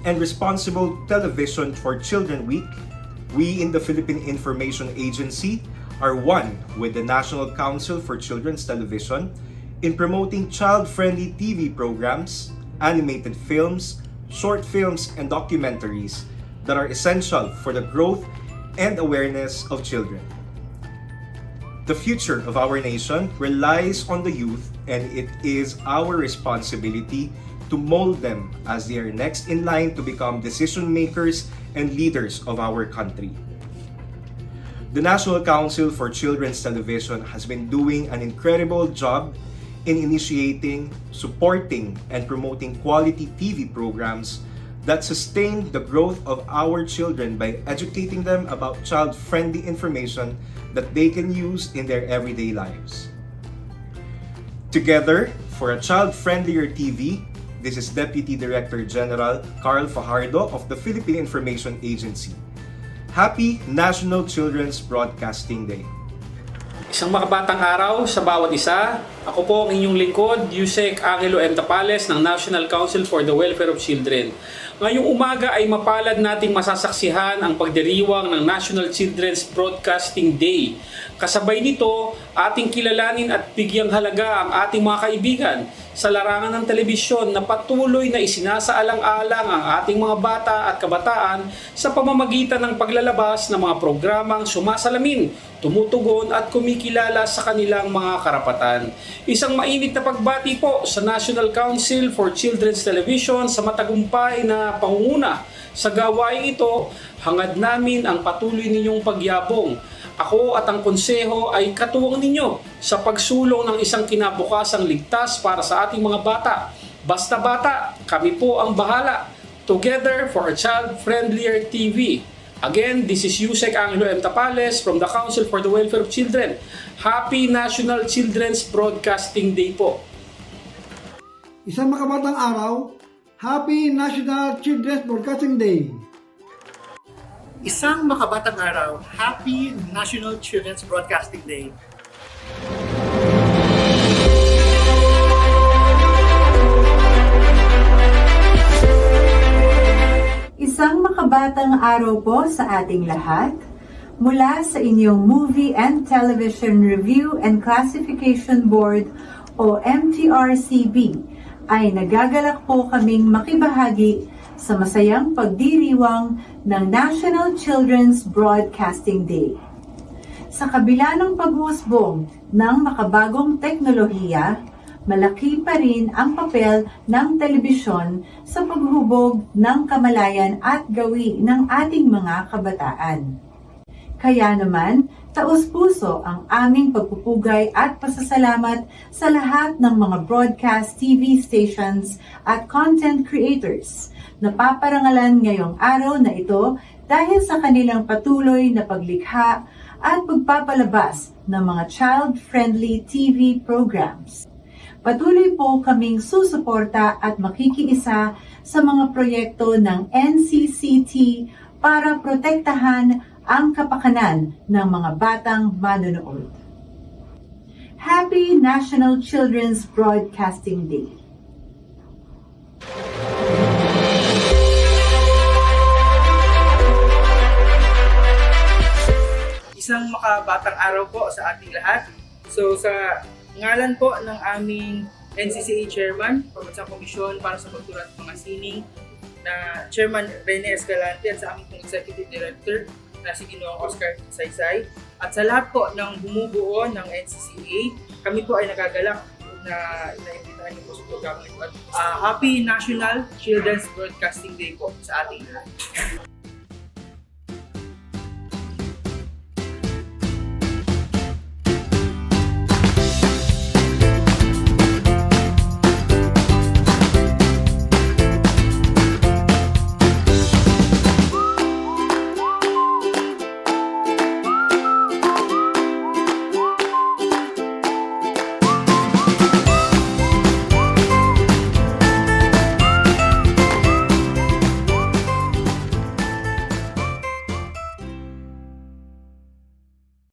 and Responsible Television for Children Week, we in the Philippine Information Agency are one with the National Council for Children's Television in promoting child-friendly TV programs, animated films, short films, and documentaries that are essential for the growth and awareness of children. The future of our nation relies on the youth, and it is our responsibility to mold them as they are next in line to become decision makers and leaders of our country. The National Council for Children's Television has been doing an incredible job in initiating, supporting, and promoting quality TV programs that sustain the growth of our children by educating them about child-friendly information that they can use in their everyday lives. Together, for a child-friendlier TV, this is Deputy Director General Carl Fajardo of the Philippine Information Agency. Happy National Children's Broadcasting Day! Isang makabatang araw sa bawat isa. Ako po ang inyong lingkod, Yusek Angelo M. Tapales ng National Council for the Welfare of Children. Ngayong umaga ay mapalad nating masasaksihan ang pagdiriwang ng National Children's Broadcasting Day. Kasabay nito, ating kilalanin at bigyang halaga ang ating mga kaibigan sa larangan ng telebisyon na patuloy na isinasaalang-alang ang ating mga bata at kabataan sa pamamagitan ng paglalabas ng mga programang sumasalamin, tumutugon at kumikilala sa kanilang mga karapatan. Isang mainit na pagbati po sa National Council for Children's Television sa matagumpay na pangunguna. Sa gawaing ito, hangad namin ang patuloy ninyong pagyabong. Ako at ang konseho ay katuwang ninyo sa pagsulong ng isang kinabukasang ligtas para sa ating mga bata. Basta bata, kami po ang bahala. Together for a child-friendlier TV. Again, this is Yusek Angelo M. Tapales from the Council for the Welfare of Children. Happy National Children's Broadcasting Day po. Isang makabatang araw, Happy National Children's Broadcasting Day. Isang makabatang araw, Happy National Children's Broadcasting Day. Isang makabatang araw po sa ating lahat. Mula sa inyong Movie and Television Review and Classification Board o MTRCB ay nagagalak po kaming makibahagi sa masayang pagdiriwang ng National Children's Broadcasting Day. Sa kabila ng pag-uusbong ng makabagong teknolohiya, malaki pa rin ang papel ng telebisyon sa paghubog ng kamalayan at gawi ng ating mga kabataan. Kaya naman, taos-puso ang aming pagpupugay at pasasalamat sa lahat ng mga broadcast TV stations at content creators na paparangalan ngayong araw na ito dahil sa kanilang patuloy na paglikha at pagpapalabas ng mga child-friendly TV programs. Patuloy po kaming susuporta at makikiisa sa mga proyekto ng NCCT para protektahan ang kapakanan ng mga batang manonood. Happy National Children's Broadcasting Day! Isang makabatang araw po sa ating lahat. So sa ngalan po ng aming NCCA Chairman, Pambansang Komisyon para sa Kultura at mga Sining, na Chairman Rene Escalante, at sa aming Executive Director na si Ginoong Oscar Saysay, at sa lahat po ng bumubuo ng NCCA, kami po ay nagagalak na naimbitahan niyo po sa programa ito. Happy National Children's Broadcasting Day po sa ating lahat.